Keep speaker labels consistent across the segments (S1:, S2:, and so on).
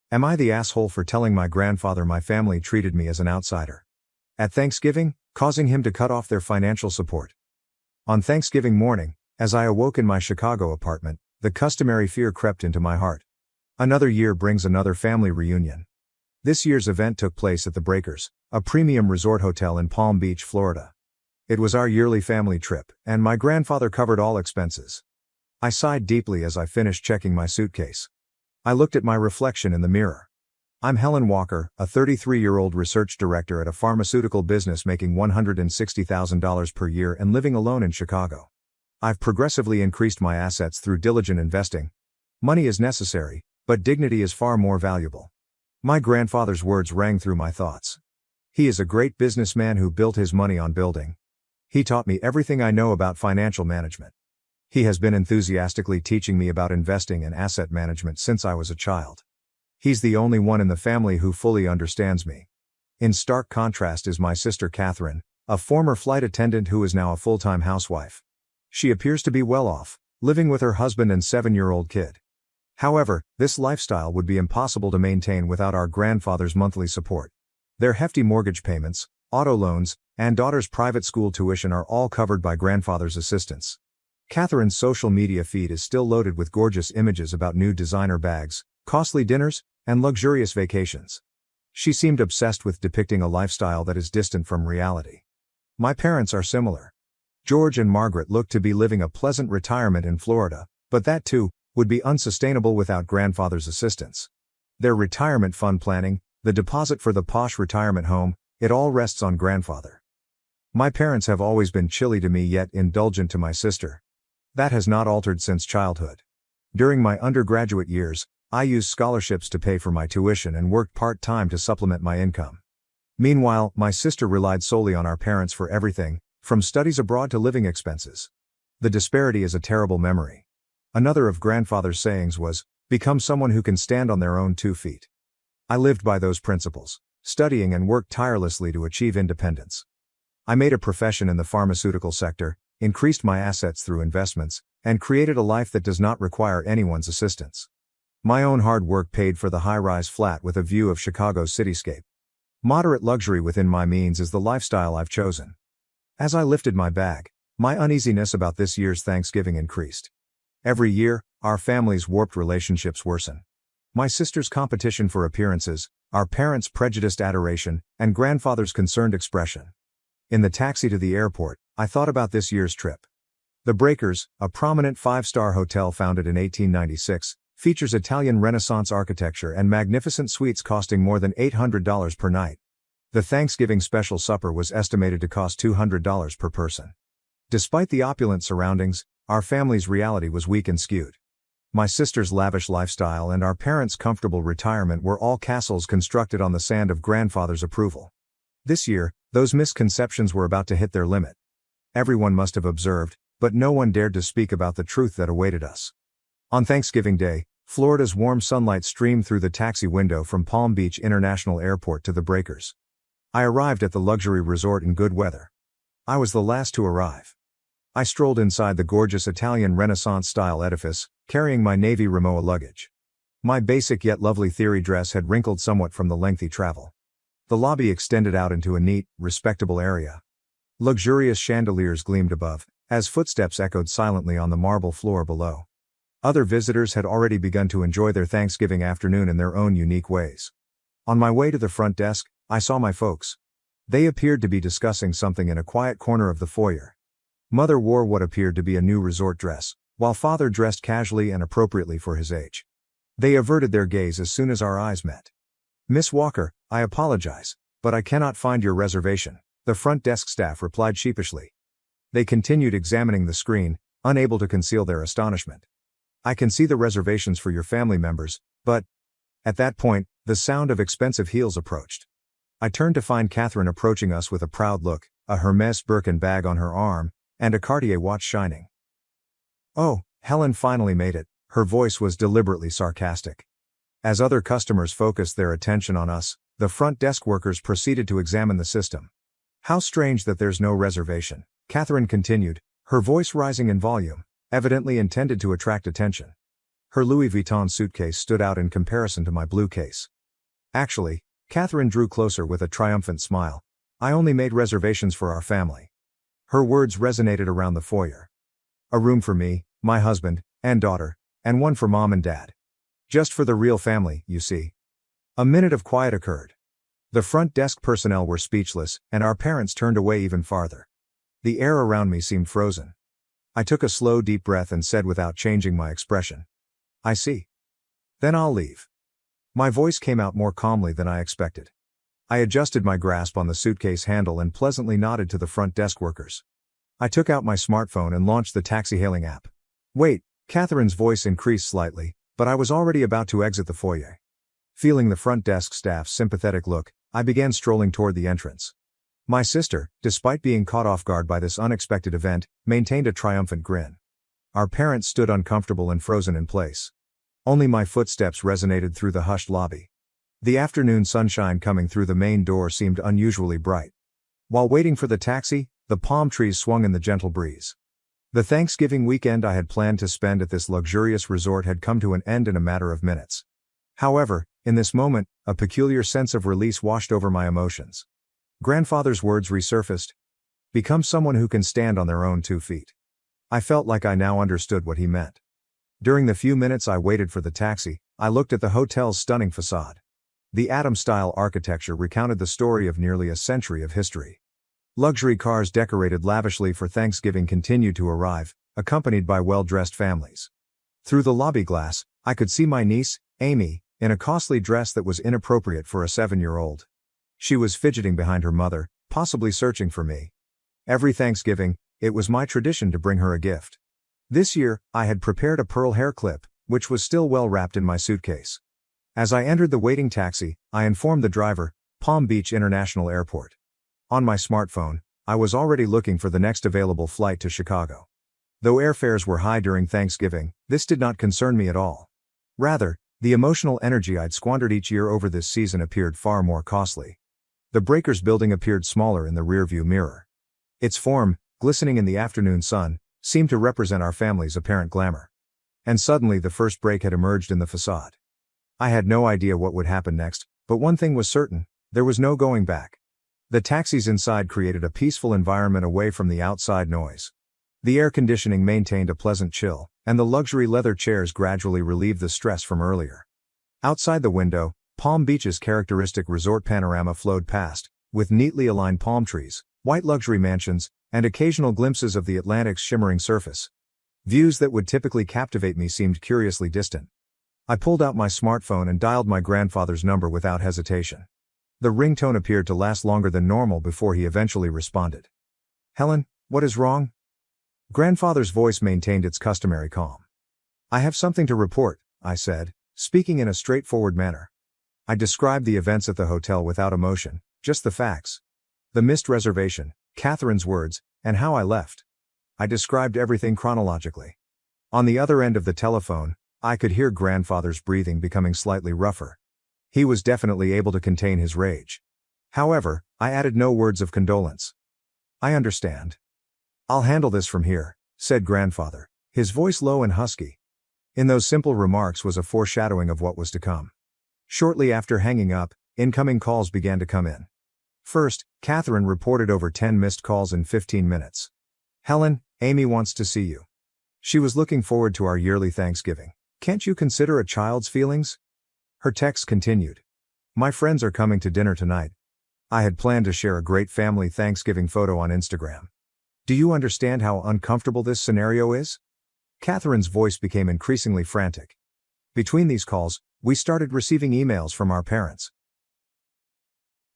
S1: Am I the asshole for telling my grandfather my family treated me as an outsider at Thanksgiving, causing him to cut off their financial support? On Thanksgiving morning, as I awoke in my Chicago apartment, the customary fear crept into my heart. Another year brings another family reunion. This year's event took place at the Breakers, a premium resort hotel in Palm Beach, Florida. It was our yearly family trip, and my grandfather covered all expenses. I sighed deeply as I finished checking my suitcase. I looked at my reflection in the mirror. I'm Helen Walker, a 33-year-old research director at a pharmaceutical business making $160,000 per year and living alone in Chicago. I've progressively increased my assets through diligent investing. Money is necessary, but dignity is far more valuable. My grandfather's words rang through my thoughts. He is a great businessman who built his money on building. He taught me everything I know about financial management. He has been enthusiastically teaching me about investing and asset management since I was a child. He's the only one in the family who fully understands me. In stark contrast is my sister Catherine, a former flight attendant who is now a full-time housewife. She appears to be well off, living with her husband and 7-year-old kid. However, this lifestyle would be impossible to maintain without our grandfather's monthly support. Their hefty mortgage payments, auto loans, and daughter's private school tuition are all covered by grandfather's assistance. Catherine's social media feed is still loaded with gorgeous images about new designer bags, costly dinners, and luxurious vacations. She seemed obsessed with depicting a lifestyle that is distant from reality. My parents are similar. George and Margaret look to be living a pleasant retirement in Florida, but that too would be unsustainable without grandfather's assistance. Their retirement fund planning, the deposit for the posh retirement home, it all rests on grandfather. My parents have always been chilly to me yet indulgent to my sister. That has not altered since childhood. During my undergraduate years, I used scholarships to pay for my tuition and worked part-time to supplement my income. Meanwhile, my sister relied solely on our parents for everything, from studies abroad to living expenses. The disparity is a terrible memory. Another of grandfather's sayings was, "Become someone who can stand on their own 2 feet." I lived by those principles, studying and worked tirelessly to achieve independence. I made a profession in the pharmaceutical sector, increased my assets through investments, and created a life that does not require anyone's assistance. My own hard work paid for the high-rise flat with a view of Chicago's cityscape. Moderate luxury within my means is the lifestyle I've chosen. As I lifted my bag, my uneasiness about this year's Thanksgiving increased. Every year, our family's warped relationships worsen. My sister's competition for appearances, our parents' prejudiced adoration, and grandfather's concerned expression. In the taxi to the airport, I thought about this year's trip. The Breakers, a prominent 5-star hotel founded in 1896, features Italian Renaissance architecture and magnificent suites costing more than $800 per night. The Thanksgiving special supper was estimated to cost $200 per person. Despite the opulent surroundings, our family's reality was weak and skewed. My sister's lavish lifestyle and our parents' comfortable retirement were all castles constructed on the sand of grandfather's approval. This year, those misconceptions were about to hit their limit. Everyone must have observed, but no one dared to speak about the truth that awaited us. On Thanksgiving Day, Florida's warm sunlight streamed through the taxi window from Palm Beach International Airport to the Breakers. I arrived at the luxury resort in good weather. I was the last to arrive. I strolled inside the gorgeous Italian Renaissance-style edifice, carrying my navy Rimowa luggage. My basic yet lovely theory dress had wrinkled somewhat from the lengthy travel. The lobby extended out into a neat, respectable area. Luxurious chandeliers gleamed above, as footsteps echoed silently on the marble floor below. Other visitors had already begun to enjoy their Thanksgiving afternoon in their own unique ways. On my way to the front desk, I saw my folks. They appeared to be discussing something in a quiet corner of the foyer. Mother wore what appeared to be a new resort dress, while father dressed casually and appropriately for his age. They averted their gaze as soon as our eyes met. "Miss Walker, I apologize, but I cannot find your reservation," the front desk staff replied sheepishly. They continued examining the screen, unable to conceal their astonishment. "I can see the reservations for your family members, but..." At that point, the sound of expensive heels approached. I turned to find Catherine approaching us with a proud look, a Hermès Birkin bag on her arm, and a Cartier watch shining. "Oh, Helen finally made it," her voice was deliberately sarcastic. As other customers focused their attention on us, the front desk workers proceeded to examine the system. "How strange that there's no reservation," Catherine continued, her voice rising in volume, evidently intended to attract attention. Her Louis Vuitton suitcase stood out in comparison to my blue case. Actually, Catherine drew closer with a triumphant smile. I only made reservations for our family. Her words resonated around the foyer. A room for me, my husband, and daughter, and one for mom and dad. Just for the real family, you see. A minute of quiet occurred. The front desk personnel were speechless, and our parents turned away even farther. The air around me seemed frozen. I took a slow, deep breath and said without changing my expression, "I see. Then I'll leave." My voice came out more calmly than I expected. I adjusted my grasp on the suitcase handle and pleasantly nodded to the front desk workers. I took out my smartphone and launched the taxi-hailing app. Wait, Catherine's voice increased slightly, but I was already about to exit the foyer. Feeling the front desk staff's sympathetic look, I began strolling toward the entrance. My sister, despite being caught off guard by this unexpected event, maintained a triumphant grin. Our parents stood uncomfortable and frozen in place. Only my footsteps resonated through the hushed lobby. The afternoon sunshine coming through the main door seemed unusually bright. While waiting for the taxi, the palm trees swung in the gentle breeze. The Thanksgiving weekend I had planned to spend at this luxurious resort had come to an end in a matter of minutes. However, in this moment, a peculiar sense of release washed over my emotions. Grandfather's words resurfaced. Become someone who can stand on their own 2 feet. I felt like I now understood what he meant. During the few minutes I waited for the taxi, I looked at the hotel's stunning facade. The Adam-style architecture recounted the story of nearly a century of history. Luxury cars decorated lavishly for Thanksgiving continued to arrive, accompanied by well-dressed families. Through the lobby glass, I could see my niece, Amy, in a costly dress that was inappropriate for a 7-year-old. She was fidgeting behind her mother, possibly searching for me. Every Thanksgiving, it was my tradition to bring her a gift. This year, I had prepared a pearl hair clip, which was still well wrapped in my suitcase. As I entered the waiting taxi, I informed the driver, Palm Beach International Airport. On my smartphone, I was already looking for the next available flight to Chicago. Though airfares were high during Thanksgiving, this did not concern me at all. Rather, the emotional energy I'd squandered each year over this season appeared far more costly. The Breakers building appeared smaller in the rearview mirror. Its form, glistening in the afternoon sun, seemed to represent our family's apparent glamour. And suddenly the first break had emerged in the facade. I had no idea what would happen next, but one thing was certain, there was no going back. The taxis inside created a peaceful environment away from the outside noise. The air conditioning maintained a pleasant chill, and the luxury leather chairs gradually relieved the stress from earlier. Outside the window, Palm Beach's characteristic resort panorama flowed past, with neatly aligned palm trees, white luxury mansions, and occasional glimpses of the Atlantic's shimmering surface. Views that would typically captivate me seemed curiously distant. I pulled out my smartphone and dialed my grandfather's number without hesitation. The ringtone appeared to last longer than normal before he eventually responded. "Helen, what is wrong?" Grandfather's voice maintained its customary calm. "I have something to report," I said, speaking in a straightforward manner. I described the events at the hotel without emotion, just the facts. The missed reservation, Catherine's words, and how I left. I described everything chronologically. On the other end of the telephone, I could hear Grandfather's breathing becoming slightly rougher. He was definitely able to contain his rage. However, I added no words of condolence. "I understand. I'll handle this from here," said Grandfather, his voice low and husky. In those simple remarks was a foreshadowing of what was to come. Shortly after hanging up, incoming calls began to come in. First, Catherine reported over 10 missed calls in 15 minutes. "Helen, Amy wants to see you. She was looking forward to our yearly Thanksgiving. Can't you consider a child's feelings?" Her text continued. "My friends are coming to dinner tonight. I had planned to share a great family Thanksgiving photo on Instagram. Do you understand how uncomfortable this scenario is?" Catherine's voice became increasingly frantic. Between these calls, we started receiving emails from our parents.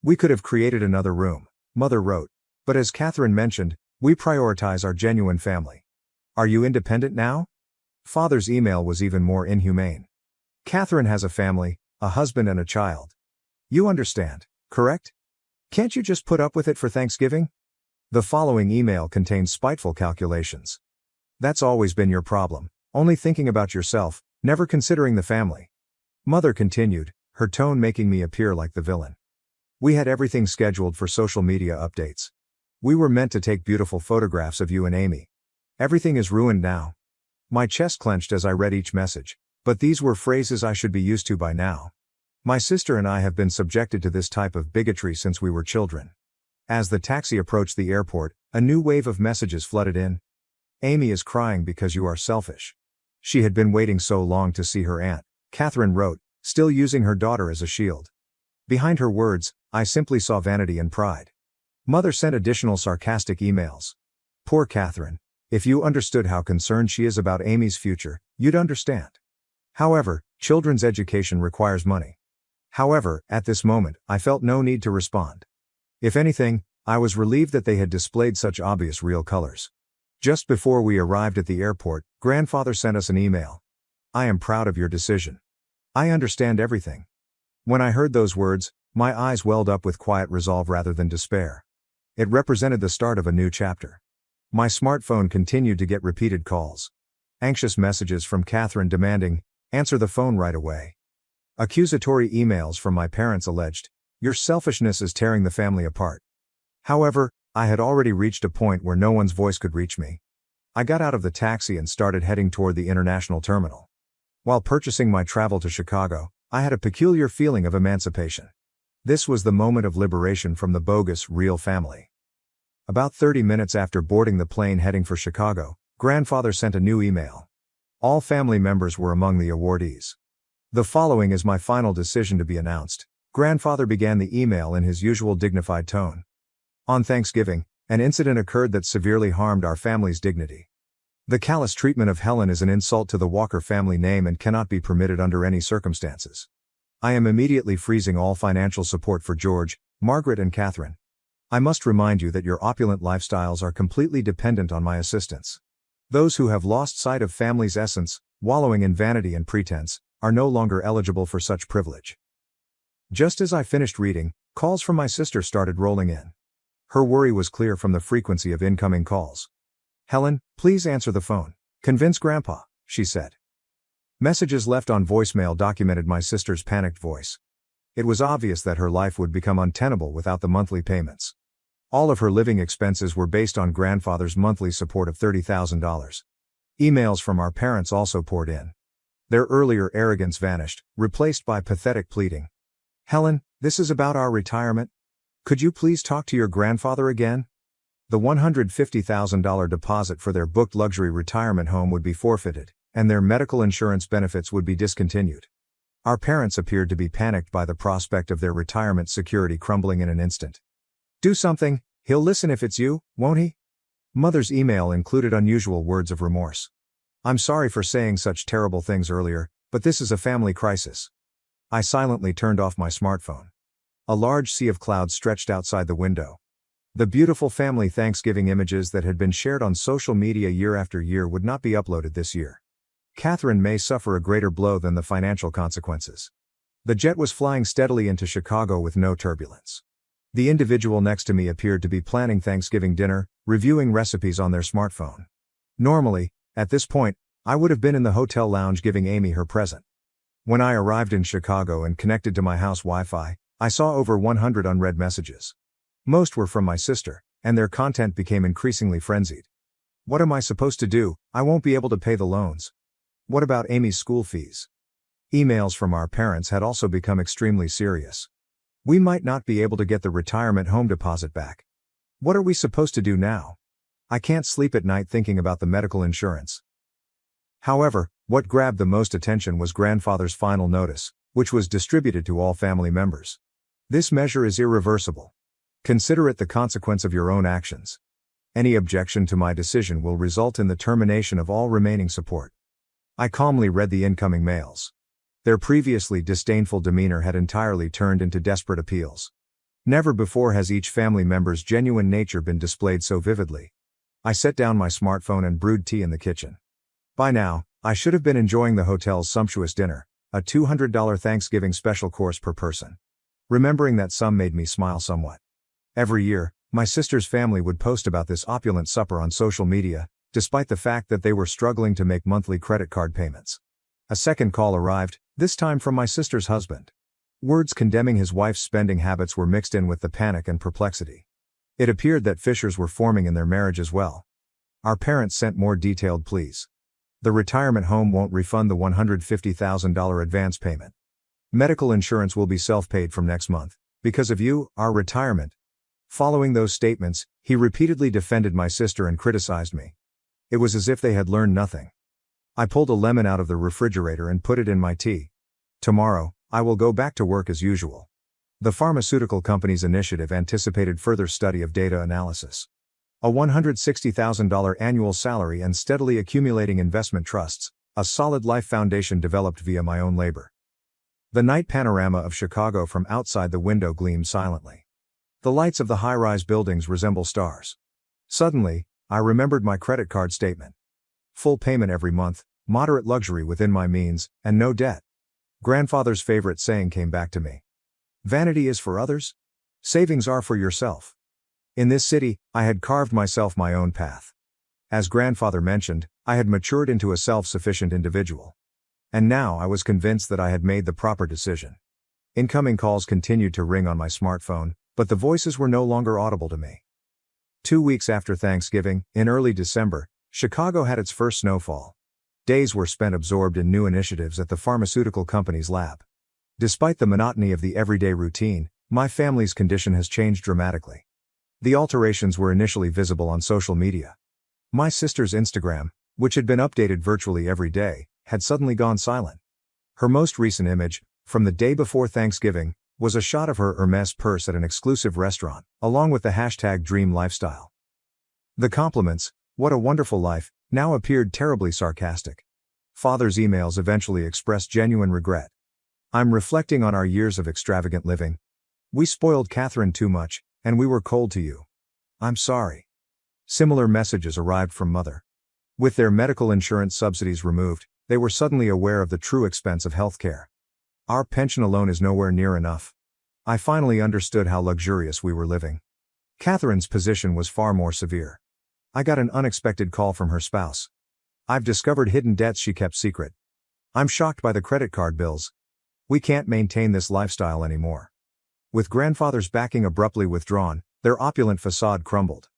S1: "We could have created another room," Mother wrote, "but as Catherine mentioned, we prioritize our genuine family. Are you independent now?" Father's email was even more inhumane. "Catherine has a family, a husband and a child. You understand, correct? Can't you just put up with it for Thanksgiving?" The following email contained spiteful calculations. "That's always been your problem, only thinking about yourself, never considering the family." Mother continued, her tone making me appear like the villain. "We had everything scheduled for social media updates. We were meant to take beautiful photographs of you and Amy. Everything is ruined now." My chest clenched as I read each message. But these were phrases I should be used to by now. My sister and I have been subjected to this type of bigotry since we were children. As the taxi approached the airport, a new wave of messages flooded in. Amy is crying because you are selfish. She had been waiting so long to see her aunt, Catherine wrote, still using her daughter as a shield. Behind her words, I simply saw vanity and pride. Mother sent additional sarcastic emails. Poor Catherine. If you understood how concerned she is about Amy's future, you'd understand. However, children's education requires money. However, at this moment, I felt no need to respond. If anything, I was relieved that they had displayed such obvious real colors. Just before we arrived at the airport, grandfather sent us an email. I am proud of your decision. I understand everything. When I heard those words, my eyes welled up with quiet resolve rather than despair. It represented the start of a new chapter. My smartphone continued to get repeated calls. Anxious messages from Catherine demanding, answer the phone right away. Accusatory emails from my parents alleged, your selfishness is tearing the family apart. However, I had already reached a point where no one's voice could reach me. I got out of the taxi and started heading toward the international terminal. While purchasing my travel to Chicago, I had a peculiar feeling of emancipation. This was the moment of liberation from the bogus, real family. About 30 minutes after boarding the plane heading for Chicago, grandfather sent a new email. All family members were among the awardees. The following is my final decision to be announced. Grandfather began the email in his usual dignified tone. On Thanksgiving, an incident occurred that severely harmed our family's dignity. The callous treatment of Helen is an insult to the Walker family name and cannot be permitted under any circumstances. I am immediately freezing all financial support for George, Margaret and Catherine. I must remind you that your opulent lifestyles are completely dependent on my assistance. Those who have lost sight of family's essence, wallowing in vanity and pretense, are no longer eligible for such privilege. Just as I finished reading, calls from my sister started rolling in. Her worry was clear from the frequency of incoming calls. Helen, please answer the phone. Convince Grandpa, she said. Messages left on voicemail documented my sister's panicked voice. It was obvious that her life would become untenable without the monthly payments. All of her living expenses were based on grandfather's monthly support of $30,000. Emails from our parents also poured in. Their earlier arrogance vanished, replaced by pathetic pleading. Helen, this is about our retirement. Could you please talk to your grandfather again? The $150,000 deposit for their booked luxury retirement home would be forfeited, and their medical insurance benefits would be discontinued. Our parents appeared to be panicked by the prospect of their retirement security crumbling in an instant. Do something, he'll listen if it's you, won't he? Mother's email included unusual words of remorse. I'm sorry for saying such terrible things earlier, but this is a family crisis. I silently turned off my smartphone. A large sea of clouds stretched outside the window. The beautiful family Thanksgiving images that had been shared on social media year after year would not be uploaded this year. Catherine may suffer a greater blow than the financial consequences. The jet was flying steadily into Chicago with no turbulence. The individual next to me appeared to be planning Thanksgiving dinner, reviewing recipes on their smartphone. Normally, at this point, I would have been in the hotel lounge giving Amy her present. When I arrived in Chicago and connected to my house Wi-Fi, I saw over 100 unread messages. Most were from my sister, and their content became increasingly frenzied. What am I supposed to do? I won't be able to pay the loans. What about Amy's school fees? Emails from our parents had also become extremely serious. We might not be able to get the retirement home deposit back. What are we supposed to do now? I can't sleep at night thinking about the medical insurance. However, what grabbed the most attention was grandfather's final notice, which was distributed to all family members. This measure is irreversible. Consider it the consequence of your own actions. Any objection to my decision will result in the termination of all remaining support. I calmly read the incoming mails. Their previously disdainful demeanor had entirely turned into desperate appeals. Never before has each family member's genuine nature been displayed so vividly. I set down my smartphone and brewed tea in the kitchen. By now, I should have been enjoying the hotel's sumptuous dinner, a $200 Thanksgiving special course per person. Remembering that sum made me smile somewhat. Every year, my sister's family would post about this opulent supper on social media, despite the fact that they were struggling to make monthly credit card payments. A second call arrived, this time from my sister's husband. Words condemning his wife's spending habits were mixed in with the panic and perplexity. It appeared that fissures were forming in their marriage as well. Our parents sent more detailed pleas. The retirement home won't refund the $150,000 advance payment. Medical insurance will be self-paid from next month. Because of you, our retirement. Following those statements, he repeatedly defended my sister and criticized me. It was as if they had learned nothing. I pulled a lemon out of the refrigerator and put it in my tea. Tomorrow, I will go back to work as usual. The pharmaceutical company's initiative anticipated further study of data analysis. A $160,000 annual salary and steadily accumulating investment trusts, a solid life foundation developed via my own labor. The night panorama of Chicago from outside the window gleamed silently. The lights of the high-rise buildings resemble stars. Suddenly, I remembered my credit card statement. Full payment every month, moderate luxury within my means, and no debt. Grandfather's favorite saying came back to me. Vanity is for others. Savings are for yourself. In this city, I had carved myself my own path. As grandfather mentioned, I had matured into a self-sufficient individual. And now I was convinced that I had made the proper decision. Incoming calls continued to ring on my smartphone, but the voices were no longer audible to me. 2 weeks after Thanksgiving, in early December, Chicago had its first snowfall. Days were spent absorbed in new initiatives at the pharmaceutical company's lab. Despite the monotony of the everyday routine, my family's condition has changed dramatically. The alterations were initially visible on social media. My sister's Instagram, which had been updated virtually every day, had suddenly gone silent. Her most recent image, from the day before Thanksgiving, was a shot of her Hermes purse at an exclusive restaurant, along with the hashtag Dream Lifestyle. The compliments, "What a wonderful life," now appeared terribly sarcastic. Father's emails eventually expressed genuine regret. "I'm reflecting on our years of extravagant living. We spoiled Catherine too much, and we were cold to you. I'm sorry." Similar messages arrived from mother. With their medical insurance subsidies removed, they were suddenly aware of the true expense of healthcare. Our pension alone is nowhere near enough. I finally understood how luxurious we were living. Catherine's position was far more severe. I got an unexpected call from her spouse. "I've discovered hidden debts she kept secret. I'm shocked by the credit card bills. We can't maintain this lifestyle anymore." With grandfather's backing abruptly withdrawn, their opulent facade crumbled.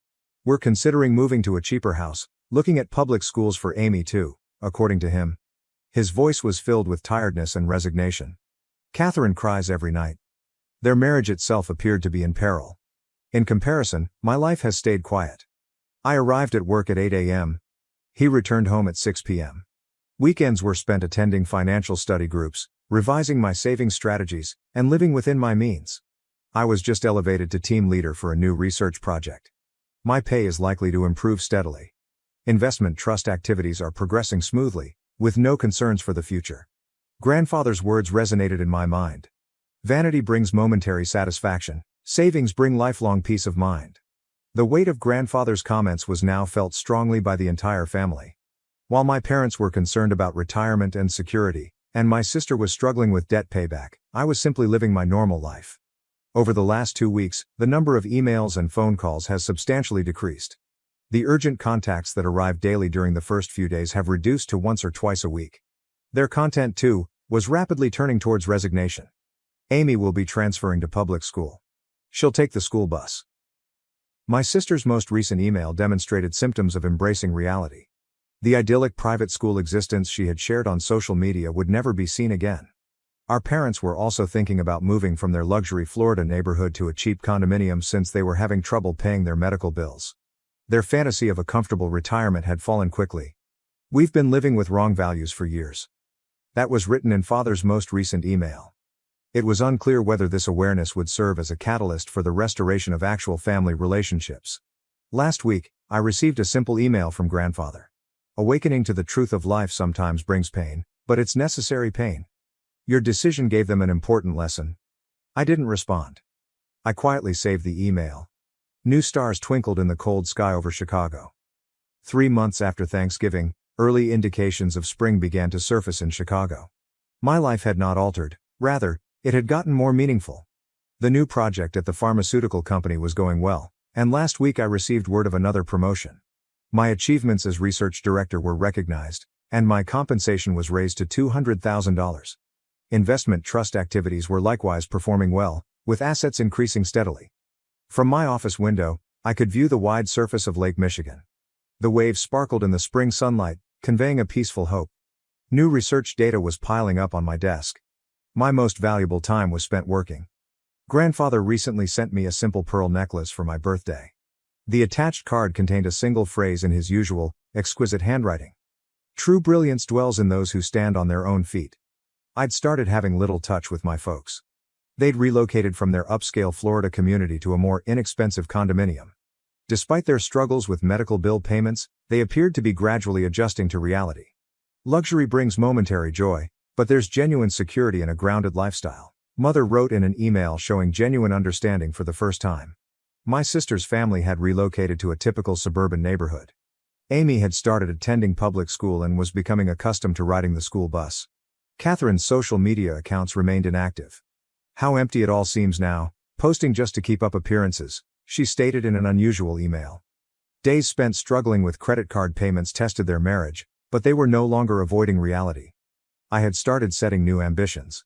S1: "We're considering moving to a cheaper house, looking at public schools for Amy too," according to him. His voice was filled with tiredness and resignation. "Catherine cries every night." Their marriage itself appeared to be in peril. In comparison, my life has stayed quiet. I arrived at work at 8 a.m. He returned home at 6 p.m. Weekends were spent attending financial study groups, revising my savings strategies, and living within my means. I was just elevated to team leader for a new research project. My pay is likely to improve steadily. Investment trust activities are progressing smoothly, with no concerns for the future. Grandfather's words resonated in my mind. Vanity brings momentary satisfaction, savings bring lifelong peace of mind. The weight of grandfather's comments was now felt strongly by the entire family. While my parents were concerned about retirement and security, and my sister was struggling with debt payback, I was simply living my normal life. Over the last 2 weeks, the number of emails and phone calls has substantially decreased. The urgent contacts that arrived daily during the first few days have reduced to once or twice a week. Their content, too, was rapidly turning towards resignation. Amy will be transferring to public school. She'll take the school bus. My sister's most recent email demonstrated symptoms of embracing reality. The idyllic private school existence she had shared on social media would never be seen again. Our parents were also thinking about moving from their luxury Florida neighborhood to a cheap condominium since they were having trouble paying their medical bills. Their fantasy of a comfortable retirement had fallen quickly. "We've been living with wrong values for years." That was written in Father's most recent email. It was unclear whether this awareness would serve as a catalyst for the restoration of actual family relationships. Last week, I received a simple email from grandfather. "Awakening to the truth of life sometimes brings pain, but it's necessary pain. Your decision gave them an important lesson." I didn't respond. I quietly saved the email. New stars twinkled in the cold sky over Chicago. 3 months after Thanksgiving, early indications of spring began to surface in Chicago. My life had not altered, rather, it had gotten more meaningful. The new project at the pharmaceutical company was going well, and last week I received word of another promotion. My achievements as research director were recognized, and my compensation was raised to $200,000. Investment trust activities were likewise performing well, with assets increasing steadily. From my office window, I could view the wide surface of Lake Michigan. The waves sparkled in the spring sunlight, conveying a peaceful hope. New research data was piling up on my desk. My most valuable time was spent working. Grandfather recently sent me a simple pearl necklace for my birthday. The attached card contained a single phrase in his usual, exquisite handwriting. True brilliance dwells in those who stand on their own feet. I'd started having little touch with my folks. They'd relocated from their upscale Florida community to a more inexpensive condominium. Despite their struggles with medical bill payments, they appeared to be gradually adjusting to reality. Luxury brings momentary joy, but there's genuine security in a grounded lifestyle. Mother wrote in an email showing genuine understanding for the first time. My sister's family had relocated to a typical suburban neighborhood. Amy had started attending public school and was becoming accustomed to riding the school bus. Catherine's social media accounts remained inactive. How empty it all seems now, posting just to keep up appearances, she stated in an unusual email. Days spent struggling with credit card payments tested their marriage, but they were no longer avoiding reality. I had started setting new ambitions.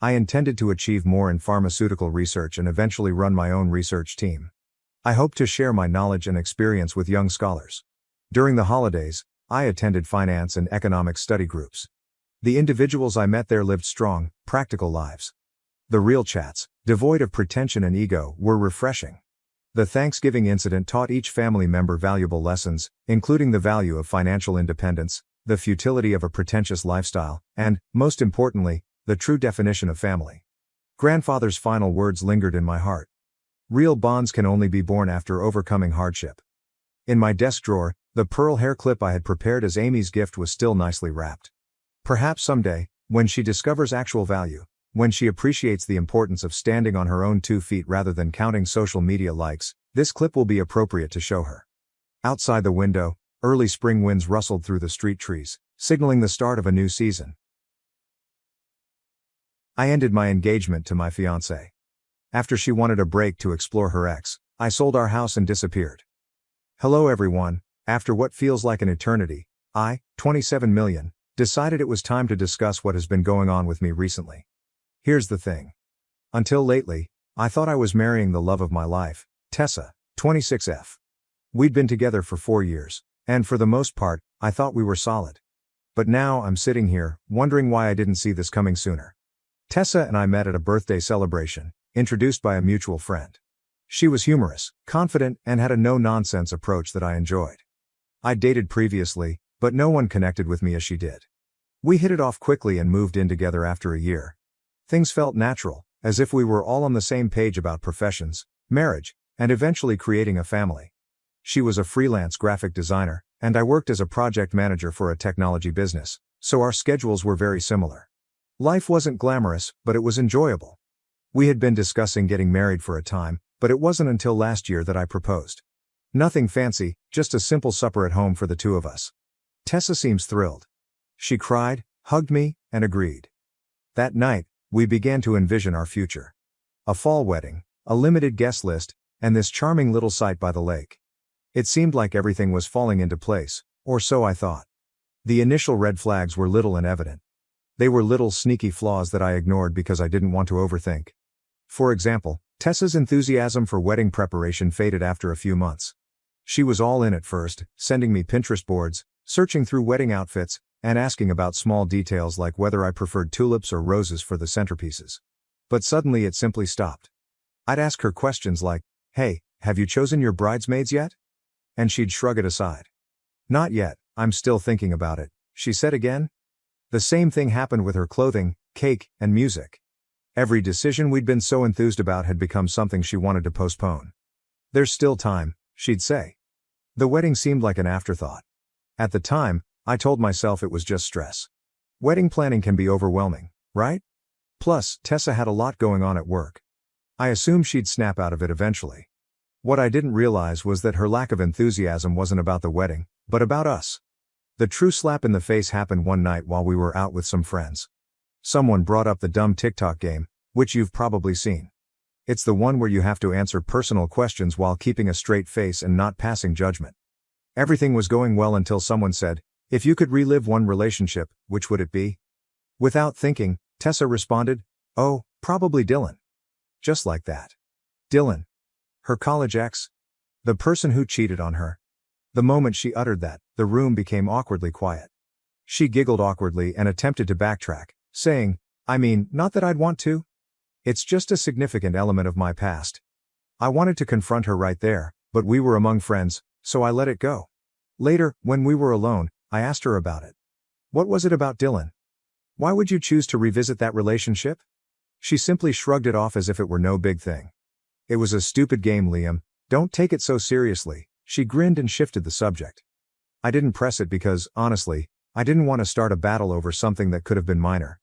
S1: I intended to achieve more in pharmaceutical research and eventually run my own research team. I hoped to share my knowledge and experience with young scholars. During the holidays, I attended finance and economics study groups. The individuals I met there lived strong, practical lives. The real chats, devoid of pretension and ego, were refreshing. The Thanksgiving incident taught each family member valuable lessons, including the value of financial independence, the futility of a pretentious lifestyle, and, most importantly, the true definition of family. Grandfather's final words lingered in my heart. Real bonds can only be born after overcoming hardship. In my desk drawer, the pearl hair clip I had prepared as Amy's gift was still nicely wrapped. Perhaps someday, when she discovers actual value, when she appreciates the importance of standing on her own 2 feet rather than counting social media likes, this clip will be appropriate to show her. Outside the window, early spring winds rustled through the street trees, signaling the start of a new season. I ended my engagement to my fiancée. After she wanted a break to explore her ex, I sold our house and disappeared. Hello everyone, after what feels like an eternity, I, 27 million, decided it was time to discuss what has been going on with me recently. Here's the thing. Until lately, I thought I was marrying the love of my life, Tessa, 26F. We'd been together for 4 years, and for the most part, I thought we were solid. But now I'm sitting here, wondering why I didn't see this coming sooner. Tessa and I met at a birthday celebration, introduced by a mutual friend. She was humorous, confident, and had a no-nonsense approach that I enjoyed. I'd dated previously, but no one connected with me as she did. We hit it off quickly and moved in together after a year. Things felt natural, as if we were all on the same page about professions, marriage, and eventually creating a family. She was a freelance graphic designer, and I worked as a project manager for a technology business, so our schedules were very similar. Life wasn't glamorous, but it was enjoyable. We had been discussing getting married for a time, but it wasn't until last year that I proposed. Nothing fancy, just a simple supper at home for the two of us. Tessa seems thrilled. She cried, hugged me, and agreed. That night, we began to envision our future. A fall wedding, a limited guest list, and this charming little site by the lake. It seemed like everything was falling into place, or so I thought. The initial red flags were little and evident. They were little sneaky flaws that I ignored because I didn't want to overthink. For example, Tessa's enthusiasm for wedding preparation faded after a few months. She was all in at first, sending me Pinterest boards, searching through wedding outfits, and asking about small details like whether I preferred tulips or roses for the centerpieces. But suddenly it simply stopped. I'd ask her questions like, "Hey, have you chosen your bridesmaids yet?" And she'd shrug it aside. "Not yet, I'm still thinking about it," she said again. The same thing happened with her clothing, cake, and music. Every decision we'd been so enthused about had become something she wanted to postpone. "There's still time," she'd say. The wedding seemed like an afterthought. At the time, I told myself it was just stress. Wedding planning can be overwhelming, right? Plus, Tessa had a lot going on at work. I assumed she'd snap out of it eventually. What I didn't realize was that her lack of enthusiasm wasn't about the wedding, but about us. The true slap in the face happened one night while we were out with some friends. Someone brought up the dumb TikTok game, which you've probably seen. It's the one where you have to answer personal questions while keeping a straight face and not passing judgment. Everything was going well until someone said, "If you could relive one relationship, which would it be?" Without thinking, Tessa responded, "Oh, probably Dylan." Just like that. Dylan. Her college ex. The person who cheated on her. The moment she uttered that, the room became awkwardly quiet. She giggled awkwardly and attempted to backtrack, saying, "I mean, not that I'd want to. It's just a significant element of my past." I wanted to confront her right there, but we were among friends, so I let it go. Later, when we were alone, I asked her about it. What was it about Dylan? Why would you choose to revisit that relationship? She simply shrugged it off as if it were no big thing. "It was a stupid game, Liam. Don't take it so seriously." She grinned and shifted the subject. I didn't press it because, honestly, I didn't want to start a battle over something that could have been minor.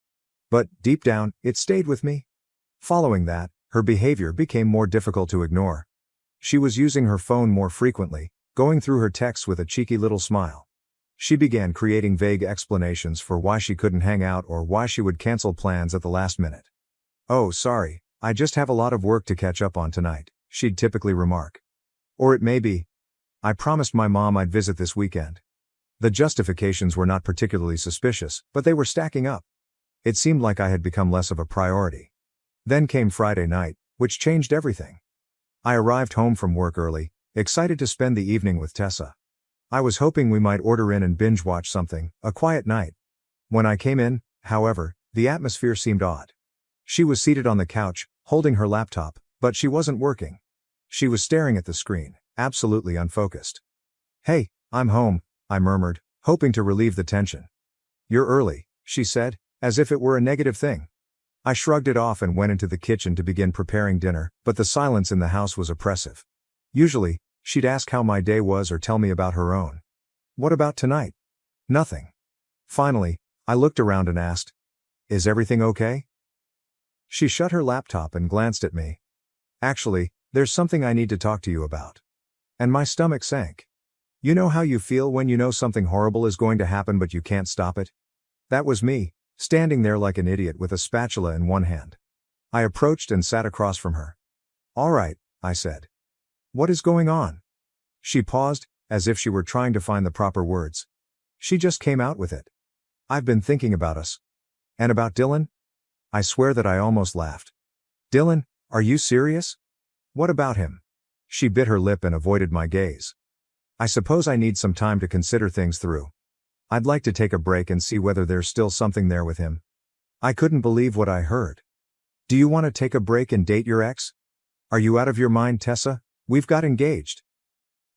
S1: But, deep down, it stayed with me. Following that, her behavior became more difficult to ignore. She was using her phone more frequently, going through her texts with a cheeky little smile. She began creating vague explanations for why she couldn't hang out or why she would cancel plans at the last minute. "Oh, sorry, I just have a lot of work to catch up on tonight," she'd typically remark. Or it may be, "I promised my mom I'd visit this weekend." The justifications were not particularly suspicious, but they were stacking up. It seemed like I had become less of a priority. Then came Friday night, which changed everything. I arrived home from work early, excited to spend the evening with Tessa. I was hoping we might order in and binge watch something, a quiet night. When I came in, however, the atmosphere seemed odd. She was seated on the couch, holding her laptop, but she wasn't working. She was staring at the screen, absolutely unfocused. "Hey, I'm home," I murmured, hoping to relieve the tension. "You're early," she said, as if it were a negative thing. I shrugged it off and went into the kitchen to begin preparing dinner, but the silence in the house was oppressive. Usually, she'd ask how my day was or tell me about her own. What about tonight? Nothing. Finally, I looked around and asked, "Is everything okay?" She shut her laptop and glanced at me. "Actually, there's something I need to talk to you about." And my stomach sank. You know how you feel when you know something horrible is going to happen but you can't stop it? That was me, standing there like an idiot with a spatula in one hand. I approached and sat across from her. "All right," I said. "What is going on?" She paused, as if she were trying to find the proper words. She just came out with it. "I've been thinking about us." "And about Dylan?" I swear that I almost laughed. "Dylan, are you serious? What about him?" She bit her lip and avoided my gaze. "I suppose I need some time to consider things through. I'd like to take a break and see whether there's still something there with him." I couldn't believe what I heard. "Do you want to take a break and date your ex? Are you out of your mind, Tessa? We've got engaged."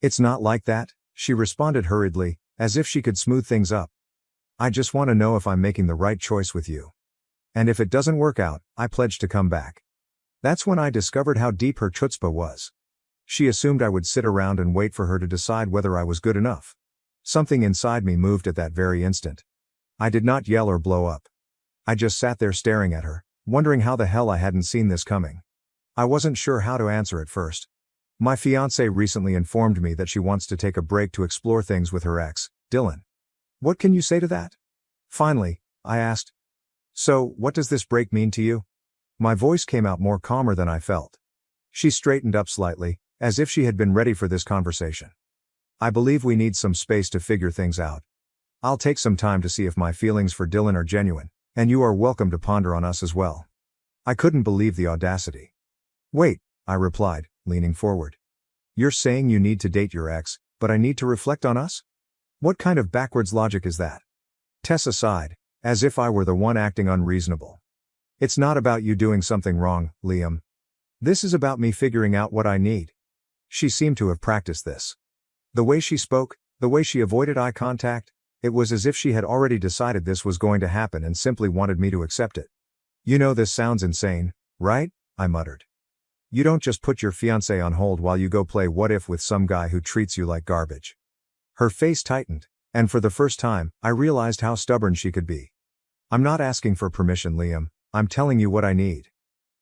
S1: "It's not like that," she responded hurriedly, as if she could smooth things up. "I just want to know if I'm making the right choice with you. And if it doesn't work out, I pledge to come back." That's when I discovered how deep her chutzpah was. She assumed I would sit around and wait for her to decide whether I was good enough. Something inside me moved at that very instant. I did not yell or blow up. I just sat there staring at her, wondering how the hell I hadn't seen this coming. I wasn't sure how to answer at first. My fiancée recently informed me that she wants to take a break to explore things with her ex, Dylan. What can you say to that? Finally, I asked. "So, what does this break mean to you?" My voice came out more calmer than I felt. She straightened up slightly, as if she had been ready for this conversation. "I believe we need some space to figure things out. I'll take some time to see if my feelings for Dylan are genuine, and you are welcome to ponder on us as well." I couldn't believe the audacity. "Wait," I replied, leaning forward. "You're saying you need to date your ex, but I need to reflect on us? What kind of backwards logic is that?" Tessa sighed, as if I were the one acting unreasonable. "It's not about you doing something wrong, Liam. This is about me figuring out what I need." She seemed to have practiced this. The way she spoke, the way she avoided eye contact, it was as if she had already decided this was going to happen and simply wanted me to accept it. "You know this sounds insane, right?" I muttered. "You don't just put your fiancé on hold while you go play what if with some guy who treats you like garbage." Her face tightened, and for the first time, I realized how stubborn she could be. "I'm not asking for permission, Liam. I'm telling you what I need."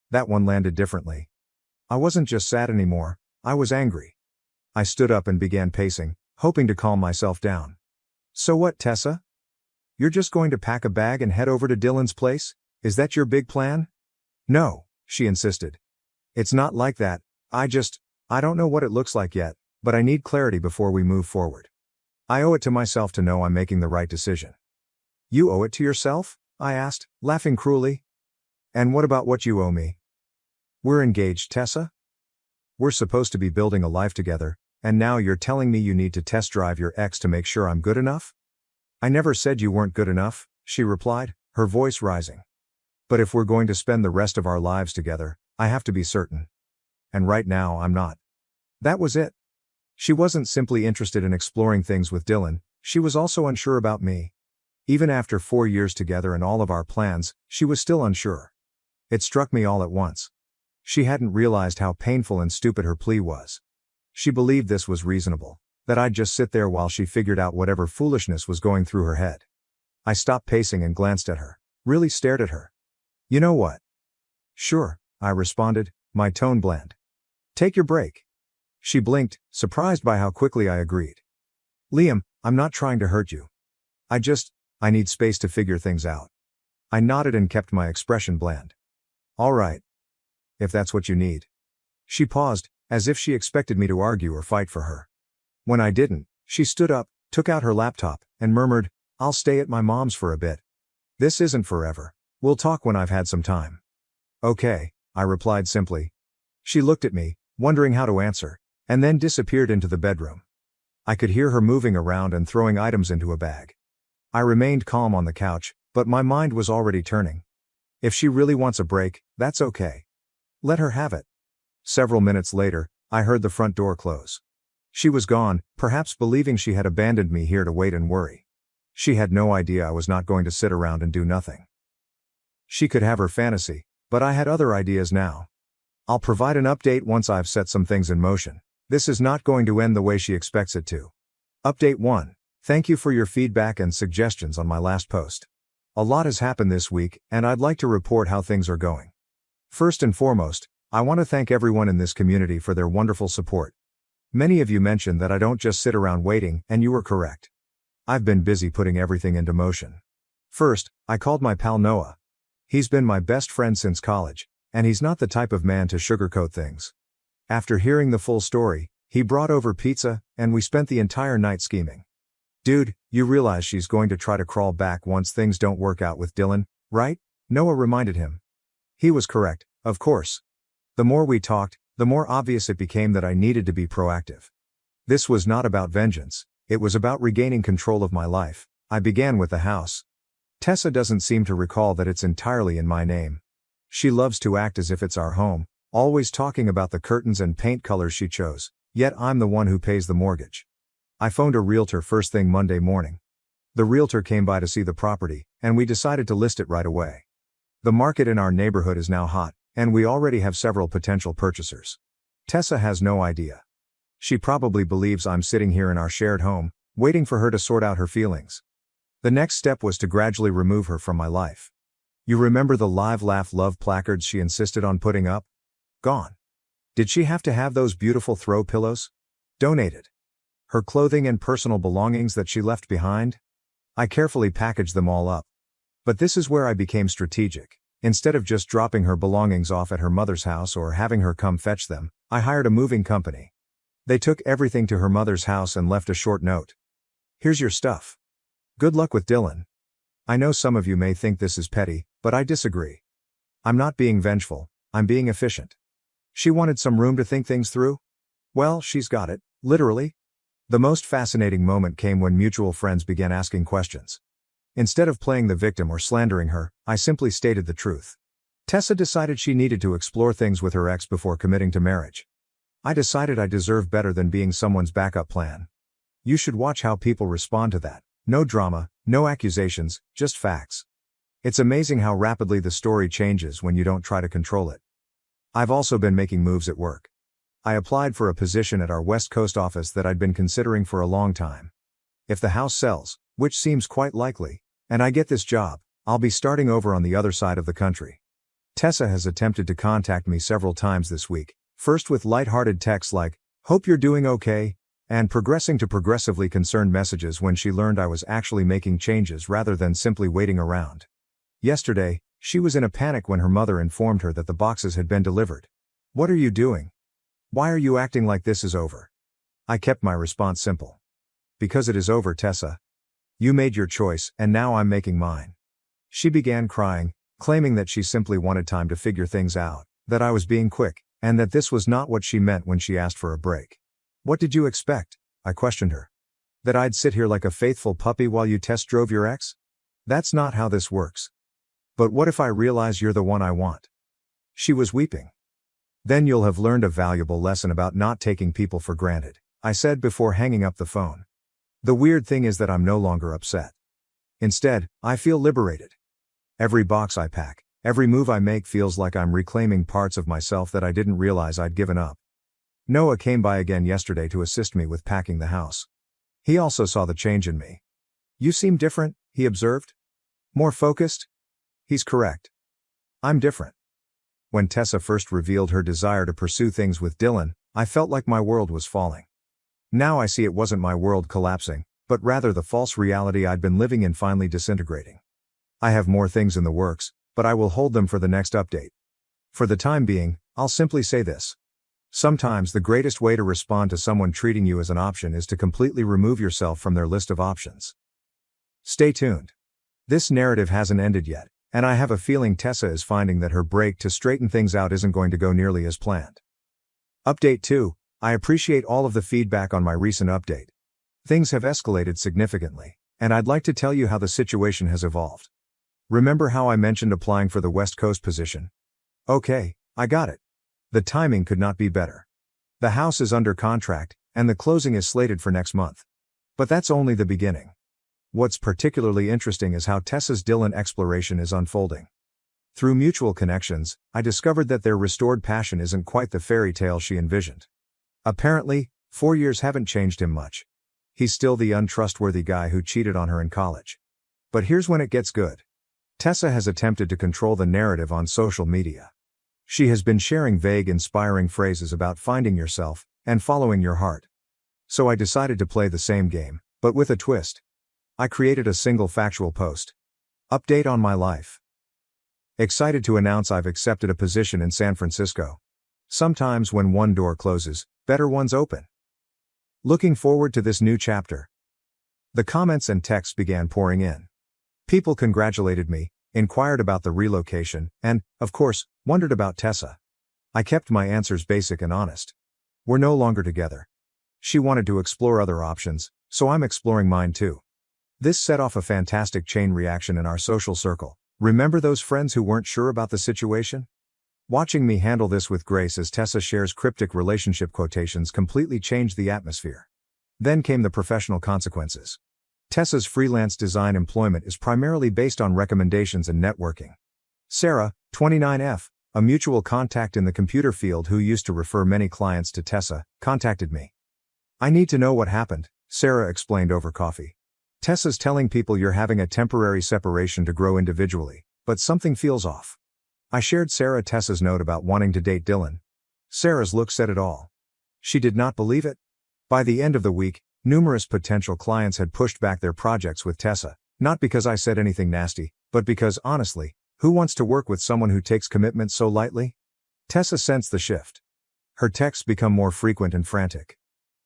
S1: That one landed differently. I wasn't just sad anymore, I was angry. I stood up and began pacing, hoping to calm myself down. "So what, Tessa? You're just going to pack a bag and head over to Dylan's place? Is that your big plan?" "No," she insisted. "It's not like that. I don't know what it looks like yet, but I need clarity before we move forward. I owe it to myself to know I'm making the right decision." "You owe it to yourself?" I asked, laughing cruelly. "And what about what you owe me?" "We're engaged, Tessa. We're supposed to be building a life together, and now you're telling me you need to test drive your ex to make sure I'm good enough?" I never said you weren't good enough, she replied, her voice rising. But if we're going to spend the rest of our lives together, I have to be certain. And right now I'm not. That was it. She wasn't simply interested in exploring things with Dylan, she was also unsure about me. Even after 4 years together and all of our plans, she was still unsure. It struck me all at once. She hadn't realized how painful and stupid her plea was. She believed this was reasonable, that I'd just sit there while she figured out whatever foolishness was going through her head. I stopped pacing and glanced at her, really stared at her. You know what? Sure, I responded, my tone bland. Take your break. She blinked, surprised by how quickly I agreed. Liam, I'm not trying to hurt you. I need space to figure things out. I nodded and kept my expression bland. All right. If that's what you need. She paused, as if she expected me to argue or fight for her. When I didn't, she stood up, took out her laptop, and murmured, I'll stay at my mom's for a bit. This isn't forever. We'll talk when I've had some time. Okay, I replied simply. She looked at me, wondering how to answer, and then disappeared into the bedroom. I could hear her moving around and throwing items into a bag. I remained calm on the couch, but my mind was already turning. If she really wants a break, that's okay. Let her have it. Several minutes later, I heard the front door close. She was gone, perhaps believing she had abandoned me here to wait and worry. She had no idea I was not going to sit around and do nothing. She could have her fantasy, but I had other ideas now. I'll provide an update once I've set some things in motion. This is not going to end the way she expects it to. Update 1. Thank you for your feedback and suggestions on my last post. A lot has happened this week, and I'd like to report how things are going. First and foremost, I want to thank everyone in this community for their wonderful support. Many of you mentioned that I don't just sit around waiting, and you were correct. I've been busy putting everything into motion. First, I called my pal Noah. He's been my best friend since college, and he's not the type of man to sugarcoat things. After hearing the full story, he brought over pizza, and we spent the entire night scheming. Dude, you realize she's going to try to crawl back once things don't work out with Dylan, right? Noah reminded him. He was correct, of course. The more we talked, the more obvious it became that I needed to be proactive. This was not about vengeance, it was about regaining control of my life. I began with the house. Tessa doesn't seem to recall that it's entirely in my name. She loves to act as if it's our home, always talking about the curtains and paint colors she chose, yet I'm the one who pays the mortgage. I phoned a realtor first thing Monday morning. The realtor came by to see the property, and we decided to list it right away. The market in our neighborhood is now hot, and we already have several potential purchasers. Tessa has no idea. She probably believes I'm sitting here in our shared home, waiting for her to sort out her feelings. The next step was to gradually remove her from my life. You remember the Live Laugh Love placards she insisted on putting up? Gone. Did she have to have those beautiful throw pillows? Donated. Her clothing and personal belongings that she left behind? I carefully packaged them all up. But this is where I became strategic. Instead of just dropping her belongings off at her mother's house or having her come fetch them, I hired a moving company. They took everything to her mother's house and left a short note. Here's your stuff. Good luck with Dylan. I know some of you may think this is petty, but I disagree. I'm not being vengeful, I'm being efficient. She wanted some room to think things through? Well, she's got it, literally. The most fascinating moment came when mutual friends began asking questions. Instead of playing the victim or slandering her, I simply stated the truth. Tessa decided she needed to explore things with her ex before committing to marriage. I decided I deserve better than being someone's backup plan. You should watch how people respond to that. No drama, no accusations, just facts. It's amazing how rapidly the story changes when you don't try to control it. I've also been making moves at work. I applied for a position at our West Coast office that I'd been considering for a long time. If the house sells, which seems quite likely, and I get this job, I'll be starting over on the other side of the country. Tessa has attempted to contact me several times this week, first with light-hearted texts like, "Hope you're doing okay," and progressing to progressively concerned messages when she learned I was actually making changes rather than simply waiting around. Yesterday, she was in a panic when her mother informed her that the boxes had been delivered. "What are you doing? Why are you acting like this is over?" I kept my response simple. "Because it is over, Tessa. You made your choice, and now I'm making mine." She began crying, claiming that she simply wanted time to figure things out, that I was being quick, and that this was not what she meant when she asked for a break. "What did you expect?" I questioned her. That I'd sit here like a faithful puppy while you test drove your ex? That's not how this works. But what if I realize you're the one I want? She was weeping. Then you'll have learned a valuable lesson about not taking people for granted, I said before hanging up the phone. The weird thing is that I'm no longer upset. Instead, I feel liberated. Every box I pack, every move I make feels like I'm reclaiming parts of myself that I didn't realize I'd given up. Noah came by again yesterday to assist me with packing the house. He also saw the change in me. You seem different, he observed. More focused? He's correct. I'm different. When Tessa first revealed her desire to pursue things with Dylan, I felt like my world was falling. Now I see it wasn't my world collapsing, but rather the false reality I'd been living in finally disintegrating. I have more things in the works, but I will hold them for the next update. For the time being, I'll simply say this. Sometimes the greatest way to respond to someone treating you as an option is to completely remove yourself from their list of options. Stay tuned. This narrative hasn't ended yet, and I have a feeling Tessa is finding that her break to straighten things out isn't going to go nearly as planned. Update 2. I appreciate all of the feedback on my recent update. Things have escalated significantly, and I'd like to tell you how the situation has evolved. Remember how I mentioned applying for the West Coast position? Okay, I got it. The timing could not be better. The house is under contract, and the closing is slated for next month. But that's only the beginning. What's particularly interesting is how Tessa's Dylan exploration is unfolding. Through mutual connections, I discovered that their restored passion isn't quite the fairy tale she envisioned. Apparently, 4 years haven't changed him much. He's still the untrustworthy guy who cheated on her in college. But here's when it gets good. Tessa has attempted to control the narrative on social media. She has been sharing vague, inspiring phrases about finding yourself and following your heart. So I decided to play the same game, but with a twist. I created a single factual post. Update on my life. Excited to announce I've accepted a position in San Francisco. Sometimes when one door closes, better ones open. Looking forward to this new chapter. The comments and texts began pouring in. People congratulated me, inquired about the relocation, and, of course, wondered about Tessa. I kept my answers basic and honest. We're no longer together. She wanted to explore other options, so I'm exploring mine too. This set off a fantastic chain reaction in our social circle. Remember those friends who weren't sure about the situation? Watching me handle this with grace as Tessa shares cryptic relationship quotations completely changed the atmosphere. Then came the professional consequences. Tessa's freelance design employment is primarily based on recommendations and networking. Sarah, 29F, a mutual contact in the computer field who used to refer many clients to Tessa, contacted me. I need to know what happened, Sarah explained over coffee. Tessa's telling people you're having a temporary separation to grow individually, but something feels off. I shared Tessa's note about wanting to date Dylan. Sarah's look said it all. She did not believe it. By the end of the week, numerous potential clients had pushed back their projects with Tessa, not because I said anything nasty, but because, honestly, who wants to work with someone who takes commitment so lightly? Tessa sensed the shift. Her texts become more frequent and frantic.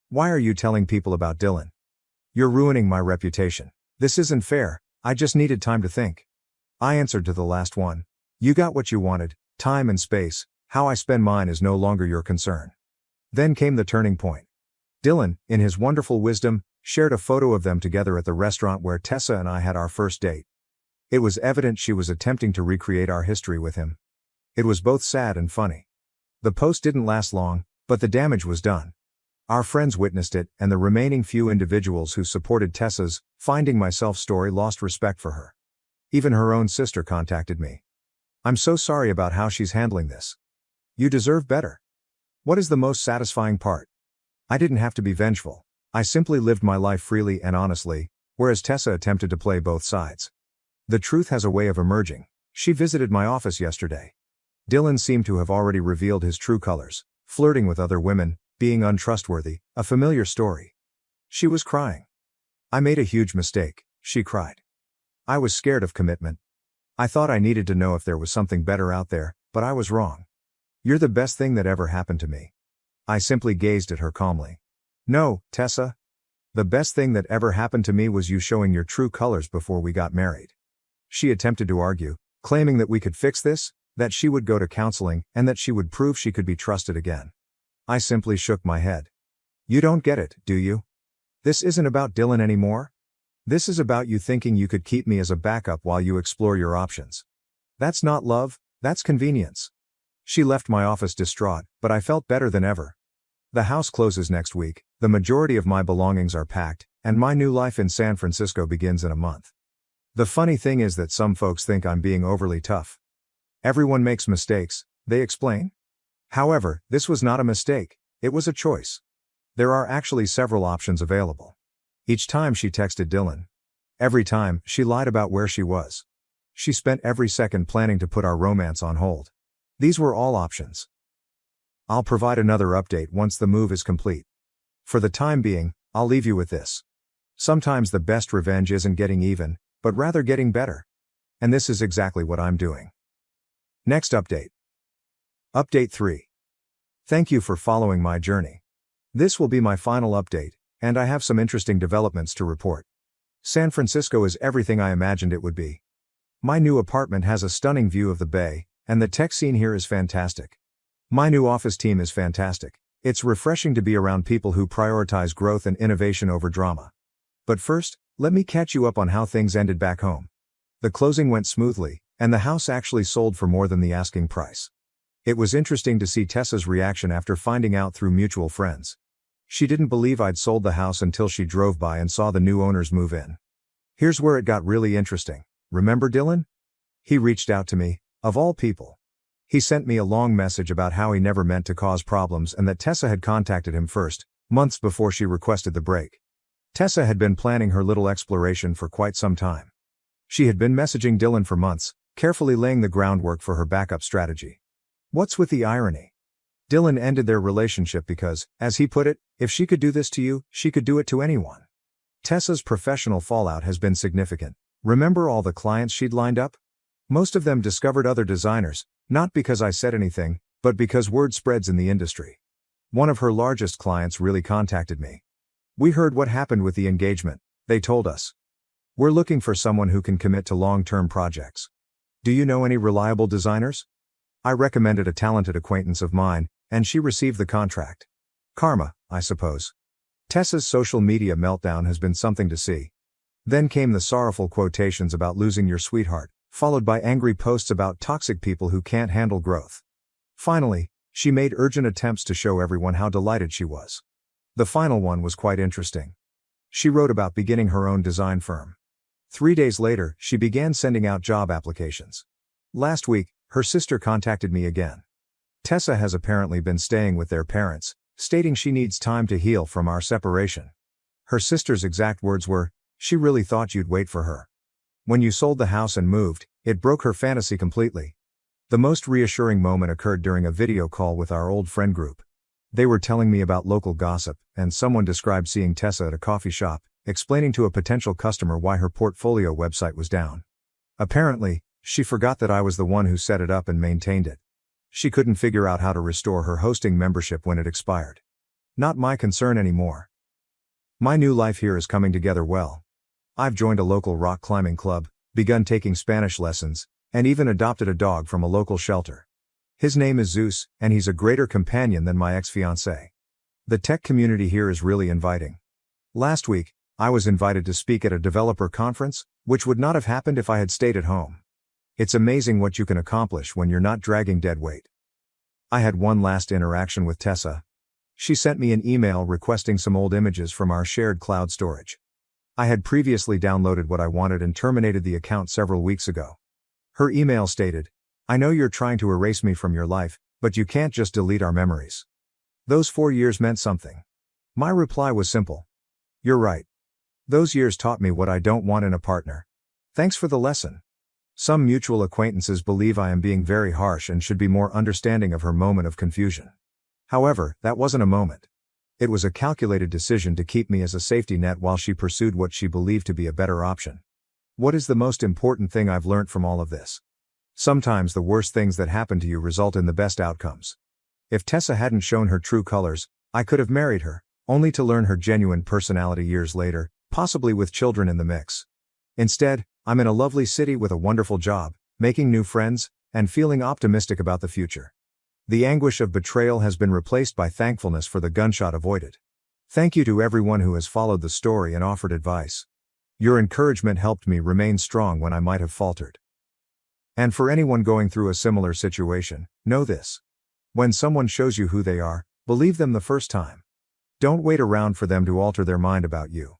S1: Why are you telling people about Dylan? You're ruining my reputation. This isn't fair, I just needed time to think. I answered to the last one. You got what you wanted, time and space, how I spend mine is no longer your concern. Then came the turning point. Dylan, in his wonderful wisdom, shared a photo of them together at the restaurant where Tessa and I had our first date. It was evident she was attempting to recreate our history with him. It was both sad and funny. The post didn't last long, but the damage was done. Our friends witnessed it, and the remaining few individuals who supported Tessa's finding myself story lost respect for her. Even her own sister contacted me. I'm so sorry about how she's handling this. You deserve better. What is the most satisfying part? I didn't have to be vengeful. I simply lived my life freely and honestly, whereas Tessa attempted to play both sides. The truth has a way of emerging. She visited my office yesterday. Dylan seemed to have already revealed his true colors, flirting with other women, being untrustworthy, a familiar story. She was crying. I made a huge mistake, she cried. I was scared of commitment. I thought I needed to know if there was something better out there, but I was wrong. You're the best thing that ever happened to me. I simply gazed at her calmly. No, Tessa. The best thing that ever happened to me was you showing your true colors before we got married. She attempted to argue, claiming that we could fix this, that she would go to counseling, and that she would prove she could be trusted again. I simply shook my head. You don't get it, do you? This isn't about Dylan anymore? This is about you thinking you could keep me as a backup while you explore your options. That's not love, that's convenience. She left my office distraught, but I felt better than ever. The house closes next week, the majority of my belongings are packed, and my new life in San Francisco begins in a month. The funny thing is that some folks think I'm being overly tough. Everyone makes mistakes, they explain. However, this was not a mistake, it was a choice. There are actually several options available. Each time she texted Dylan. Every time, she lied about where she was. She spent every second planning to put our romance on hold. These were all options. I'll provide another update once the move is complete. For the time being, I'll leave you with this. Sometimes the best revenge isn't getting even, but rather getting better. And this is exactly what I'm doing. Next update. Update 3. Thank you for following my journey. This will be my final update, and I have some interesting developments to report. San Francisco is everything I imagined it would be. My new apartment has a stunning view of the bay, and the tech scene here is fantastic. My new office team is fantastic. It's refreshing to be around people who prioritize growth and innovation over drama. But first, let me catch you up on how things ended back home. The closing went smoothly, and the house actually sold for more than the asking price. It was interesting to see Tessa's reaction after finding out through mutual friends. She didn't believe I'd sold the house until she drove by and saw the new owners move in. Here's where it got really interesting. Remember Dylan? He reached out to me, of all people. He sent me a long message about how he never meant to cause problems and that Tessa had contacted him first, months before she requested the break. Tessa had been planning her little exploration for quite some time. She had been messaging Dylan for months, carefully laying the groundwork for her backup strategy. What's with the irony? Dylan ended their relationship because, as he put it, if she could do this to you, she could do it to anyone. Tessa's professional fallout has been significant. Remember all the clients she'd lined up? Most of them discovered other designers, not because I said anything, but because word spreads in the industry. One of her largest clients really contacted me. We heard what happened with the engagement, they told us. We're looking for someone who can commit to long-term projects. Do you know any reliable designers? I recommended a talented acquaintance of mine, and she received the contract. Karma, I suppose. Tessa's social media meltdown has been something to see. Then came the sorrowful quotations about losing your sweetheart, followed by angry posts about toxic people who can't handle growth. Finally, she made urgent attempts to show everyone how delighted she was. The final one was quite interesting. She wrote about beginning her own design firm. 3 days later, she began sending out job applications. Last week, her sister contacted me again. Tessa has apparently been staying with their parents, stating she needs time to heal from our separation. Her sister's exact words were, "She really thought you'd wait for her. When you sold the house and moved, it broke her fantasy completely." The most reassuring moment occurred during a video call with our old friend group. They were telling me about local gossip, and someone described seeing Tessa at a coffee shop, explaining to a potential customer why her portfolio website was down. Apparently, she forgot that I was the one who set it up and maintained it. She couldn't figure out how to restore her hosting membership when it expired. Not my concern anymore. My new life here is coming together well. I've joined a local rock climbing club, begun taking Spanish lessons, and even adopted a dog from a local shelter. His name is Zeus, and he's a greater companion than my ex-fiancée. The tech community here is really inviting. Last week, I was invited to speak at a developer conference, which would not have happened if I had stayed at home. It's amazing what you can accomplish when you're not dragging dead weight. I had one last interaction with Tessa. She sent me an email requesting some old images from our shared cloud storage. I had previously downloaded what I wanted and terminated the account several weeks ago. Her email stated, "I know you're trying to erase me from your life, but you can't just delete our memories. Those 4 years meant something." My reply was simple. "You're right. Those years taught me what I don't want in a partner. Thanks for the lesson." Some mutual acquaintances believe I am being very harsh and should be more understanding of her moment of confusion. However, that wasn't a moment. It was a calculated decision to keep me as a safety net while she pursued what she believed to be a better option. What is the most important thing I've learned from all of this? Sometimes the worst things that happen to you result in the best outcomes. If Tessa hadn't shown her true colors, I could have married her, only to learn her genuine personality years later, possibly with children in the mix. Instead, I'm in a lovely city with a wonderful job, making new friends, and feeling optimistic about the future. The anguish of betrayal has been replaced by thankfulness for the gunshot avoided. Thank you to everyone who has followed the story and offered advice. Your encouragement helped me remain strong when I might have faltered. And for anyone going through a similar situation, know this. When someone shows you who they are, believe them the first time. Don't wait around for them to alter their mind about you.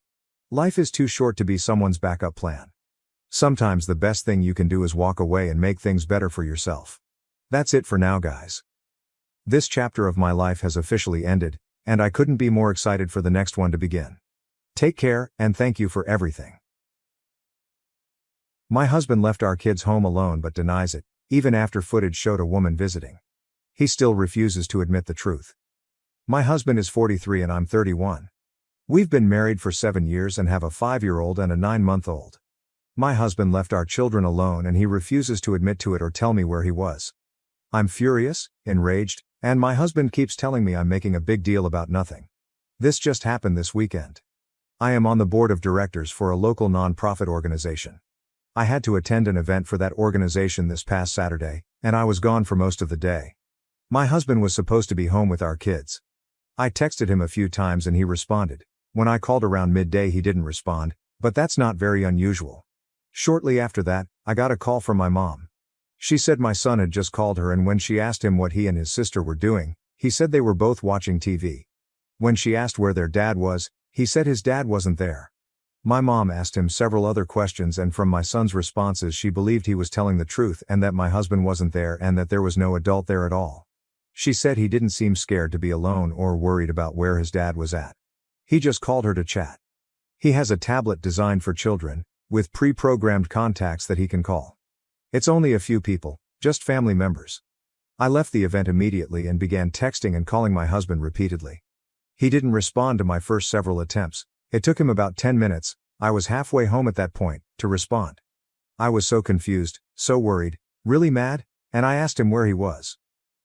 S1: Life is too short to be someone's backup plan. Sometimes the best thing you can do is walk away and make things better for yourself. That's it for now, guys. This chapter of my life has officially ended, and I couldn't be more excited for the next one to begin. Take care, and thank you for everything. My husband left our kids home alone but denies it, even after footage showed a woman visiting. He still refuses to admit the truth. My husband is 43 and I'm 31. We've been married for 7 years and have a 5-year-old and a 9-month-old. My husband left our children alone and he refuses to admit to it or tell me where he was. I'm furious, enraged, and my husband keeps telling me I'm making a big deal about nothing. This just happened this weekend. I am on the board of directors for a local non-profit organization. I had to attend an event for that organization this past Saturday, and I was gone for most of the day. My husband was supposed to be home with our kids. I texted him a few times and he responded. When I called around midday he didn't respond, but that's not very unusual. Shortly after that, I got a call from my mom. She said my son had just called her and when she asked him what he and his sister were doing, he said they were both watching TV. When she asked where their dad was, he said his dad wasn't there. My mom asked him several other questions and from my son's responses she believed he was telling the truth and that my husband wasn't there and that there was no adult there at all. She said he didn't seem scared to be alone or worried about where his dad was at. He just called her to chat. He has a tablet designed for children, with pre-programmed contacts that he can call. It's only a few people, just family members. I left the event immediately and began texting and calling my husband repeatedly. He didn't respond to my first several attempts. It took him about 10 minutes, I was halfway home at that point, to respond. I was so confused, so worried, really mad, and I asked him where he was.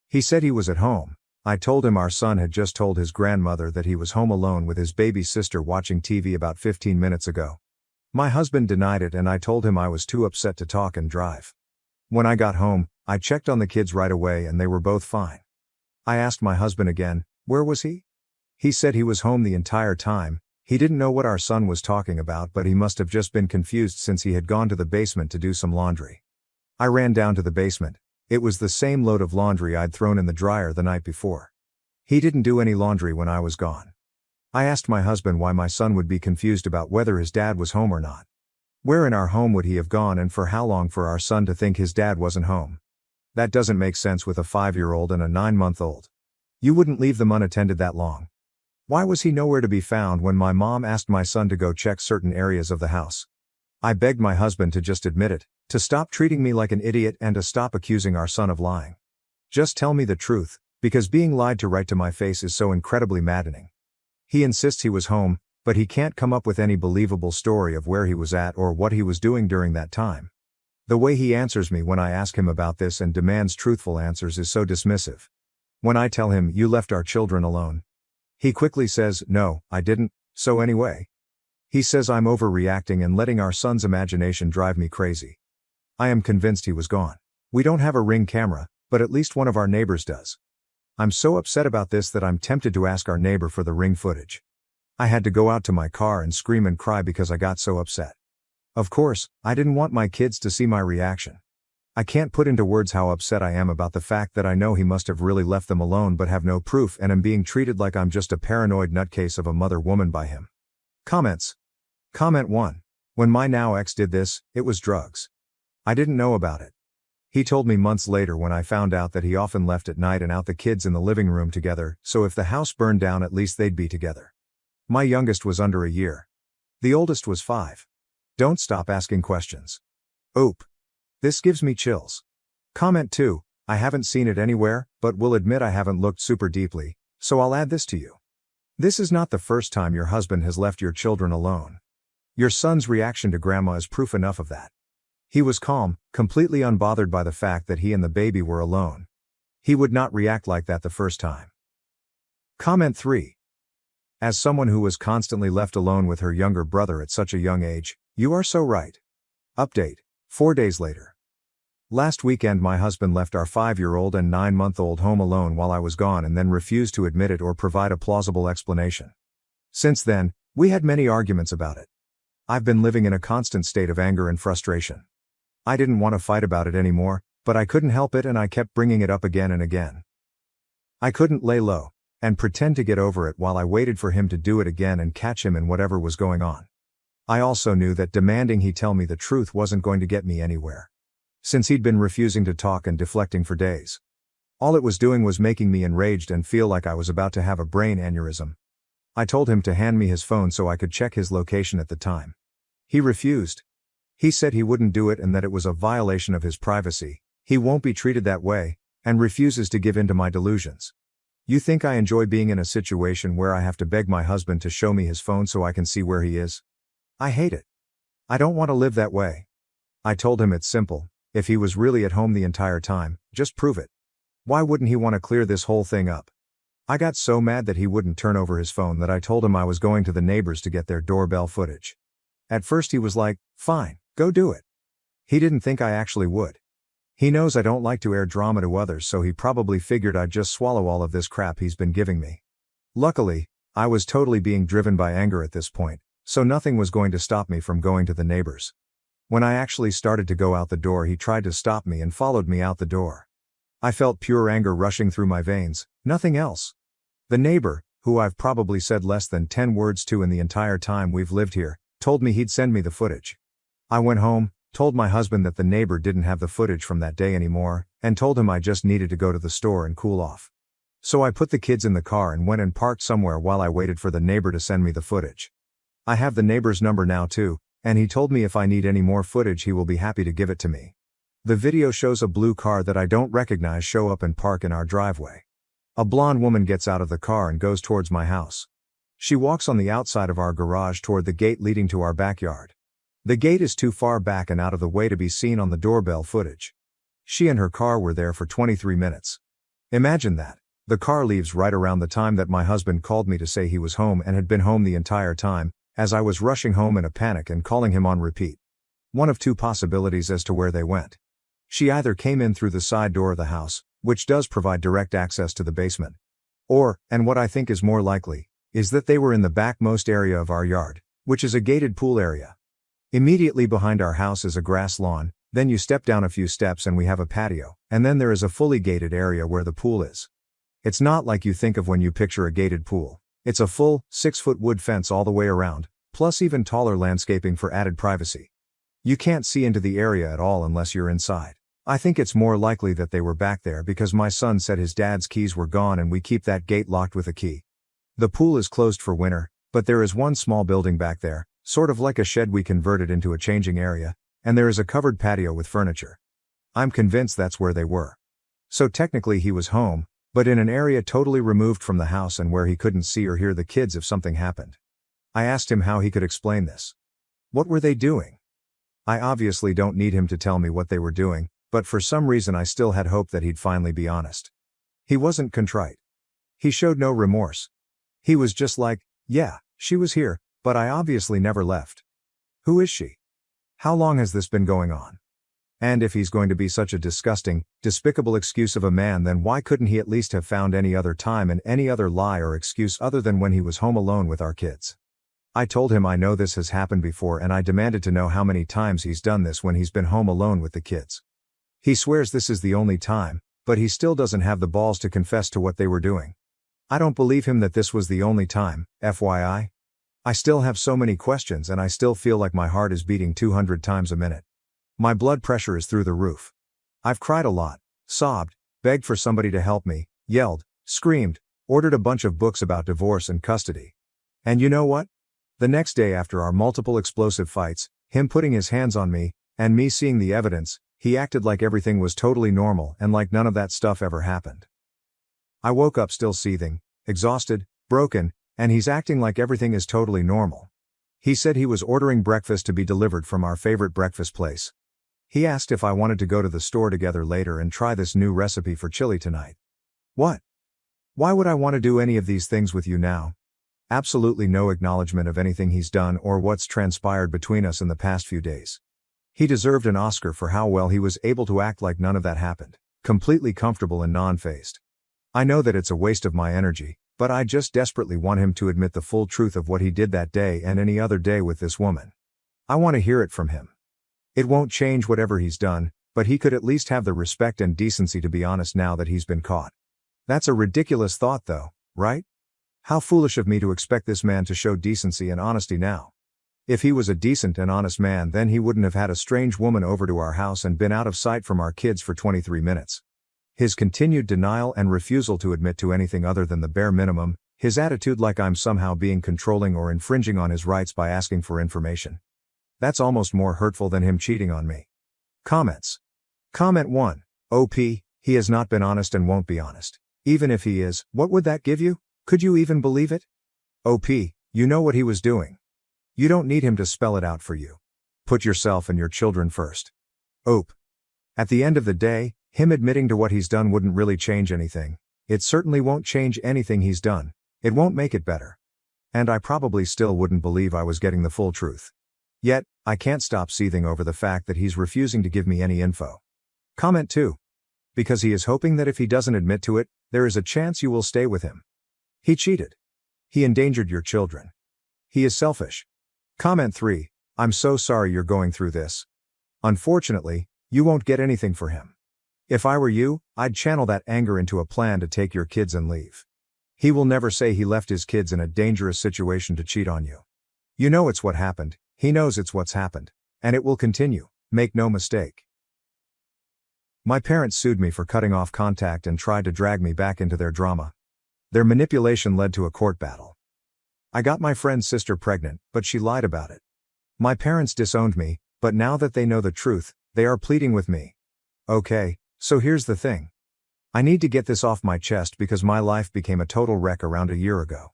S1: He said he was at home. I told him our son had just told his grandmother that he was home alone with his baby sister watching TV about 15 minutes ago. My husband denied it and I told him I was too upset to talk and drive. When I got home, I checked on the kids right away and they were both fine. I asked my husband again, where was he? He said he was home the entire time. He didn't know what our son was talking about but he must have just been confused since he had gone to the basement to do some laundry. I ran down to the basement. It was the same load of laundry I'd thrown in the dryer the night before. He didn't do any laundry when I was gone. I asked my husband why my son would be confused about whether his dad was home or not. Where in our home would he have gone and for how long for our son to think his dad wasn't home? That doesn't make sense with a 5-year-old and a 9-month-old. You wouldn't leave them unattended that long. Why was he nowhere to be found when my mom asked my son to go check certain areas of the house? I begged my husband to just admit it, to stop treating me like an idiot and to stop accusing our son of lying. Just tell me the truth, because being lied to right to my face is so incredibly maddening. He insists he was home, but he can't come up with any believable story of where he was at or what he was doing during that time. The way he answers me when I ask him about this and demands truthful answers is so dismissive. When I tell him, "You left our children alone," he quickly says, "No, I didn't, so anyway." He says I'm overreacting and letting our son's imagination drive me crazy. I am convinced he was gone. We don't have a Ring camera, but at least one of our neighbors does. I'm so upset about this that I'm tempted to ask our neighbor for the Ring footage. I had to go out to my car and scream and cry because I got so upset. Of course, I didn't want my kids to see my reaction. I can't put into words how upset I am about the fact that I know he must have really left them alone but have no proof and am being treated like I'm just a paranoid nutcase of a mother-woman by him. Comments. Comment 1. When my now ex did this, it was drugs. I didn't know about it. He told me months later when I found out that he often left at night and out the kids in the living room together, so if the house burned down at least they'd be together. My youngest was under a year. The oldest was 5. Don't stop asking questions. Oop. This gives me chills. Comment 2. I haven't seen it anywhere, but will admit I haven't looked super deeply, so I'll add this to you. This is not the first time your husband has left your children alone. Your son's reaction to grandma is proof enough of that. He was calm, completely unbothered by the fact that he and the baby were alone. He would not react like that the first time. Comment 3. As someone who was constantly left alone with her younger brother at such a young age, you are so right. Update. 4 days later. Last weekend my husband left our 5-year-old and 9-month-old home alone while I was gone and then refused to admit it or provide a plausible explanation. Since then, we had many arguments about it. I've been living in a constant state of anger and frustration. I didn't want to fight about it anymore, but I couldn't help it and I kept bringing it up again and again. I couldn't lay low and pretend to get over it while I waited for him to do it again and catch him in whatever was going on. I also knew that demanding he tell me the truth wasn't going to get me anywhere, since he'd been refusing to talk and deflecting for days. All it was doing was making me enraged and feel like I was about to have a brain aneurysm. I told him to hand me his phone so I could check his location at the time. He refused. He said he wouldn't do it and that it was a violation of his privacy, he won't be treated that way, and refuses to give in to my delusions. You think I enjoy being in a situation where I have to beg my husband to show me his phone so I can see where he is? I hate it. I don't want to live that way. I told him it's simple, if he was really at home the entire time, just prove it. Why wouldn't he want to clear this whole thing up? I got so mad that he wouldn't turn over his phone that I told him I was going to the neighbors to get their doorbell footage. At first he was like, fine, go do it. He didn't think I actually would. He knows I don't like to air drama to others, so he probably figured I'd just swallow all of this crap he's been giving me. Luckily, I was totally being driven by anger at this point, so nothing was going to stop me from going to the neighbors. When I actually started to go out the door, he tried to stop me and followed me out the door. I felt pure anger rushing through my veins, nothing else. The neighbor, who I've probably said less than 10 words to in the entire time we've lived here, told me he'd send me the footage. I went home, told my husband that the neighbor didn't have the footage from that day anymore, and told him I just needed to go to the store and cool off. So I put the kids in the car and went and parked somewhere while I waited for the neighbor to send me the footage. I have the neighbor's number now too, and he told me if I need any more footage he will be happy to give it to me. The video shows a blue car that I don't recognize show up and park in our driveway. A blonde woman gets out of the car and goes towards my house. She walks on the outside of our garage toward the gate leading to our backyard. The gate is too far back and out of the way to be seen on the doorbell footage. She and her car were there for 23 minutes. Imagine that. The car leaves right around the time that my husband called me to say he was home and had been home the entire time, as I was rushing home in a panic and calling him on repeat. One of two possibilities as to where they went. She either came in through the side door of the house, which does provide direct access to the basement. Or, and what I think is more likely, is that they were in the backmost area of our yard, which is a gated pool area. Immediately behind our house is a grass lawn, then you step down a few steps and we have a patio, and then there is a fully gated area where the pool is. It's not like you think of when you picture a gated pool. It's a full, 6-foot wood fence all the way around, plus even taller landscaping for added privacy. You can't see into the area at all unless you're inside. I think it's more likely that they were back there because my son said his dad's keys were gone and we keep that gate locked with a key. The pool is closed for winter, but there is one small building back there, sort of like a shed we converted into a changing area, and there is a covered patio with furniture. I'm convinced that's where they were. So technically he was home, but in an area totally removed from the house and where he couldn't see or hear the kids if something happened. I asked him how he could explain this. What were they doing? I obviously don't need him to tell me what they were doing, but for some reason I still had hope that he'd finally be honest. He wasn't contrite. He showed no remorse. He was just like, yeah, she was here, but I obviously never left. Who is she? How long has this been going on? And if he's going to be such a disgusting, despicable excuse of a man, then why couldn't he at least have found any other time and any other lie or excuse other than when he was home alone with our kids? I told him I know this has happened before and I demanded to know how many times he's done this when he's been home alone with the kids. He swears this is the only time, but he still doesn't have the balls to confess to what they were doing. I don't believe him that this was the only time, FYI. I still have so many questions and I still feel like my heart is beating 200 times a minute. My blood pressure is through the roof. I've cried a lot, sobbed, begged for somebody to help me, yelled, screamed, ordered a bunch of books about divorce and custody. And you know what? The next day after our multiple explosive fights, him putting his hands on me, and me seeing the evidence, he acted like everything was totally normal and like none of that stuff ever happened. I woke up still seething, exhausted, broken, and he's acting like everything is totally normal. He said he was ordering breakfast to be delivered from our favorite breakfast place. He asked if I wanted to go to the store together later and try this new recipe for chili tonight. What? Why would I want to do any of these things with you now? Absolutely no acknowledgement of anything he's done or what's transpired between us in the past few days. He deserved an Oscar for how well he was able to act like none of that happened, completely comfortable and non-fazed. I know that it's a waste of my energy, but I just desperately want him to admit the full truth of what he did that day and any other day with this woman. I want to hear it from him. It won't change whatever he's done, but he could at least have the respect and decency to be honest now that he's been caught. That's a ridiculous thought though, right? How foolish of me to expect this man to show decency and honesty now. If he was a decent and honest man, then he wouldn't have had a strange woman over to our house and been out of sight from our kids for 23 minutes. His continued denial and refusal to admit to anything other than the bare minimum, his attitude like I'm somehow being controlling or infringing on his rights by asking for information. That's almost more hurtful than him cheating on me. Comments. Comment 1. OP, he has not been honest and won't be honest. Even if he is, what would that give you? Could you even believe it? OP, you know what he was doing. You don't need him to spell it out for you. Put yourself and your children first. OP. At the end of the day, him admitting to what he's done wouldn't really change anything. It certainly won't change anything he's done. It won't make it better. And I probably still wouldn't believe I was getting the full truth. Yet, I can't stop seething over the fact that he's refusing to give me any info. Comment 2. Because he is hoping that if he doesn't admit to it, there is a chance you will stay with him. He cheated. He endangered your children. He is selfish. Comment 3. I'm so sorry you're going through this. Unfortunately, you won't get anything for him. If I were you, I'd channel that anger into a plan to take your kids and leave. He will never say he left his kids in a dangerous situation to cheat on you. You know it's what happened, he knows it's what's happened. And it will continue, make no mistake. My parents sued me for cutting off contact and tried to drag me back into their drama. Their manipulation led to a court battle. I got my friend's sister pregnant, but she lied about it. My parents disowned me, but now that they know the truth, they are pleading with me. Okay, so here's the thing. I need to get this off my chest because my life became a total wreck around a year ago.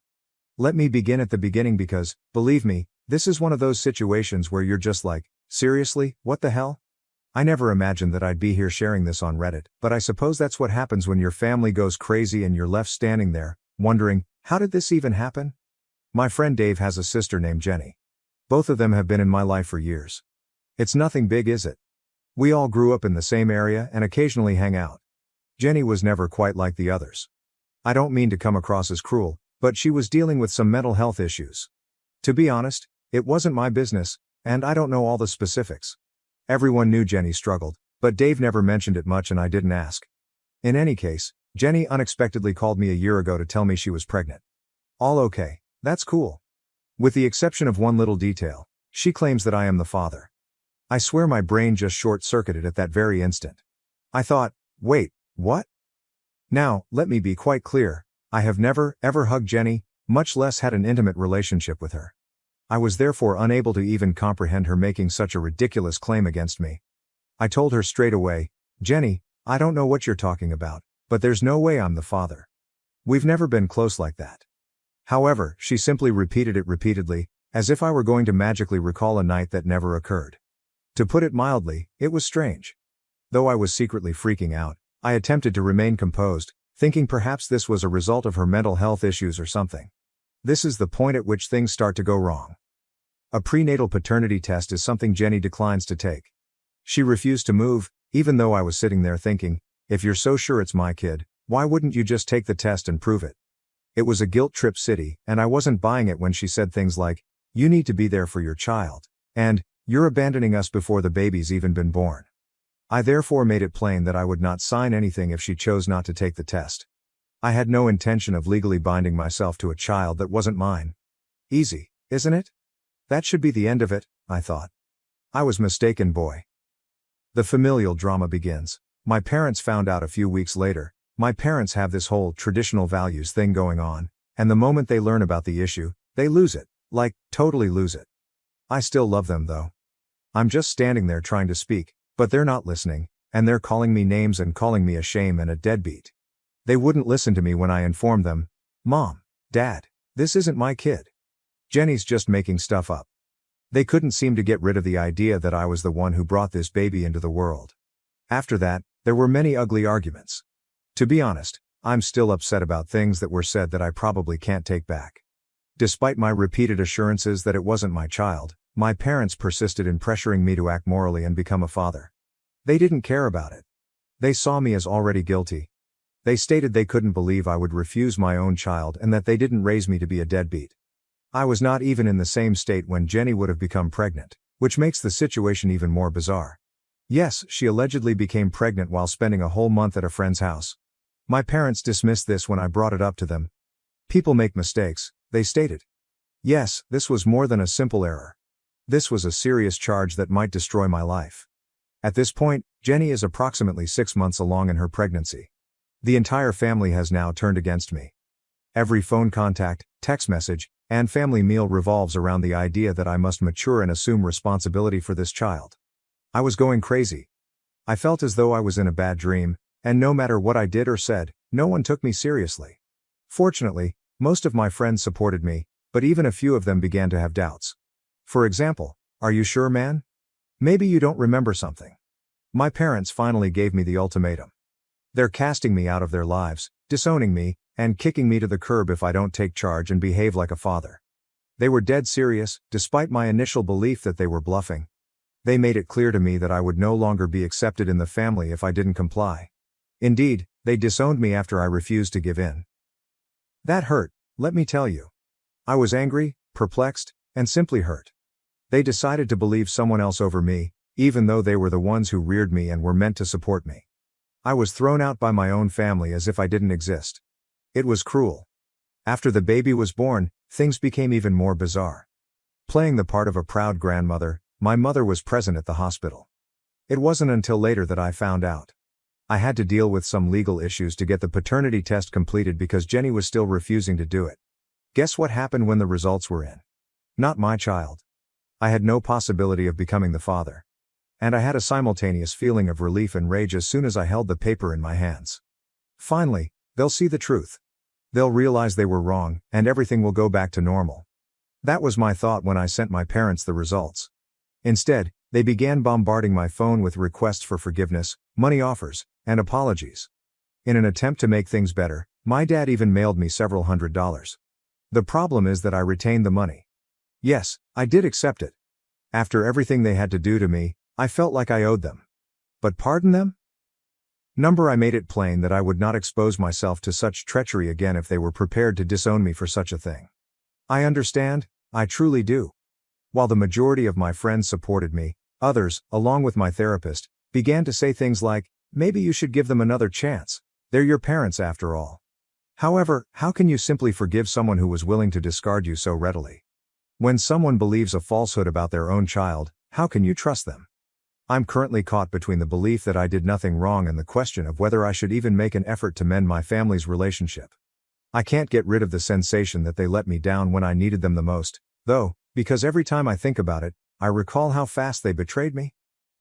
S1: Let me begin at the beginning because, believe me, this is one of those situations where you're just like, seriously, what the hell? I never imagined that I'd be here sharing this on Reddit, but I suppose that's what happens when your family goes crazy and you're left standing there, wondering, how did this even happen? My friend Dave has a sister named Jenny. Both of them have been in my life for years. It's nothing big, is it? We all grew up in the same area and occasionally hang out. Jenny was never quite like the others. I don't mean to come across as cruel, but she was dealing with some mental health issues. To be honest, it wasn't my business, and I don't know all the specifics. Everyone knew Jenny struggled, but Dave never mentioned it much and I didn't ask. In any case, Jenny unexpectedly called me a year ago to tell me she was pregnant. All okay, that's cool. With the exception of one little detail, she claims that I am the father. I swear my brain just short-circuited at that very instant. I thought, wait, what? Now, let me be quite clear, I have never, ever hugged Jenny, much less had an intimate relationship with her. I was therefore unable to even comprehend her making such a ridiculous claim against me. I told her straight away, Jenny, I don't know what you're talking about, but there's no way I'm the father. We've never been close like that. However, she simply repeated it repeatedly, as if I were going to magically recall a night that never occurred. To put it mildly, it was strange. Though I was secretly freaking out, I attempted to remain composed, thinking perhaps this was a result of her mental health issues or something. This is the point at which things start to go wrong. A prenatal paternity test is something Jenny declines to take. She refused to move, even though I was sitting there thinking, if you're so sure it's my kid, why wouldn't you just take the test and prove it? It was a guilt trip city, and I wasn't buying it when she said things like, you need to be there for your child, and, you're abandoning us before the baby's even been born. I therefore made it plain that I would not sign anything if she chose not to take the test. I had no intention of legally binding myself to a child that wasn't mine. Easy, isn't it? That should be the end of it, I thought. I was mistaken, boy. The familial drama begins. My parents found out a few weeks later. My parents have this whole traditional values thing going on, and the moment they learn about the issue, they lose it, like, totally lose it. I still love them though. I'm just standing there trying to speak, but they're not listening, and they're calling me names and calling me a shame and a deadbeat. They wouldn't listen to me when I informed them, Mom, Dad, this isn't my kid. Jenny's just making stuff up. They couldn't seem to get rid of the idea that I was the one who brought this baby into the world. After that, there were many ugly arguments. To be honest, I'm still upset about things that were said that I probably can't take back. Despite my repeated assurances that it wasn't my child, my parents persisted in pressuring me to act morally and become a father. They didn't care about it. They saw me as already guilty. They stated they couldn't believe I would refuse my own child and that they didn't raise me to be a deadbeat. I was not even in the same state when Jenny would have become pregnant, which makes the situation even more bizarre. Yes, she allegedly became pregnant while spending a whole month at a friend's house. My parents dismissed this when I brought it up to them. People make mistakes, they stated. Yes, this was more than a simple error. This was a serious charge that might destroy my life. At this point, Jenny is approximately 6 months along in her pregnancy. The entire family has now turned against me. Every phone contact, text message, and family meal revolves around the idea that I must mature and assume responsibility for this child. I was going crazy. I felt as though I was in a bad dream, and no matter what I did or said, no one took me seriously. Fortunately, most of my friends supported me, but even a few of them began to have doubts. For example, "Are you sure, man? Maybe you don't remember something." My parents finally gave me the ultimatum. They're casting me out of their lives, disowning me, and kicking me to the curb if I don't take charge and behave like a father. They were dead serious, despite my initial belief that they were bluffing. They made it clear to me that I would no longer be accepted in the family if I didn't comply. Indeed, they disowned me after I refused to give in. That hurt, let me tell you. I was angry, perplexed, and simply hurt. They decided to believe someone else over me, even though they were the ones who reared me and were meant to support me. I was thrown out by my own family as if I didn't exist. It was cruel. After the baby was born, things became even more bizarre. Playing the part of a proud grandmother, my mother was present at the hospital. It wasn't until later that I found out. I had to deal with some legal issues to get the paternity test completed because Jenny was still refusing to do it. Guess what happened when the results were in? Not my child. I had no possibility of becoming the father. And I had a simultaneous feeling of relief and rage as soon as I held the paper in my hands. Finally, they'll see the truth. They'll realize they were wrong, and everything will go back to normal. That was my thought when I sent my parents the results. Instead, they began bombarding my phone with requests for forgiveness, money offers, and apologies. In an attempt to make things better, my dad even mailed me several $100s. The problem is that I retained the money. Yes, I did accept it. After everything they had to do to me, I felt like I owed them. But pardon them? I made it plain that I would not expose myself to such treachery again if they were prepared to disown me for such a thing. I understand, I truly do. While the majority of my friends supported me, others, along with my therapist, began to say things like, "Maybe you should give them another chance. They're your parents after all." However, how can you simply forgive someone who was willing to discard you so readily? When someone believes a falsehood about their own child, how can you trust them? I'm currently caught between the belief that I did nothing wrong and the question of whether I should even make an effort to mend my family's relationship. I can't get rid of the sensation that they let me down when I needed them the most, though, because every time I think about it, I recall how fast they betrayed me.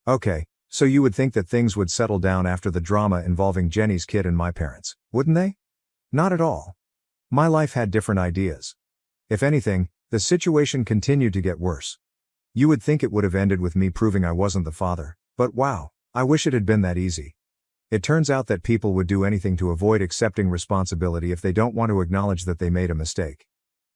S1: Okay, so you would think that things would settle down after the drama involving Jenny's kid and my parents, wouldn't they? Not at all. My life had different ideas. If anything, the situation continued to get worse. You would think it would have ended with me proving I wasn't the father, but wow, I wish it had been that easy. It turns out that people would do anything to avoid accepting responsibility if they don't want to acknowledge that they made a mistake.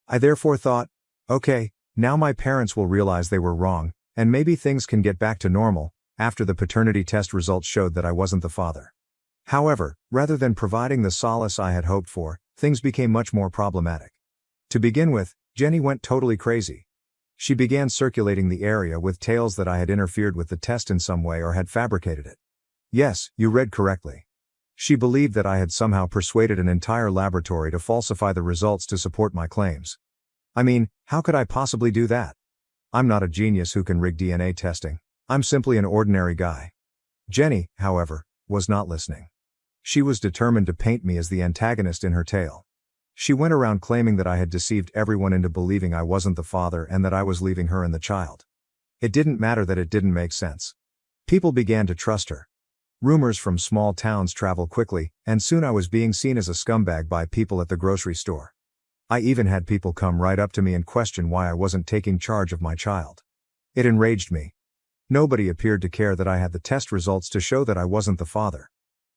S1: I therefore thought, okay, now my parents will realize they were wrong, and maybe things can get back to normal, after the paternity test results showed that I wasn't the father. However, rather than providing the solace I had hoped for, things became much more problematic. To begin with, Jenny went totally crazy. She began circulating the area with tales that I had interfered with the test in some way or had fabricated it. Yes, you read correctly. She believed that I had somehow persuaded an entire laboratory to falsify the results to support my claims. I mean, how could I possibly do that? I'm not a genius who can rig DNA testing. I'm simply an ordinary guy. Jenny, however, was not listening. She was determined to paint me as the antagonist in her tale. She went around claiming that I had deceived everyone into believing I wasn't the father and that I was leaving her and the child. It didn't matter that it didn't make sense. People began to trust her. Rumors from small towns traveled quickly, and soon I was being seen as a scumbag by people at the grocery store. I even had people come right up to me and question why I wasn't taking charge of my child. It enraged me. Nobody appeared to care that I had the test results to show that I wasn't the father.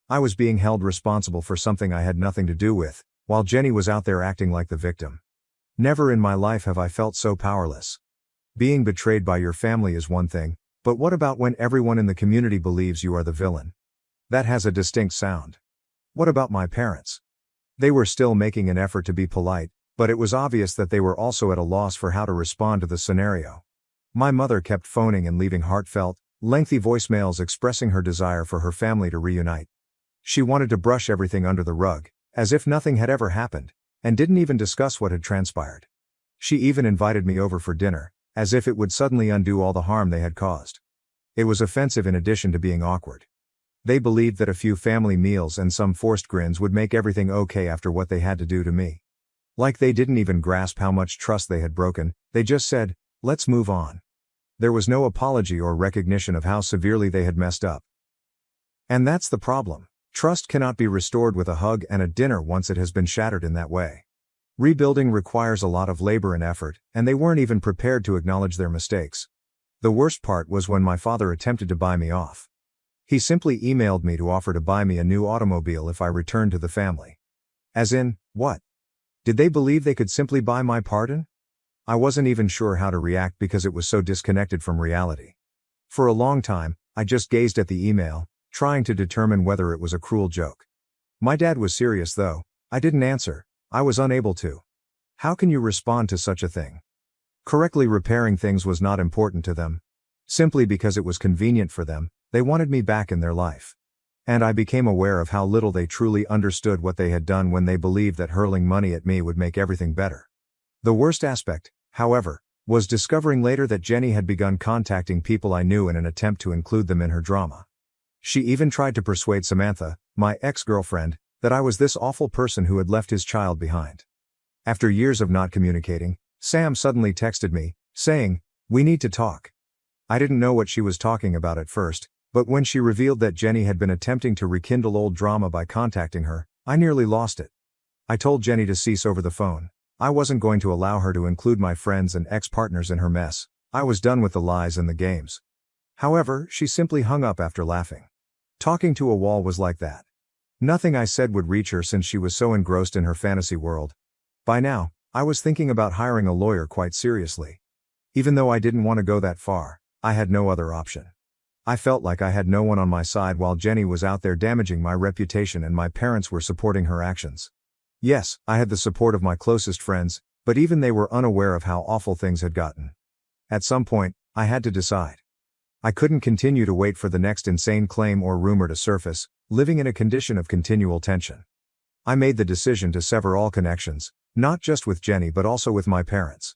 S1: I was being held responsible for something I had nothing to do with, while Jenny was out there acting like the victim. Never in my life have I felt so powerless. Being betrayed by your family is one thing, but what about when everyone in the community believes you are the villain? That has a distinct sound. What about my parents? They were still making an effort to be polite, but it was obvious that they were also at a loss for how to respond to the scenario. My mother kept phoning and leaving heartfelt, lengthy voicemails expressing her desire for her family to reunite. She wanted to brush everything under the rug, as if nothing had ever happened, and didn't even discuss what had transpired. She even invited me over for dinner, as if it would suddenly undo all the harm they had caused. It was offensive in addition to being awkward. They believed that a few family meals and some forced grins would make everything okay after what they had to do to me. Like they didn't even grasp how much trust they had broken, they just said, "Let's move on." There was no apology or recognition of how severely they had messed up. And that's the problem. Trust cannot be restored with a hug and a dinner once it has been shattered in that way. Rebuilding requires a lot of labor and effort, and they weren't even prepared to acknowledge their mistakes. The worst part was when my father attempted to buy me off. He simply emailed me to offer to buy me a new automobile if I returned to the family. As in, what? Did they believe they could simply buy my pardon? I wasn't even sure how to react because it was so disconnected from reality. For a long time, I just gazed at the email, trying to determine whether it was a cruel joke. My dad was serious though. I didn't answer. I was unable to. How can you respond to such a thing? Correctly repairing things was not important to them. Simply because it was convenient for them, they wanted me back in their life. And I became aware of how little they truly understood what they had done when they believed that hurling money at me would make everything better. The worst aspect, however, was discovering later that Jenny had begun contacting people I knew in an attempt to include them in her drama. She even tried to persuade Samantha, my ex-girlfriend, that I was this awful person who had left his child behind. After years of not communicating, Sam suddenly texted me, saying, "We need to talk." I didn't know what she was talking about at first, but when she revealed that Jenny had been attempting to rekindle old drama by contacting her, I nearly lost it. I told Jenny to cease over the phone. I wasn't going to allow her to include my friends and ex-partners in her mess. I was done with the lies and the games. However, she simply hung up after laughing. Talking to a wall was like that. Nothing I said would reach her since she was so engrossed in her fantasy world. By now, I was thinking about hiring a lawyer quite seriously. Even though I didn't want to go that far, I had no other option. I felt like I had no one on my side while Jenny was out there damaging my reputation and my parents were supporting her actions. Yes, I had the support of my closest friends, but even they were unaware of how awful things had gotten. At some point, I had to decide. I couldn't continue to wait for the next insane claim or rumor to surface, living in a condition of continual tension. I made the decision to sever all connections, not just with Jenny but also with my parents.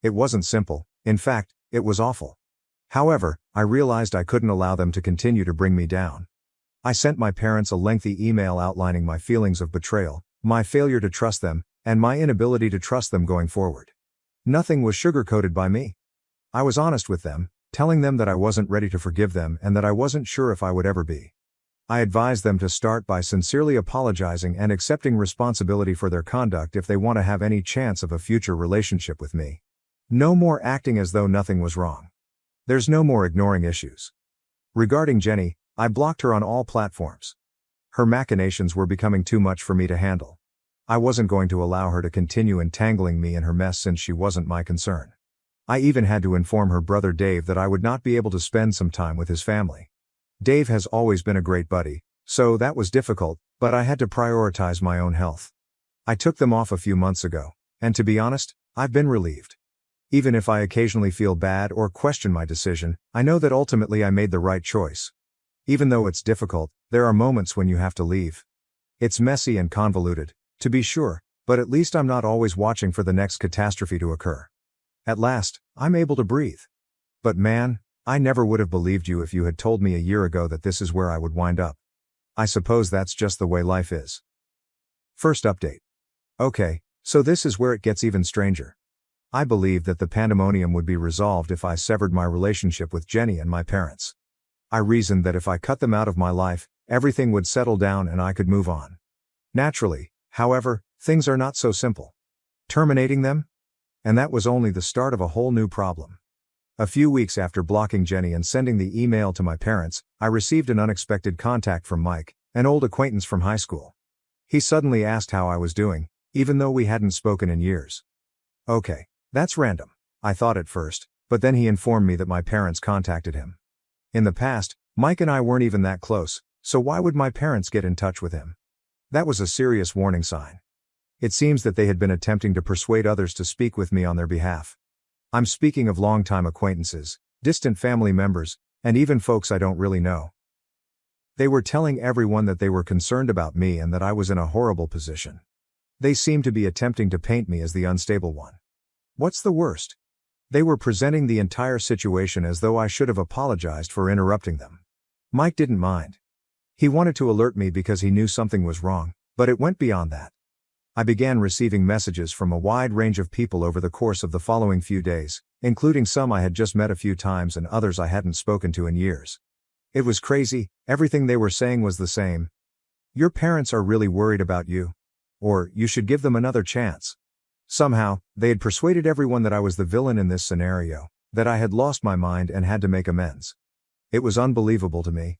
S1: It wasn't simple, in fact, it was awful. However, I realized I couldn't allow them to continue to bring me down. I sent my parents a lengthy email outlining my feelings of betrayal, my failure to trust them, and my inability to trust them going forward. Nothing was sugar-coated by me. I was honest with them, telling them that I wasn't ready to forgive them and that I wasn't sure if I would ever be. I advised them to start by sincerely apologizing and accepting responsibility for their conduct if they want to have any chance of a future relationship with me. No more acting as though nothing was wrong. There's no more ignoring issues. Regarding Jenny, I blocked her on all platforms. Her machinations were becoming too much for me to handle. I wasn't going to allow her to continue entangling me in her mess since she wasn't my concern. I even had to inform her brother Dave that I would not be able to spend some time with his family. Dave has always been a great buddy, so that was difficult, but I had to prioritize my own health. I took them off a few months ago, and to be honest, I've been relieved. Even if I occasionally feel bad or question my decision, I know that ultimately I made the right choice. Even though it's difficult, there are moments when you have to leave. It's messy and convoluted, to be sure, but at least I'm not always watching for the next catastrophe to occur. At last, I'm able to breathe. But man, I never would have believed you if you had told me a year ago that this is where I would wind up. I suppose that's just the way life is. First update. Okay, so this is where it gets even stranger. I believed that the pandemonium would be resolved if I severed my relationship with Jenny and my parents. I reasoned that if I cut them out of my life, everything would settle down and I could move on. Naturally, however, things are not so simple. Terminating them? And that was only the start of a whole new problem. A few weeks after blocking Jenny and sending the email to my parents, I received an unexpected contact from Mike, an old acquaintance from high school. He suddenly asked how I was doing, even though we hadn't spoken in years. Okay, that's random, I thought at first, but then he informed me that my parents contacted him. In the past, Mike and I weren't even that close, so why would my parents get in touch with him? That was a serious warning sign. It seems that they had been attempting to persuade others to speak with me on their behalf. I'm speaking of longtime acquaintances, distant family members, and even folks I don't really know. They were telling everyone that they were concerned about me and that I was in a horrible position. They seemed to be attempting to paint me as the unstable one. What's the worst? They were presenting the entire situation as though I should have apologized for interrupting them. Mike didn't mind. He wanted to alert me because he knew something was wrong, but it went beyond that. I began receiving messages from a wide range of people over the course of the following few days, including some I had just met a few times and others I hadn't spoken to in years. It was crazy. Everything they were saying was the same. Your parents are really worried about you. Or, you should give them another chance. Somehow, they had persuaded everyone that I was the villain in this scenario, that I had lost my mind and had to make amends. It was unbelievable to me.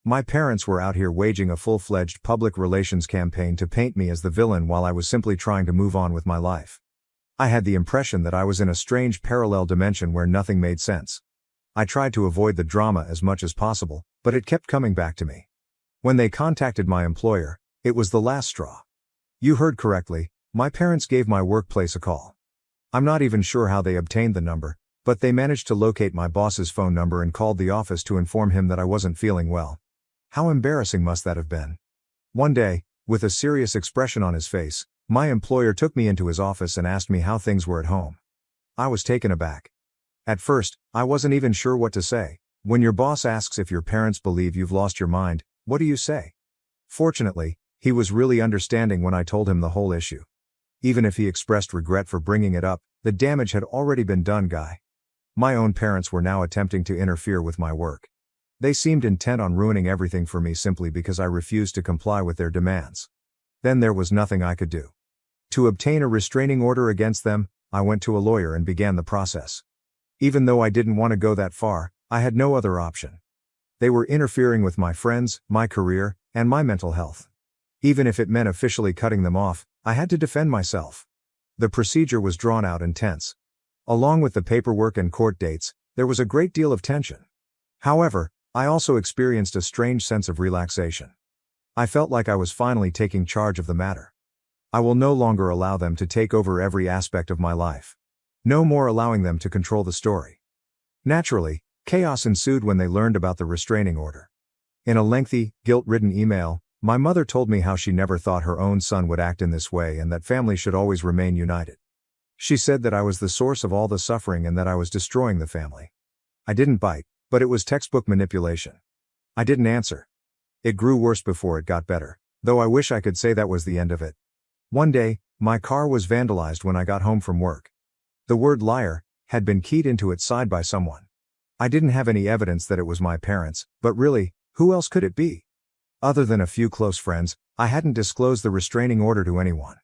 S1: My parents were out here waging a full-fledged public relations campaign to paint me as the villain while I was simply trying to move on with my life. I had the impression that I was in a strange parallel dimension where nothing made sense. I tried to avoid the drama as much as possible, but it kept coming back to me. When they contacted my employer, it was the last straw. You heard correctly, my parents gave my workplace a call. I'm not even sure how they obtained the number, but they managed to locate my boss's phone number and called the office to inform him that I wasn't feeling well. How embarrassing must that have been? One day, with a serious expression on his face, my employer took me into his office and asked me how things were at home. I was taken aback. At first, I wasn't even sure what to say. When your boss asks if your parents believe you've lost your mind, what do you say? Fortunately, he was really understanding when I told him the whole issue. Even if he expressed regret for bringing it up, the damage had already been done, guy. My own parents were now attempting to interfere with my work. They seemed intent on ruining everything for me simply because I refused to comply with their demands. Then there was nothing I could do. To obtain a restraining order against them, I went to a lawyer and began the process. Even though I didn't want to go that far, I had no other option. They were interfering with my friends, my career, and my mental health. Even if it meant officially cutting them off, I had to defend myself. The procedure was drawn out and tense. Along with the paperwork and court dates, there was a great deal of tension. However, I also experienced a strange sense of relaxation. I felt like I was finally taking charge of the matter. I will no longer allow them to take over every aspect of my life. No more allowing them to control the story. Naturally, chaos ensued when they learned about the restraining order. In a lengthy, guilt-ridden email, my mother told me how she never thought her own son would act in this way and that family should always remain united. She said that I was the source of all the suffering and that I was destroying the family. I didn't bite, but it was textbook manipulation. I didn't answer. It grew worse before it got better, though I wish I could say that was the end of it. One day, my car was vandalized when I got home from work. The word liar had been keyed into its side by someone. I didn't have any evidence that it was my parents, but really, who else could it be? Other than a few close friends, I hadn't disclosed the restraining order to anyone.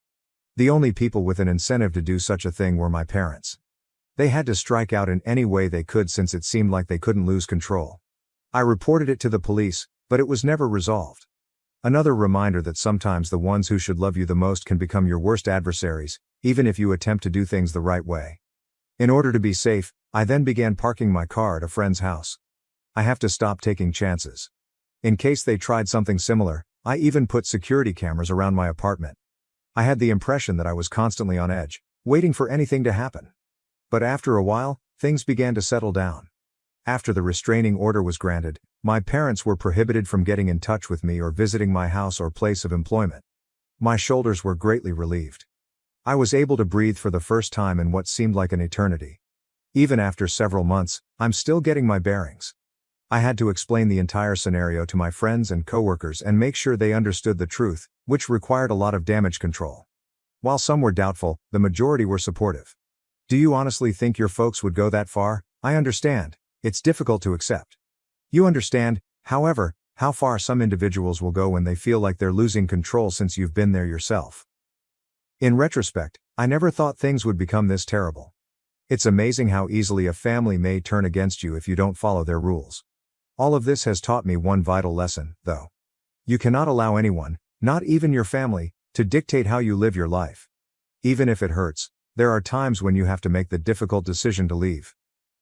S1: The only people with an incentive to do such a thing were my parents. They had to strike out in any way they could since it seemed like they couldn't lose control. I reported it to the police, but it was never resolved. Another reminder that sometimes the ones who should love you the most can become your worst adversaries, even if you attempt to do things the right way. In order to be safe, I then began parking my car at a friend's house. I have to stop taking chances. In case they tried something similar, I even put security cameras around my apartment. I had the impression that I was constantly on edge, waiting for anything to happen. But after a while, things began to settle down. After the restraining order was granted, my parents were prohibited from getting in touch with me or visiting my house or place of employment. My shoulders were greatly relieved. I was able to breathe for the first time in what seemed like an eternity. Even after several months, I'm still getting my bearings. I had to explain the entire scenario to my friends and coworkers and make sure they understood the truth, which required a lot of damage control. While some were doubtful, the majority were supportive. Do you honestly think your folks would go that far? I understand. It's difficult to accept. You understand, however, how far some individuals will go when they feel like they're losing control since you've been there yourself. In retrospect, I never thought things would become this terrible. It's amazing how easily a family may turn against you if you don't follow their rules. All of this has taught me one vital lesson, though. You cannot allow anyone, not even your family, to dictate how you live your life. Even if it hurts, there are times when you have to make the difficult decision to leave.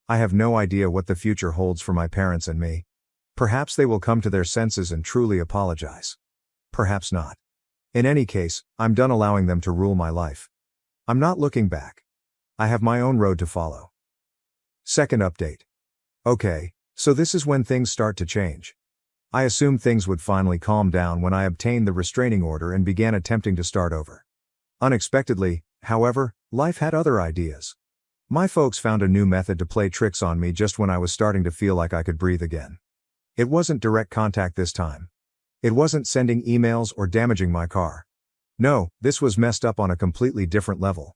S1: I have no idea what the future holds for my parents and me. Perhaps they will come to their senses and truly apologize. Perhaps not. In any case, I'm done allowing them to rule my life. I'm not looking back. I have my own road to follow. Second update. Okay, so this is when things start to change. I assumed things would finally calm down when I obtained the restraining order and began attempting to start over. Unexpectedly, however, life had other ideas. My folks found a new method to play tricks on me just when I was starting to feel like I could breathe again. It wasn't direct contact this time. It wasn't sending emails or damaging my car. No, this was messed up on a completely different level.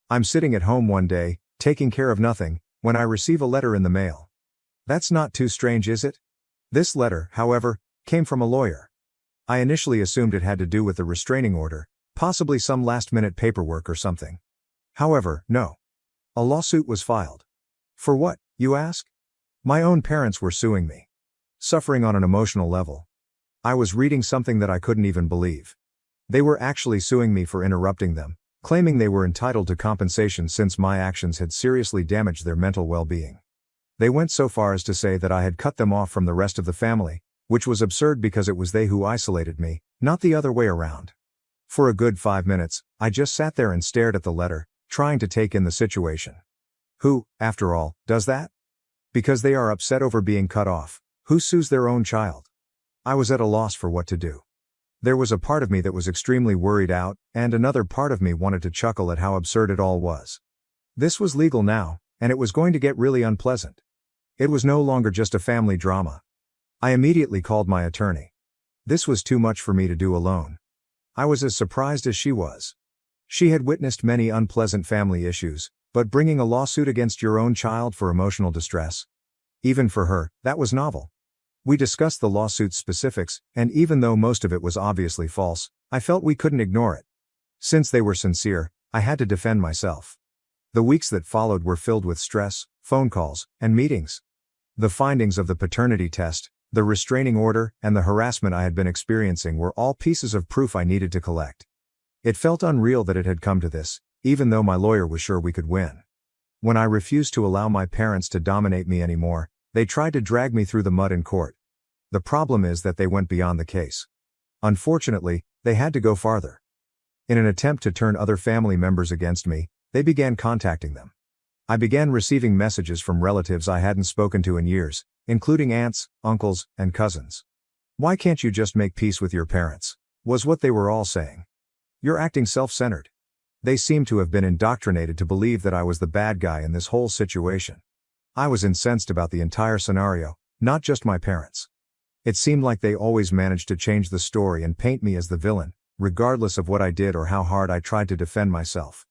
S1: I'm sitting at home one day, taking care of nothing, when I receive a letter in the mail. That's not too strange, is it? This letter, however, came from a lawyer. I initially assumed it had to do with the restraining order, possibly some last-minute paperwork or something. However, no. A lawsuit was filed. For what, you ask? My own parents were suing me. Suffering on an emotional level. I was reading something that I couldn't even believe. They were actually suing me for interrupting them, claiming they were entitled to compensation since my actions had seriously damaged their mental well-being. They went so far as to say that I had cut them off from the rest of the family, which was absurd because it was they who isolated me, not the other way around. For a good 5 minutes, I just sat there and stared at the letter, trying to take in the situation. Who, after all, does that? Because they are upset over being cut off, who sues their own child? I was at a loss for what to do. There was a part of me that was extremely worried out, and another part of me wanted to chuckle at how absurd it all was. This was legal now, and it was going to get really unpleasant. It was no longer just a family drama. I immediately called my attorney. This was too much for me to do alone. I was as surprised as she was. She had witnessed many unpleasant family issues, but bringing a lawsuit against your own child for emotional distress? Even for her, that was novel. We discussed the lawsuit's specifics, and even though most of it was obviously false, I felt we couldn't ignore it. Since they were sincere, I had to defend myself. The weeks that followed were filled with stress, phone calls, and meetings. The findings of the paternity test, the restraining order, and the harassment I had been experiencing were all pieces of proof I needed to collect. It felt unreal that it had come to this, even though my lawyer was sure we could win. When I refused to allow my parents to dominate me anymore, they tried to drag me through the mud in court. The problem is that they went beyond the case. Unfortunately, they had to go farther. In an attempt to turn other family members against me, they began contacting them. I began receiving messages from relatives I hadn't spoken to in years, including aunts, uncles, and cousins. "Why can't you just make peace with your parents?" was what they were all saying. "You're acting self-centered." They seemed to have been indoctrinated to believe that I was the bad guy in this whole situation. I was incensed about the entire scenario, not just my parents. It seemed like they always managed to change the story and paint me as the villain, regardless of what I did or how hard I tried to defend myself.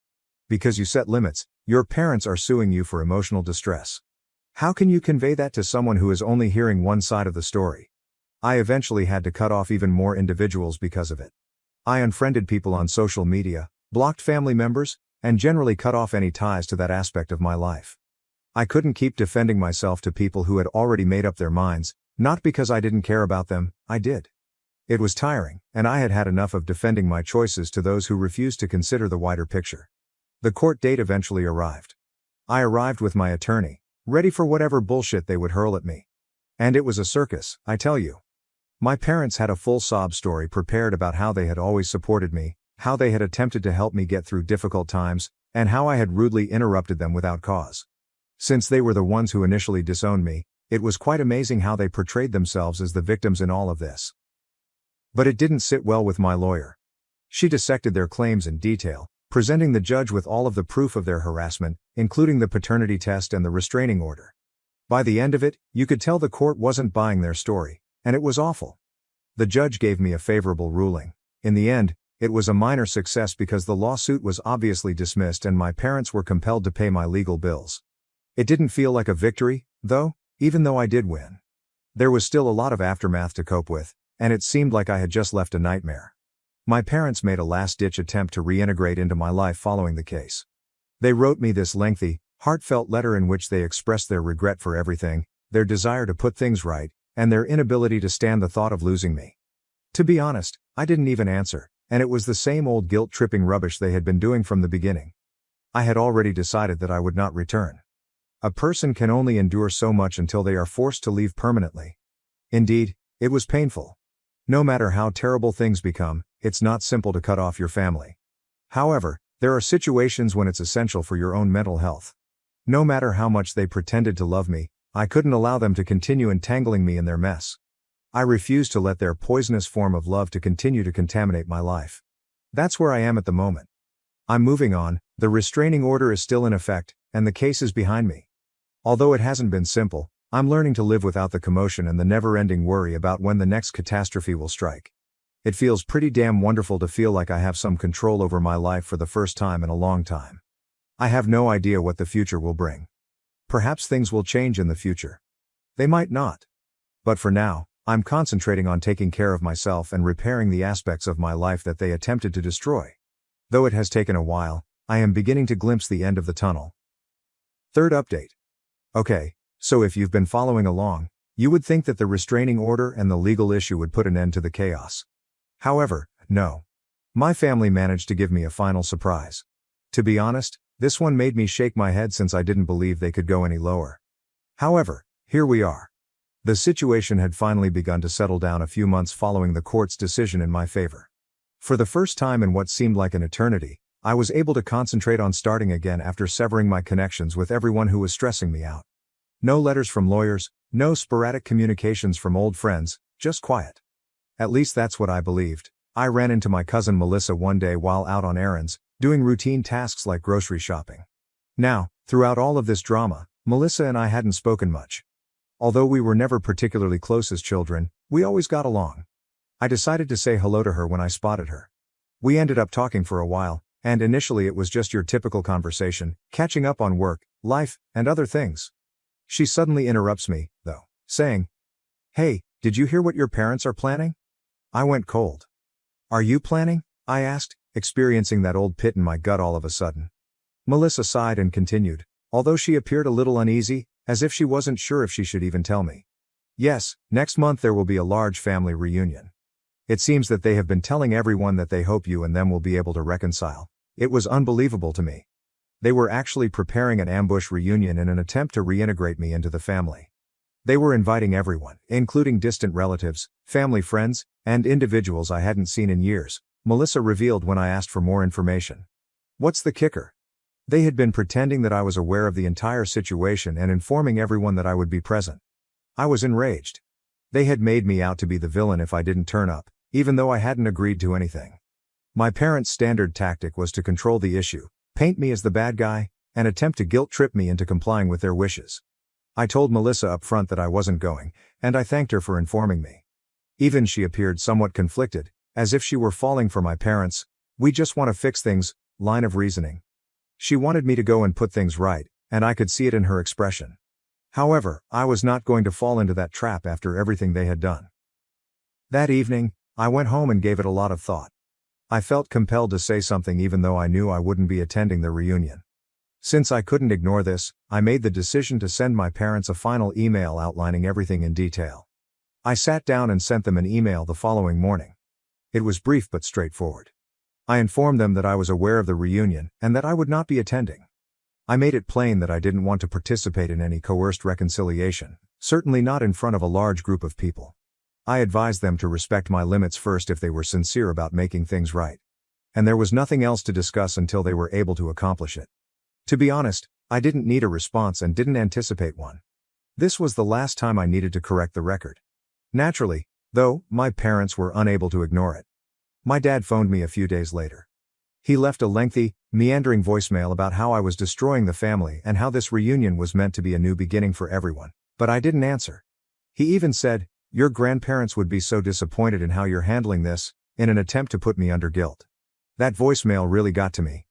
S1: Because you set limits, your parents are suing you for emotional distress. How can you convey that to someone who is only hearing one side of the story? I eventually had to cut off even more individuals because of it. I unfriended people on social media, blocked family members, and generally cut off any ties to that aspect of my life. I couldn't keep defending myself to people who had already made up their minds, not because I didn't care about them, I did. It was tiring, and I had had enough of defending my choices to those who refused to consider the wider picture. The court date eventually arrived. I arrived with my attorney, ready for whatever bullshit they would hurl at me. And it was a circus, I tell you. My parents had a full sob story prepared about how they had always supported me, how they had attempted to help me get through difficult times, and how I had rudely interrupted them without cause. Since they were the ones who initially disowned me, it was quite amazing how they portrayed themselves as the victims in all of this. But it didn't sit well with my lawyer. She dissected their claims in detail, presenting the judge with all of the proof of their harassment, including the paternity test and the restraining order. By the end of it, you could tell the court wasn't buying their story, and it was awful. The judge gave me a favorable ruling. In the end, it was a minor success because the lawsuit was obviously dismissed and my parents were compelled to pay my legal bills. It didn't feel like a victory, though, even though I did win. There was still a lot of aftermath to cope with, and it seemed like I had just left a nightmare. My parents made a last-ditch attempt to reintegrate into my life following the case. They wrote me this lengthy, heartfelt letter in which they expressed their regret for everything, their desire to put things right, and their inability to stand the thought of losing me. To be honest, I didn't even answer, and it was the same old guilt-tripping rubbish they had been doing from the beginning. I had already decided that I would not return. A person can only endure so much until they are forced to leave permanently. Indeed, it was painful. No matter how terrible things become, it's not simple to cut off your family. However, there are situations when it's essential for your own mental health. No matter how much they pretended to love me, I couldn't allow them to continue entangling me in their mess. I refused to let their poisonous form of love to continue to contaminate my life. That's where I am at the moment. I'm moving on, the restraining order is still in effect, and the case is behind me. Although it hasn't been simple, I'm learning to live without the commotion and the never-ending worry about when the next catastrophe will strike. It feels pretty damn wonderful to feel like I have some control over my life for the first time in a long time. I have no idea what the future will bring. Perhaps things will change in the future. They might not. But for now, I'm concentrating on taking care of myself and repairing the aspects of my life that they attempted to destroy. Though it has taken a while, I am beginning to glimpse the end of the tunnel. Third update. Okay, so if you've been following along, you would think that the restraining order and the legal issue would put an end to the chaos. However, no. My family managed to give me a final surprise. To be honest, this one made me shake my head since I didn't believe they could go any lower. However, here we are. The situation had finally begun to settle down a few months following the court's decision in my favor. For the first time in what seemed like an eternity, I was able to concentrate on starting again after severing my connections with everyone who was stressing me out. No letters from lawyers, no sporadic communications from old friends, just quiet. At least that's what I believed. I ran into my cousin Melissa one day while out on errands, doing routine tasks like grocery shopping. Now, throughout all of this drama, Melissa and I hadn't spoken much. Although we were never particularly close as children, we always got along. I decided to say hello to her when I spotted her. We ended up talking for a while, and initially it was just your typical conversation, catching up on work, life, and other things. She suddenly interrupts me, though, saying, "Hey, did you hear what your parents are planning?" I went cold. "Are you planning?" I asked, experiencing that old pit in my gut all of a sudden. Melissa sighed and continued, although she appeared a little uneasy, as if she wasn't sure if she should even tell me. "Yes, next month there will be a large family reunion. It seems that they have been telling everyone that they hope you and them will be able to reconcile." It was unbelievable to me. They were actually preparing an ambush reunion in an attempt to reintegrate me into the family. They were inviting everyone, including distant relatives, family friends, and individuals I hadn't seen in years, Melissa revealed when I asked for more information. What's the kicker? They had been pretending that I was aware of the entire situation and informing everyone that I would be present. I was enraged. They had made me out to be the villain if I didn't turn up, even though I hadn't agreed to anything. My parents' standard tactic was to control the issue, paint me as the bad guy, and attempt to guilt-trip me into complying with their wishes. I told Melissa up front that I wasn't going, and I thanked her for informing me. Even she appeared somewhat conflicted, as if she were falling for my parents' "we just want to fix things" line of reasoning. She wanted me to go and put things right, and I could see it in her expression. However, I was not going to fall into that trap after everything they had done. That evening, I went home and gave it a lot of thought. I felt compelled to say something even though I knew I wouldn't be attending the reunion. Since I couldn't ignore this, I made the decision to send my parents a final email outlining everything in detail. I sat down and sent them an email the following morning. It was brief but straightforward. I informed them that I was aware of the reunion and that I would not be attending. I made it plain that I didn't want to participate in any coerced reconciliation, certainly not in front of a large group of people. I advised them to respect my limits first if they were sincere about making things right. And there was nothing else to discuss until they were able to accomplish it. To be honest, I didn't need a response and didn't anticipate one. This was the last time I needed to correct the record. Naturally, though, my parents were unable to ignore it. My dad phoned me a few days later. He left a lengthy, meandering voicemail about how I was destroying the family and how this reunion was meant to be a new beginning for everyone, but I didn't answer. He even said, "Your grandparents would be so disappointed in how you're handling this," in an attempt to put me under guilt. That voicemail really got to me.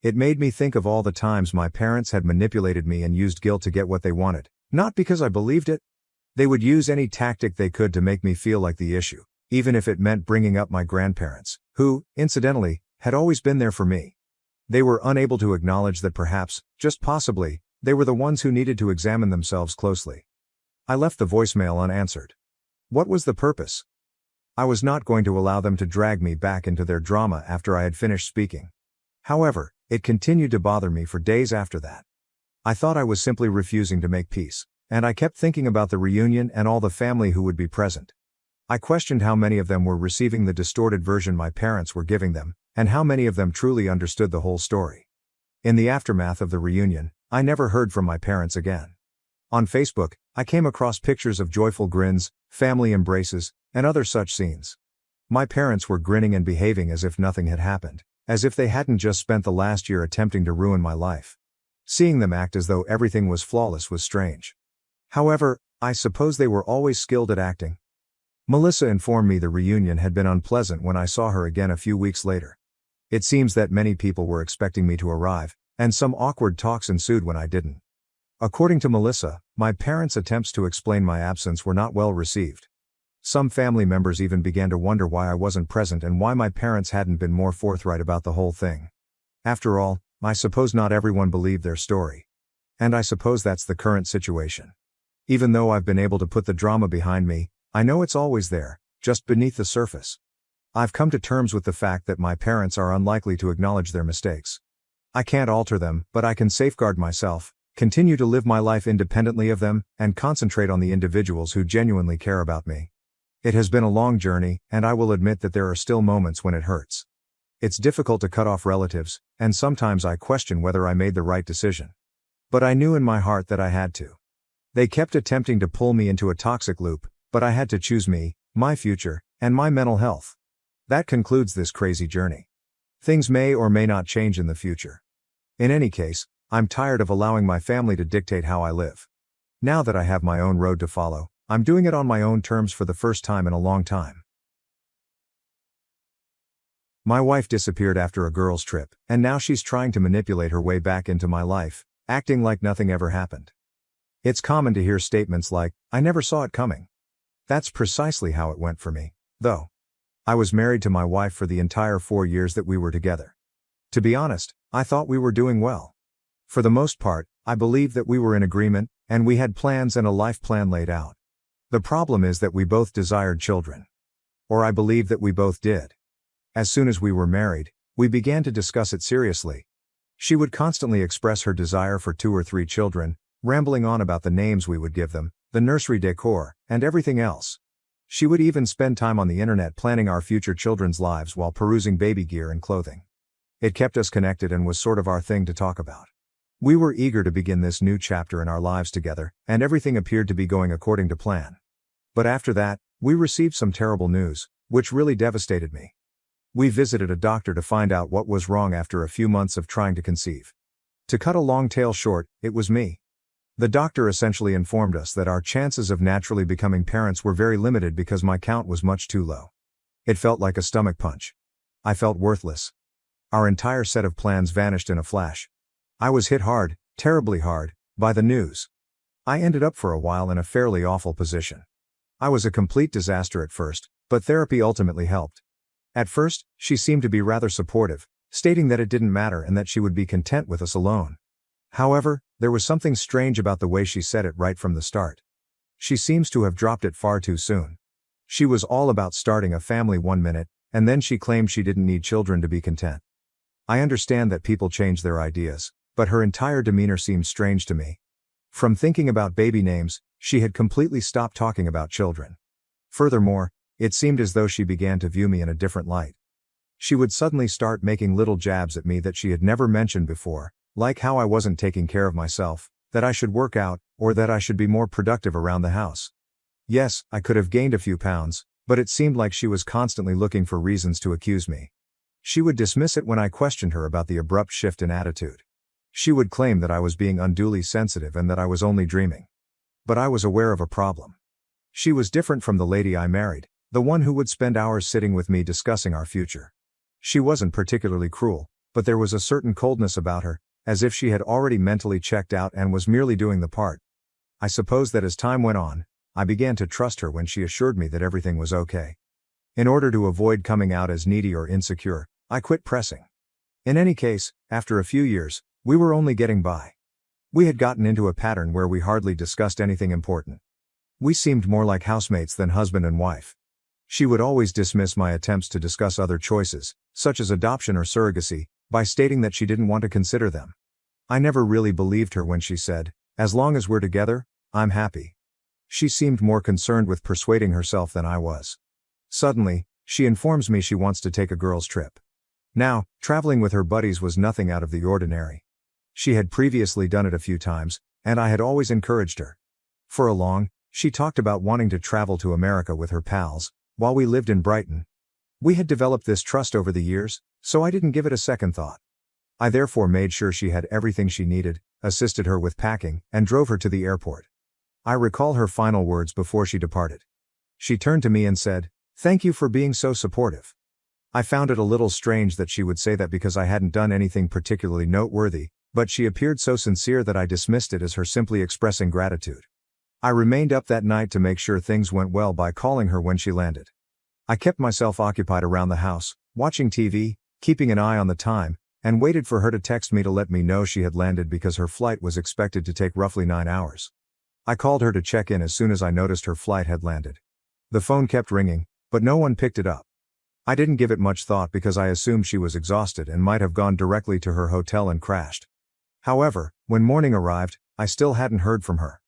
S1: It made me think of all the times my parents had manipulated me and used guilt to get what they wanted, not because I believed it. They would use any tactic they could to make me feel like the issue, even if it meant bringing up my grandparents, who, incidentally, had always been there for me. They were unable to acknowledge that perhaps, just possibly, they were the ones who needed to examine themselves closely. I left the voicemail unanswered. What was the purpose? I was not going to allow them to drag me back into their drama after I had finished speaking. However, it continued to bother me for days after that. I thought I was simply refusing to make peace, and I kept thinking about the reunion and all the family who would be present. I questioned how many of them were receiving the distorted version my parents were giving them, and how many of them truly understood the whole story. In the aftermath of the reunion, I never heard from my parents again. On Facebook, I came across pictures of joyful grins, family embraces, and other such scenes. My parents were grinning and behaving as if nothing had happened, as if they hadn't just spent the last year attempting to ruin my life. Seeing them act as though everything was flawless was strange. However, I suppose they were always skilled at acting. Melissa informed me the reunion had been unpleasant when I saw her again a few weeks later. It seems that many people were expecting me to arrive, and some awkward talks ensued when I didn't. According to Melissa, my parents' attempts to explain my absence were not well received. Some family members even began to wonder why I wasn't present and why my parents hadn't been more forthright about the whole thing. After all, I suppose not everyone believed their story. And I suppose that's the current situation. Even though I've been able to put the drama behind me, I know it's always there, just beneath the surface. I've come to terms with the fact that my parents are unlikely to acknowledge their mistakes. I can't alter them, but I can safeguard myself, continue to live my life independently of them, and concentrate on the individuals who genuinely care about me. It has been a long journey, and I will admit that there are still moments when it hurts. It's difficult to cut off relatives, and sometimes I question whether I made the right decision. But I knew in my heart that I had to. They kept attempting to pull me into a toxic loop, but I had to choose me, my future, and my mental health. That concludes this crazy journey. Things may or may not change in the future. In any case, I'm tired of allowing my family to dictate how I live. Now that I have my own road to follow, I'm doing it on my own terms for the first time in a long time. My wife disappeared after a girls' trip, and now she's trying to manipulate her way back into my life, acting like nothing ever happened. It's common to hear statements like, "I never saw it coming." That's precisely how it went for me, though. I was married to my wife for the entire 4 years that we were together. To be honest, I thought we were doing well. For the most part, I believed that we were in agreement, and we had plans and a life plan laid out. The problem is that we both desired children. Or I believe that we both did. As soon as we were married, we began to discuss it seriously. She would constantly express her desire for 2 or 3 children, rambling on about the names we would give them, the nursery decor, and everything else. She would even spend time on the internet planning our future children's lives while perusing baby gear and clothing. It kept us connected and was sort of our thing to talk about. We were eager to begin this new chapter in our lives together, and everything appeared to be going according to plan. But after that, we received some terrible news, which really devastated me. We visited a doctor to find out what was wrong after a few months of trying to conceive. To cut a long tale short, it was me. The doctor essentially informed us that our chances of naturally becoming parents were very limited because my count was much too low. It felt like a stomach punch. I felt worthless. Our entire set of plans vanished in a flash. I was hit hard, terribly hard, by the news. I ended up for a while in a fairly awful position. I was a complete disaster at first, but therapy ultimately helped. At first, she seemed to be rather supportive, stating that it didn't matter and that she would be content with us alone. However, there was something strange about the way she said it right from the start. She seems to have dropped it far too soon. She was all about starting a family one minute, and then she claimed she didn't need children to be content. I understand that people change their ideas, but her entire demeanor seemed strange to me. From thinking about baby names, she had completely stopped talking about children. Furthermore, it seemed as though she began to view me in a different light. She would suddenly start making little jabs at me that she had never mentioned before, like how I wasn't taking care of myself, that I should work out, or that I should be more productive around the house. Yes, I could have gained a few pounds, but it seemed like she was constantly looking for reasons to accuse me. She would dismiss it when I questioned her about the abrupt shift in attitude. She would claim that I was being unduly sensitive and that I was only dreaming. But I was aware of a problem. She was different from the lady I married, the one who would spend hours sitting with me discussing our future. She wasn't particularly cruel, but there was a certain coldness about her, as if she had already mentally checked out and was merely doing the part. I suppose that as time went on, I began to trust her when she assured me that everything was okay. In order to avoid coming out as needy or insecure, I quit pressing. In any case, after a few years, we were only getting by. We had gotten into a pattern where we hardly discussed anything important. We seemed more like housemates than husband and wife. She would always dismiss my attempts to discuss other choices, such as adoption or surrogacy, by stating that she didn't want to consider them. I never really believed her when she said, "As long as we're together, I'm happy." She seemed more concerned with persuading herself than I was. Suddenly, she informs me she wants to take a girls' trip. Now, traveling with her buddies was nothing out of the ordinary. She had previously done it a few times, and I had always encouraged her. For a long, she talked about wanting to travel to America with her pals, while we lived in Brighton. We had developed this trust over the years, so I didn't give it a second thought. I therefore made sure she had everything she needed, assisted her with packing, and drove her to the airport. I recall her final words before she departed. She turned to me and said, "Thank you for being so supportive." I found it a little strange that she would say that because I hadn't done anything particularly noteworthy, but she appeared so sincere that I dismissed it as her simply expressing gratitude. I remained up that night to make sure things went well by calling her when she landed. I kept myself occupied around the house, watching TV, keeping an eye on the time, and waited for her to text me to let me know she had landed because her flight was expected to take roughly 9 hours. I called her to check in as soon as I noticed her flight had landed. The phone kept ringing, but no one picked it up. I didn't give it much thought because I assumed she was exhausted and might have gone directly to her hotel and crashed. However, when morning arrived, I still hadn't heard from her.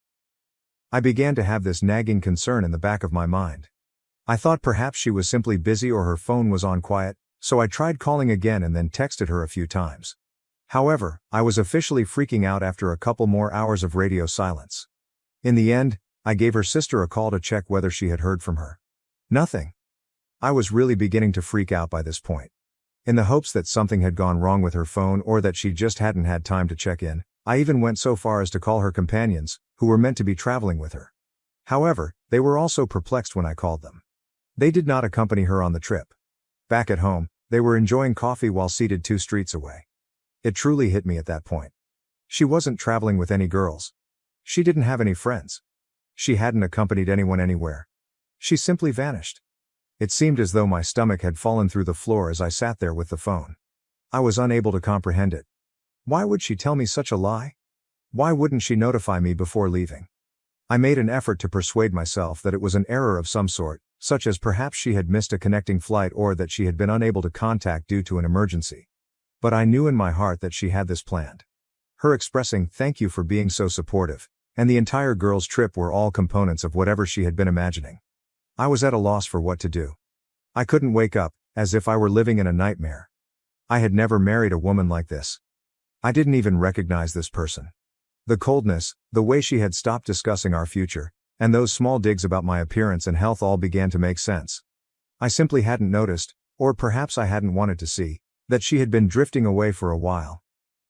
S1: I began to have this nagging concern in the back of my mind. I thought perhaps she was simply busy or her phone was on quiet, so I tried calling again and then texted her a few times. However, I was officially freaking out after a couple more hours of radio silence. In the end, I gave her sister a call to check whether she had heard from her. Nothing. I was really beginning to freak out by this point. In the hopes that something had gone wrong with her phone or that she just hadn't had time to check in, I even went so far as to call her companions, who were meant to be traveling with her. However, they were also perplexed when I called them. They did not accompany her on the trip. Back at home, they were enjoying coffee while seated 2 streets away. It truly hit me at that point. She wasn't traveling with any girls. She didn't have any friends. She hadn't accompanied anyone anywhere. She simply vanished. It seemed as though my stomach had fallen through the floor as I sat there with the phone. I was unable to comprehend it. Why would she tell me such a lie? Why wouldn't she notify me before leaving? I made an effort to persuade myself that it was an error of some sort, such as perhaps she had missed a connecting flight or that she had been unable to contact due to an emergency. But I knew in my heart that she had this planned. Her expressing "thank you for being so supportive," and the entire girls' trip were all components of whatever she had been imagining. I was at a loss for what to do. I couldn't wake up, as if I were living in a nightmare. I had never married a woman like this. I didn't even recognize this person. The coldness, the way she had stopped discussing our future, and those small digs about my appearance and health all began to make sense. I simply hadn't noticed, or perhaps I hadn't wanted to see, that she had been drifting away for a while.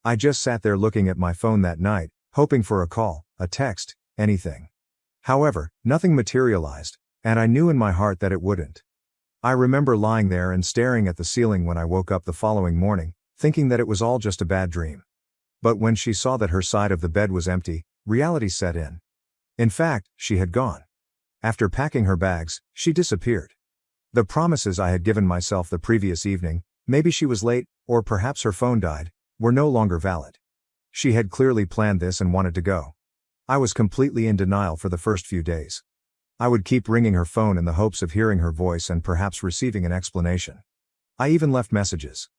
S1: I just sat there looking at my phone that night, hoping for a call, a text, anything. However, nothing materialized, and I knew in my heart that it wouldn't. I remember lying there and staring at the ceiling when I woke up the following morning, thinking that it was all just a bad dream. But when she saw that her side of the bed was empty, reality set in. In fact, she had gone. After packing her bags, she disappeared. The promises I had given myself the previous evening, maybe she was late, or perhaps her phone died, were no longer valid. She had clearly planned this and wanted to go. I was completely in denial for the first few days. I would keep ringing her phone in the hopes of hearing her voice and perhaps receiving an explanation. I even left messages.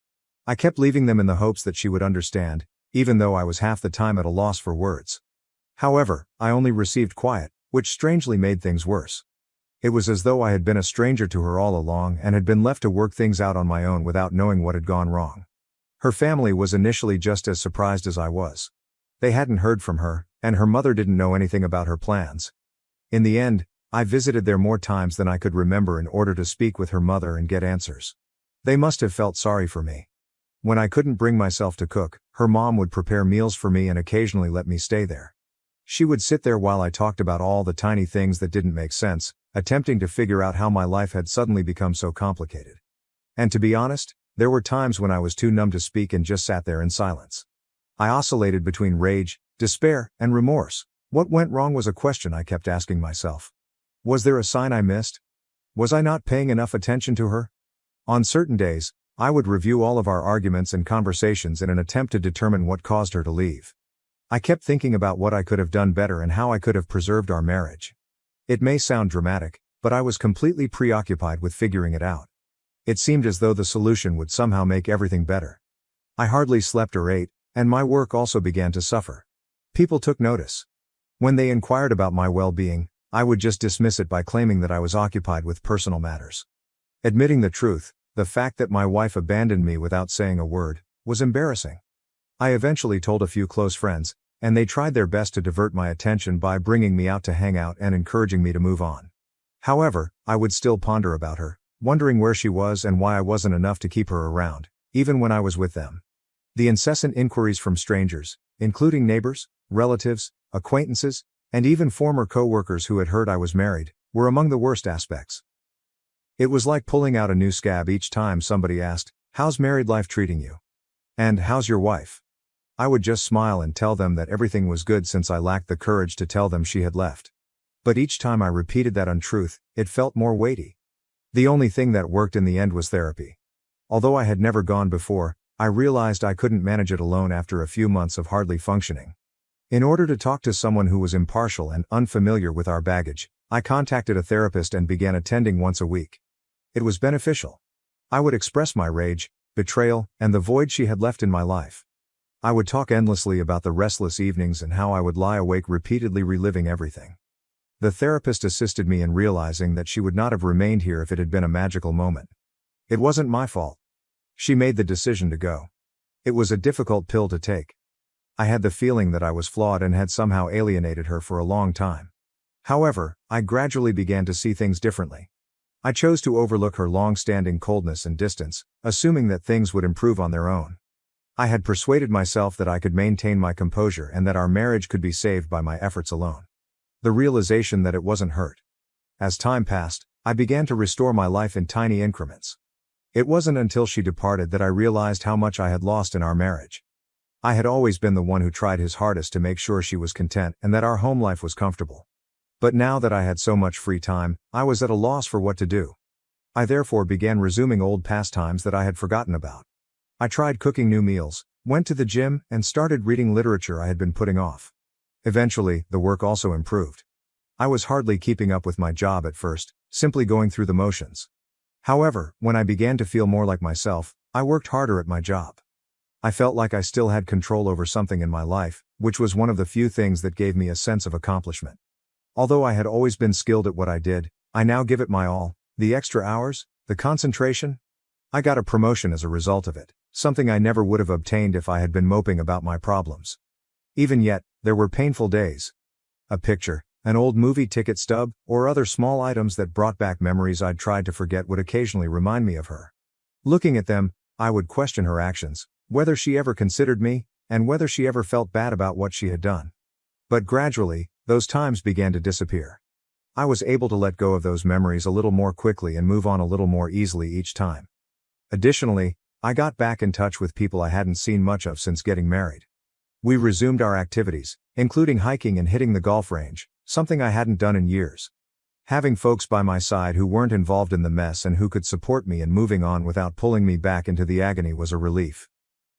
S1: I kept leaving them in the hopes that she would understand, even though I was half the time at a loss for words. However, I only received quiet, which strangely made things worse. It was as though I had been a stranger to her all along and had been left to work things out on my own without knowing what had gone wrong. Her family was initially just as surprised as I was. They hadn't heard from her, and her mother didn't know anything about her plans. In the end, I visited there more times than I could remember in order to speak with her mother and get answers. They must have felt sorry for me. When I couldn't bring myself to cook, her mom would prepare meals for me and occasionally let me stay there. She would sit there while I talked about all the tiny things that didn't make sense, attempting to figure out how my life had suddenly become so complicated. And to be honest, there were times when I was too numb to speak and just sat there in silence. I oscillated between rage, despair, and remorse. What went wrong was a question I kept asking myself. Was there a sign I missed? Was I not paying enough attention to her? On certain days, I would review all of our arguments and conversations in an attempt to determine what caused her to leave. I kept thinking about what I could have done better and how I could have preserved our marriage. It may sound dramatic, but I was completely preoccupied with figuring it out. It seemed as though the solution would somehow make everything better. I hardly slept or ate, and my work also began to suffer. People took notice. When they inquired about my well-being, I would just dismiss it by claiming that I was occupied with personal matters. Admitting the truth, the fact that my wife abandoned me without saying a word, was embarrassing. I eventually told a few close friends, and they tried their best to divert my attention by bringing me out to hang out and encouraging me to move on. However, I would still ponder about her, wondering where she was and why I wasn't enough to keep her around, even when I was with them. The incessant inquiries from strangers, including neighbors, relatives, acquaintances, and even former co-workers who had heard I was married, were among the worst aspects. It was like pulling out a new scab each time somebody asked, "How's married life treating you?" And "How's your wife?" I would just smile and tell them that everything was good since I lacked the courage to tell them she had left. But each time I repeated that untruth, it felt more weighty. The only thing that worked in the end was therapy. Although I had never gone before, I realized I couldn't manage it alone after a few months of hardly functioning. In order to talk to someone who was impartial and unfamiliar with our baggage, I contacted a therapist and began attending once a week. It was beneficial. I would express my rage, betrayal, and the void she had left in my life. I would talk endlessly about the restless evenings and how I would lie awake repeatedly reliving everything. The therapist assisted me in realizing that she would not have remained here if it had been a magical moment. It wasn't my fault. She made the decision to go. It was a difficult pill to take. I had the feeling that I was flawed and had somehow alienated her for a long time. However, I gradually began to see things differently. I chose to overlook her long-standing coldness and distance, assuming that things would improve on their own. I had persuaded myself that I could maintain my composure and that our marriage could be saved by my efforts alone. The realization that it wasn't hurt. As time passed, I began to restore my life in tiny increments. It wasn't until she departed that I realized how much I had lost in our marriage. I had always been the one who tried his hardest to make sure she was content and that our home life was comfortable. But now that I had so much free time, I was at a loss for what to do. I therefore began resuming old pastimes that I had forgotten about. I tried cooking new meals, went to the gym, and started reading literature I had been putting off. Eventually, the work also improved. I was hardly keeping up with my job at first, simply going through the motions. However, when I began to feel more like myself, I worked harder at my job. I felt like I still had control over something in my life, which was one of the few things that gave me a sense of accomplishment. Although I had always been skilled at what I did, I now give it my all, the extra hours, the concentration. I got a promotion as a result of it, something I never would have obtained if I had been moping about my problems. Even yet, there were painful days. A picture, an old movie ticket stub, or other small items that brought back memories I'd tried to forget would occasionally remind me of her. Looking at them, I would question her actions, whether she ever considered me, and whether she ever felt bad about what she had done. But gradually, those times began to disappear. I was able to let go of those memories a little more quickly and move on a little more easily each time. Additionally, I got back in touch with people I hadn't seen much of since getting married. We resumed our activities, including hiking and hitting the golf range, something I hadn't done in years. Having folks by my side who weren't involved in the mess and who could support me in moving on without pulling me back into the agony was a relief.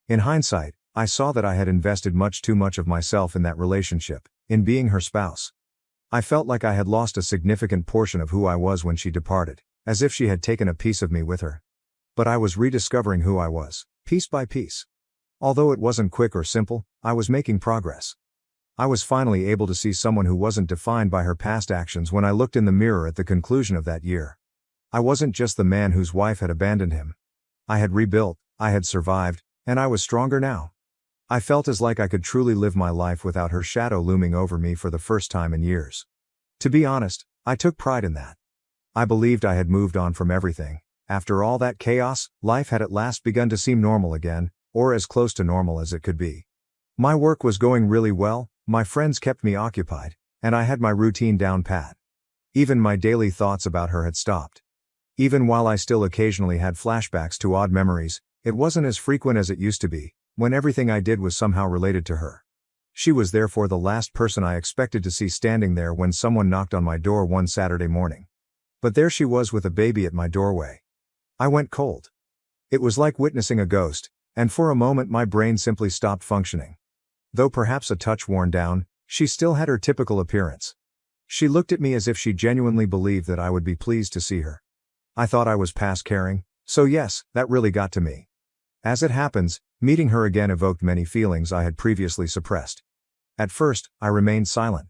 S1: In hindsight, I saw that I had invested much too much of myself in that relationship, in being her spouse. I felt like I had lost a significant portion of who I was when she departed, as if she had taken a piece of me with her. But I was rediscovering who I was, piece by piece. Although it wasn't quick or simple, I was making progress. I was finally able to see someone who wasn't defined by her past actions when I looked in the mirror at the conclusion of that year. I wasn't just the man whose wife had abandoned him. I had rebuilt, I had survived, and I was stronger now. I felt as like I could truly live my life without her shadow looming over me for the first time in years. To be honest, I took pride in that. I believed I had moved on from everything. After all that chaos, life had at last begun to seem normal again, or as close to normal as it could be. My work was going really well, my friends kept me occupied, and I had my routine down pat. Even my daily thoughts about her had stopped. Even while I still occasionally had flashbacks to odd memories, it wasn't as frequent as it used to be, when everything I did was somehow related to her. She was therefore the last person I expected to see standing there when someone knocked on my door one Saturday morning. But there she was with a baby at my doorway. I went cold. It was like witnessing a ghost, and for a moment my brain simply stopped functioning. Though perhaps a touch worn down, she still had her typical appearance. She looked at me as if she genuinely believed that I would be pleased to see her. I thought I was past caring, so yes, that really got to me. As it happens, meeting her again evoked many feelings I had previously suppressed. At first, I remained silent.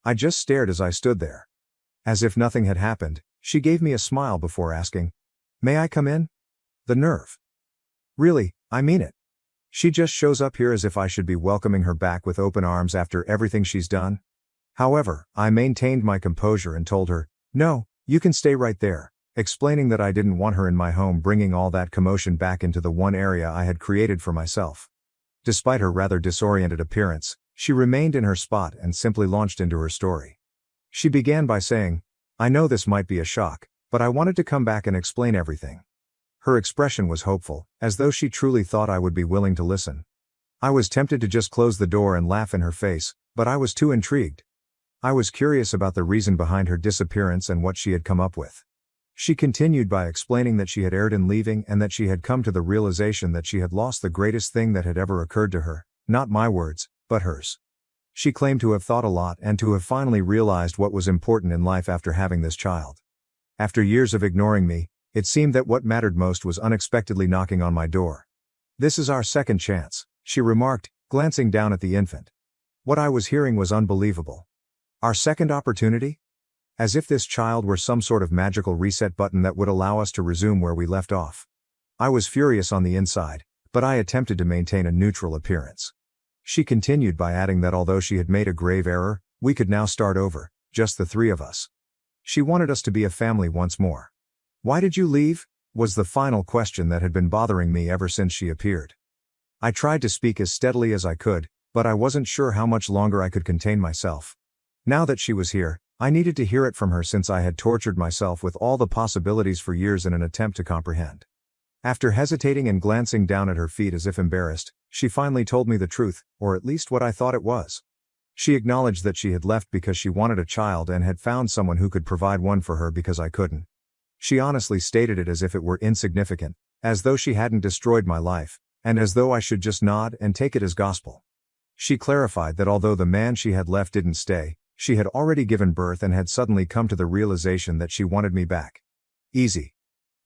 S1: I just stared as I stood there. As if nothing had happened, she gave me a smile before asking, "May I come in?" The nerve. Really, I mean it. She just shows up here as if I should be welcoming her back with open arms after everything she's done. However, I maintained my composure and told her, "No, you can stay right there," explaining that I didn't want her in my home bringing all that commotion back into the one area I had created for myself. Despite her rather disoriented appearance, she remained in her spot and simply launched into her story. She began by saying, "I know this might be a shock, but I wanted to come back and explain everything." Her expression was hopeful, as though she truly thought I would be willing to listen. I was tempted to just close the door and laugh in her face, but I was too intrigued. I was curious about the reason behind her disappearance and what she had come up with. She continued by explaining that she had erred in leaving and that she had come to the realization that she had lost the greatest thing that had ever occurred to her, not my words, but hers. She claimed to have thought a lot and to have finally realized what was important in life after having this child. After years of ignoring me, it seemed that what mattered most was unexpectedly knocking on my door. "This is our second chance," she remarked, glancing down at the infant. What I was hearing was unbelievable. Our second opportunity? As if this child were some sort of magical reset button that would allow us to resume where we left off. I was furious on the inside, but I attempted to maintain a neutral appearance. She continued by adding that although she had made a grave error, we could now start over, just the three of us. She wanted us to be a family once more. "Why did you leave?" was the final question that had been bothering me ever since she appeared. I tried to speak as steadily as I could, but I wasn't sure how much longer I could contain myself. Now that she was here, I needed to hear it from her since I had tortured myself with all the possibilities for years in an attempt to comprehend. After hesitating and glancing down at her feet as if embarrassed, she finally told me the truth, or at least what I thought it was. She acknowledged that she had left because she wanted a child and had found someone who could provide one for her because I couldn't. She honestly stated it as if it were insignificant, as though she hadn't destroyed my life, and as though I should just nod and take it as gospel. She clarified that although the man she had left didn't stay, she had already given birth and had suddenly come to the realization that she wanted me back. Easy.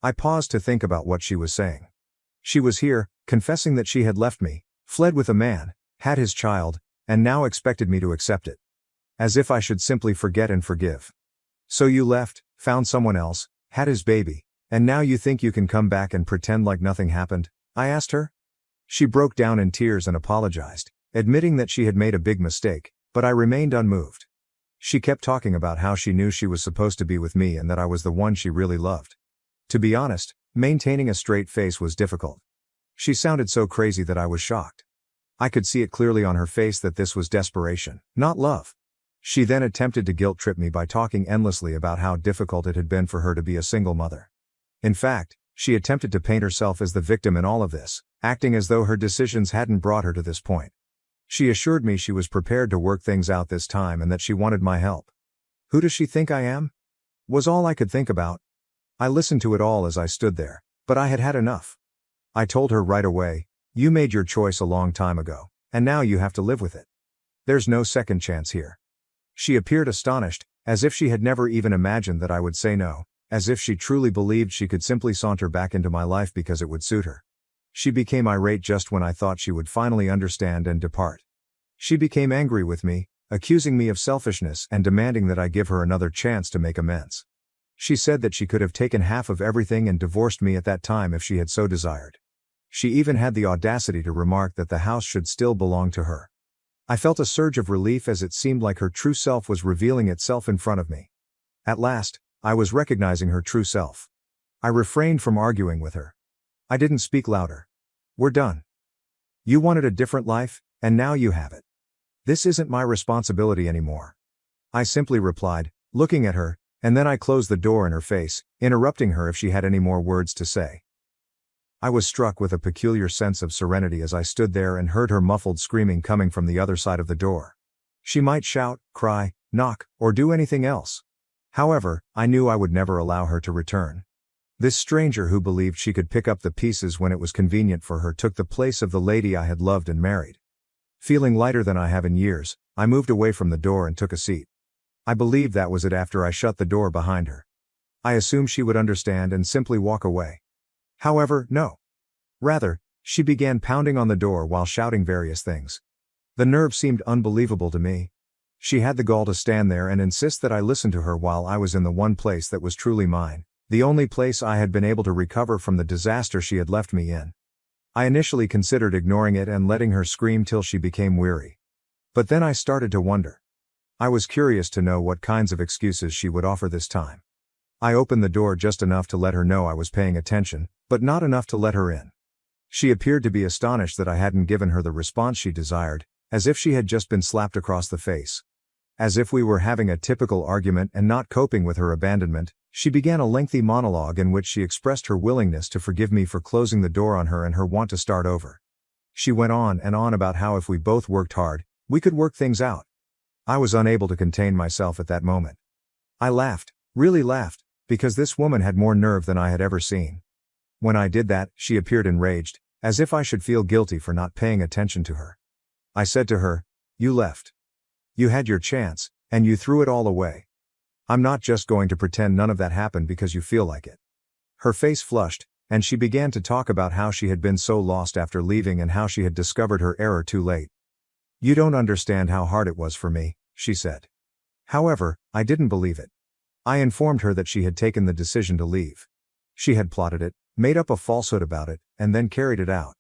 S1: I paused to think about what she was saying. She was here, confessing that she had left me, fled with a man, had his child, and now expected me to accept it. As if I should simply forget and forgive. "So you left, found someone else, had his baby, and now you think you can come back and pretend like nothing happened?" I asked her. She broke down in tears and apologized, admitting that she had made a big mistake, but I remained unmoved. She kept talking about how she knew she was supposed to be with me and that I was the one she really loved. To be honest, maintaining a straight face was difficult. She sounded so crazy that I was shocked. I could see it clearly on her face that this was desperation, not love. She then attempted to guilt-trip me by talking endlessly about how difficult it had been for her to be a single mother. In fact, she attempted to paint herself as the victim in all of this, acting as though her decisions hadn't brought her to this point. She assured me she was prepared to work things out this time and that she wanted my help. "Who does she think I am?" was all I could think about. I listened to it all as I stood there, but I had had enough. I told her right away, "You made your choice a long time ago, and now you have to live with it. There's no second chance here." She appeared astonished, as if she had never even imagined that I would say no, as if she truly believed she could simply saunter back into my life because it would suit her. She became irate just when I thought she would finally understand and depart. She became angry with me, accusing me of selfishness and demanding that I give her another chance to make amends. She said that she could have taken half of everything and divorced me at that time if she had so desired. She even had the audacity to remark that the house should still belong to her. I felt a surge of relief as it seemed like her true self was revealing itself in front of me. At last, I was recognizing her true self. I refrained from arguing with her. I didn't speak louder. "We're done. You wanted a different life, and now you have it. This isn't my responsibility anymore," I simply replied, looking at her, and then I closed the door in her face, interrupting her if she had any more words to say. I was struck with a peculiar sense of serenity as I stood there and heard her muffled screaming coming from the other side of the door. She might shout, cry, knock, or do anything else. However, I knew I would never allow her to return. This stranger who believed she could pick up the pieces when it was convenient for her took the place of the lady I had loved and married. Feeling lighter than I have in years, I moved away from the door and took a seat. I believed that was it after I shut the door behind her. I assumed she would understand and simply walk away. However, no. Rather, she began pounding on the door while shouting various things. The nerve seemed unbelievable to me. She had the gall to stand there and insist that I listen to her while I was in the one place that was truly mine, the only place I had been able to recover from the disaster she had left me in. I initially considered ignoring it and letting her scream till she became weary. But then I started to wonder. I was curious to know what kinds of excuses she would offer this time. I opened the door just enough to let her know I was paying attention, but not enough to let her in. She appeared to be astonished that I hadn't given her the response she desired, as if she had just been slapped across the face. As if we were having a typical argument and not coping with her abandonment, she began a lengthy monologue in which she expressed her willingness to forgive me for closing the door on her and her want to start over. She went on and on about how if we both worked hard, we could work things out. I was unable to contain myself at that moment. I laughed, really laughed, because this woman had more nerve than I had ever seen. When I did that, she appeared enraged, as if I should feel guilty for not paying attention to her. I said to her, "You left. You had your chance, and you threw it all away. I'm not just going to pretend none of that happened because you feel like it." Her face flushed, and she began to talk about how she had been so lost after leaving and how she had discovered her error too late. "You don't understand how hard it was for me," she said. However, I didn't believe it. I informed her that she had taken the decision to leave. She had plotted it, made up a falsehood about it, and then carried it out.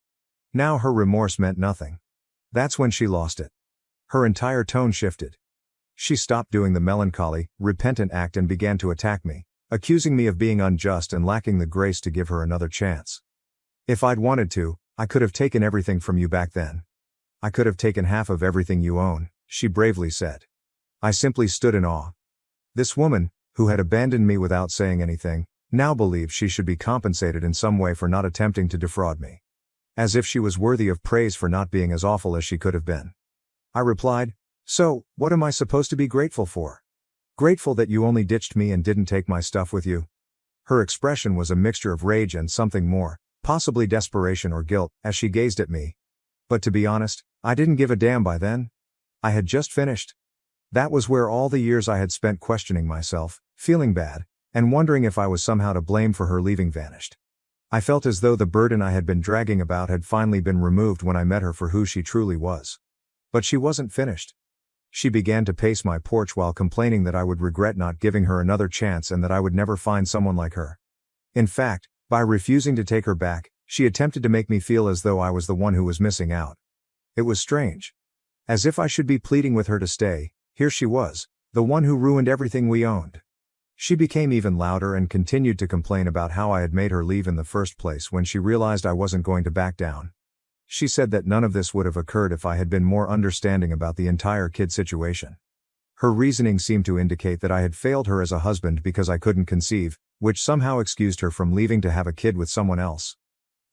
S1: Now her remorse meant nothing. That's when she lost it. Her entire tone shifted. She stopped doing the melancholy, repentant act and began to attack me, accusing me of being unjust and lacking the grace to give her another chance. "If I'd wanted to, I could have taken everything from you back then. I could have taken half of everything you own," she bravely said. I simply stood in awe. This woman, who had abandoned me without saying anything, now believed she should be compensated in some way for not attempting to defraud me. As if she was worthy of praise for not being as awful as she could have been. I replied, "So, what am I supposed to be grateful for? Grateful that you only ditched me and didn't take my stuff with you?" Her expression was a mixture of rage and something more, possibly desperation or guilt, as she gazed at me. But to be honest, I didn't give a damn by then. I had just finished. That was where all the years I had spent questioning myself, feeling bad, and wondering if I was somehow to blame for her leaving vanished. I felt as though the burden I had been dragging about had finally been removed when I met her for who she truly was. But she wasn't finished. She began to pace my porch while complaining that I would regret not giving her another chance and that I would never find someone like her. In fact, by refusing to take her back, she attempted to make me feel as though I was the one who was missing out. It was strange. As if I should be pleading with her to stay, here she was, the one who ruined everything we owned. She became even louder and continued to complain about how I had made her leave in the first place when she realized I wasn't going to back down. She said that none of this would have occurred if I had been more understanding about the entire kid situation. Her reasoning seemed to indicate that I had failed her as a husband because I couldn't conceive, which somehow excused her from leaving to have a kid with someone else.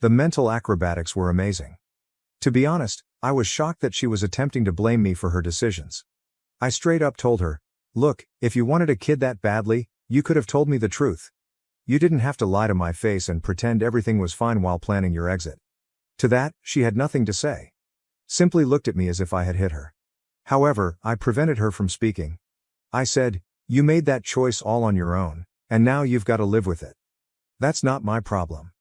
S1: The mental acrobatics were amazing. To be honest, I was shocked that she was attempting to blame me for her decisions. I straight up told her, "Look, if you wanted a kid that badly, you could have told me the truth. You didn't have to lie to my face and pretend everything was fine while planning your exit." To that, she had nothing to say. Simply looked at me as if I had hit her. However, I prevented her from speaking. I said, "You made that choice all on your own, and now you've got to live with it. That's not my problem."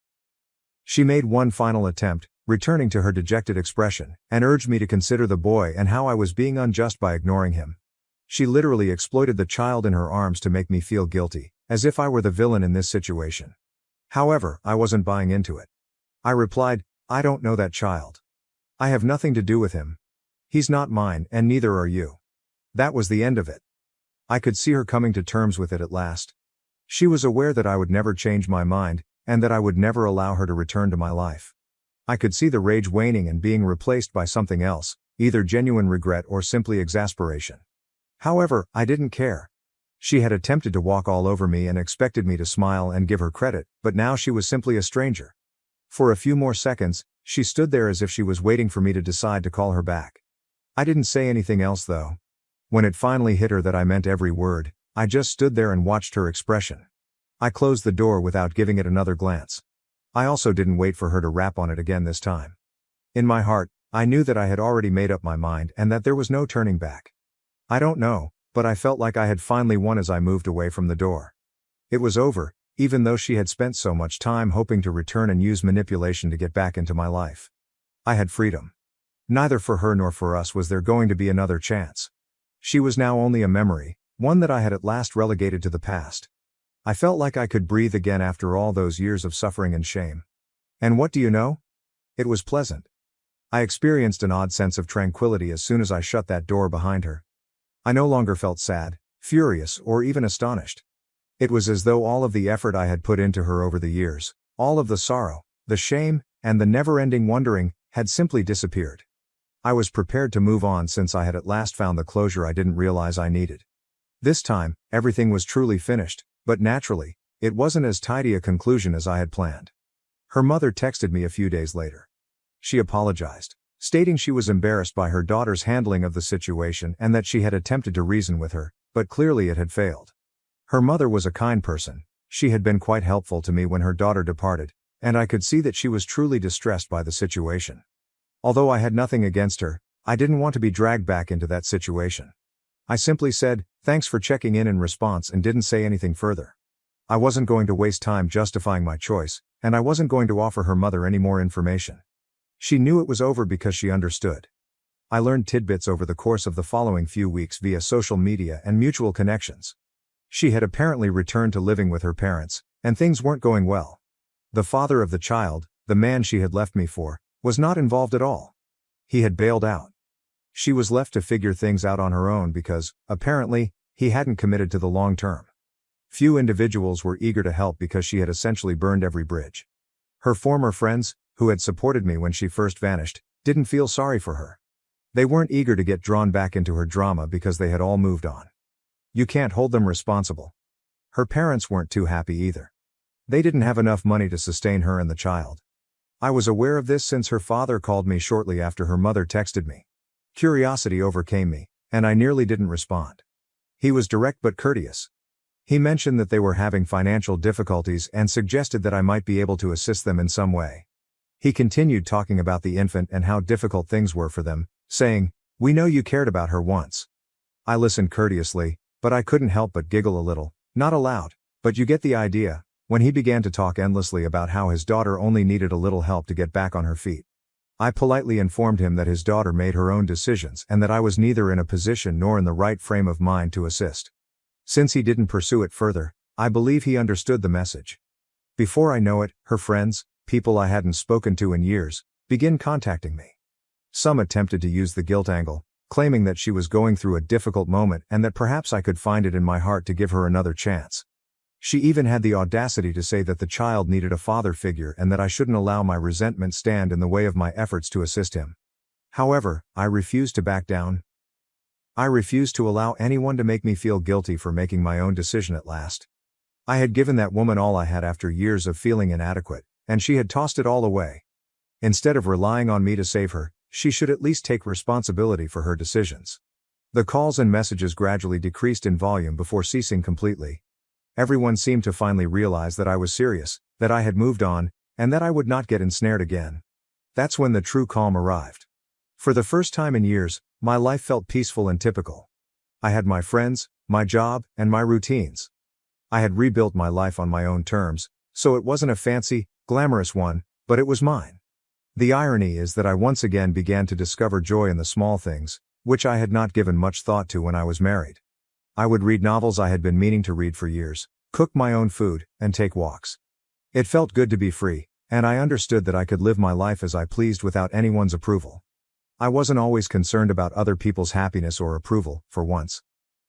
S1: She made one final attempt, returning to her dejected expression, and urged me to consider the boy and how I was being unjust by ignoring him. She literally exploited the child in her arms to make me feel guilty, as if I were the villain in this situation. However, I wasn't buying into it. I replied, "I don't know that child. I have nothing to do with him. He's not mine, and neither are you." That was the end of it. I could see her coming to terms with it at last. She was aware that I would never change my mind, and that I would never allow her to return to my life. I could see the rage waning and being replaced by something else, either genuine regret or simply exasperation. However, I didn't care. She had attempted to walk all over me and expected me to smile and give her credit, but now she was simply a stranger. For a few more seconds, she stood there as if she was waiting for me to decide to call her back. I didn't say anything else though. When it finally hit her that I meant every word, I just stood there and watched her expression. I closed the door without giving it another glance. I also didn't wait for her to rap on it again this time. In my heart, I knew that I had already made up my mind and that there was no turning back. I don't know, but I felt like I had finally won as I moved away from the door. It was over, even though she had spent so much time hoping to return and use manipulation to get back into my life. I had freedom. Neither for her nor for us was there going to be another chance. She was now only a memory, one that I had at last relegated to the past. I felt like I could breathe again after all those years of suffering and shame. And what do you know? It was pleasant. I experienced an odd sense of tranquility as soon as I shut that door behind her. I no longer felt sad, furious, or even astonished. It was as though all of the effort I had put into her over the years, all of the sorrow, the shame, and the never-ending wondering, had simply disappeared. I was prepared to move on since I had at last found the closure I didn't realize I needed. This time, everything was truly finished, but naturally, it wasn't as tidy a conclusion as I had planned. Her mother texted me a few days later. She apologized, stating she was embarrassed by her daughter's handling of the situation and that she had attempted to reason with her, but clearly it had failed. Her mother was a kind person. She had been quite helpful to me when her daughter departed, and I could see that she was truly distressed by the situation. Although I had nothing against her, I didn't want to be dragged back into that situation. I simply said, "Thanks for checking in response," and didn't say anything further. I wasn't going to waste time justifying my choice, and I wasn't going to offer her mother any more information. She knew it was over because she understood. I learned tidbits over the course of the following few weeks via social media and mutual connections. She had apparently returned to living with her parents, and things weren't going well. The father of the child, the man she had left me for, was not involved at all. He had bailed out. She was left to figure things out on her own because, apparently, he hadn't committed to the long term. Few individuals were eager to help because she had essentially burned every bridge. Her former friends, who had supported me when she first vanished, didn't feel sorry for her. They weren't eager to get drawn back into her drama because they had all moved on. You can't hold them responsible. Her parents weren't too happy either. They didn't have enough money to sustain her and the child. I was aware of this since her father called me shortly after her mother texted me. Curiosity overcame me, and I nearly didn't respond. He was direct but courteous. He mentioned that they were having financial difficulties and suggested that I might be able to assist them in some way. He continued talking about the infant and how difficult things were for them, saying, "We know you cared about her once." I listened courteously, but I couldn't help but giggle a little, not aloud, but you get the idea, when he began to talk endlessly about how his daughter only needed a little help to get back on her feet. I politely informed him that his daughter made her own decisions and that I was neither in a position nor in the right frame of mind to assist. Since he didn't pursue it further, I believe he understood the message. Before I know it, her friends, people I hadn't spoken to in years, began contacting me. Some attempted to use the guilt angle, claiming that she was going through a difficult moment and that perhaps I could find it in my heart to give her another chance. She even had the audacity to say that the child needed a father figure and that I shouldn't allow my resentment stand in the way of my efforts to assist him. However, I refused to back down. I refused to allow anyone to make me feel guilty for making my own decision at last. I had given that woman all I had after years of feeling inadequate, and she had tossed it all away. Instead of relying on me to save her, she should at least take responsibility for her decisions. The calls and messages gradually decreased in volume before ceasing completely. Everyone seemed to finally realize that I was serious, that I had moved on, and that I would not get ensnared again. That's when the true calm arrived. For the first time in years, my life felt peaceful and typical. I had my friends, my job, and my routines. I had rebuilt my life on my own terms, so it wasn't a fancy, glamorous one, but it was mine. The irony is that I once again began to discover joy in the small things, which I had not given much thought to when I was married. I would read novels I had been meaning to read for years, cook my own food, and take walks. It felt good to be free, and I understood that I could live my life as I pleased without anyone's approval. I wasn't always concerned about other people's happiness or approval, for once.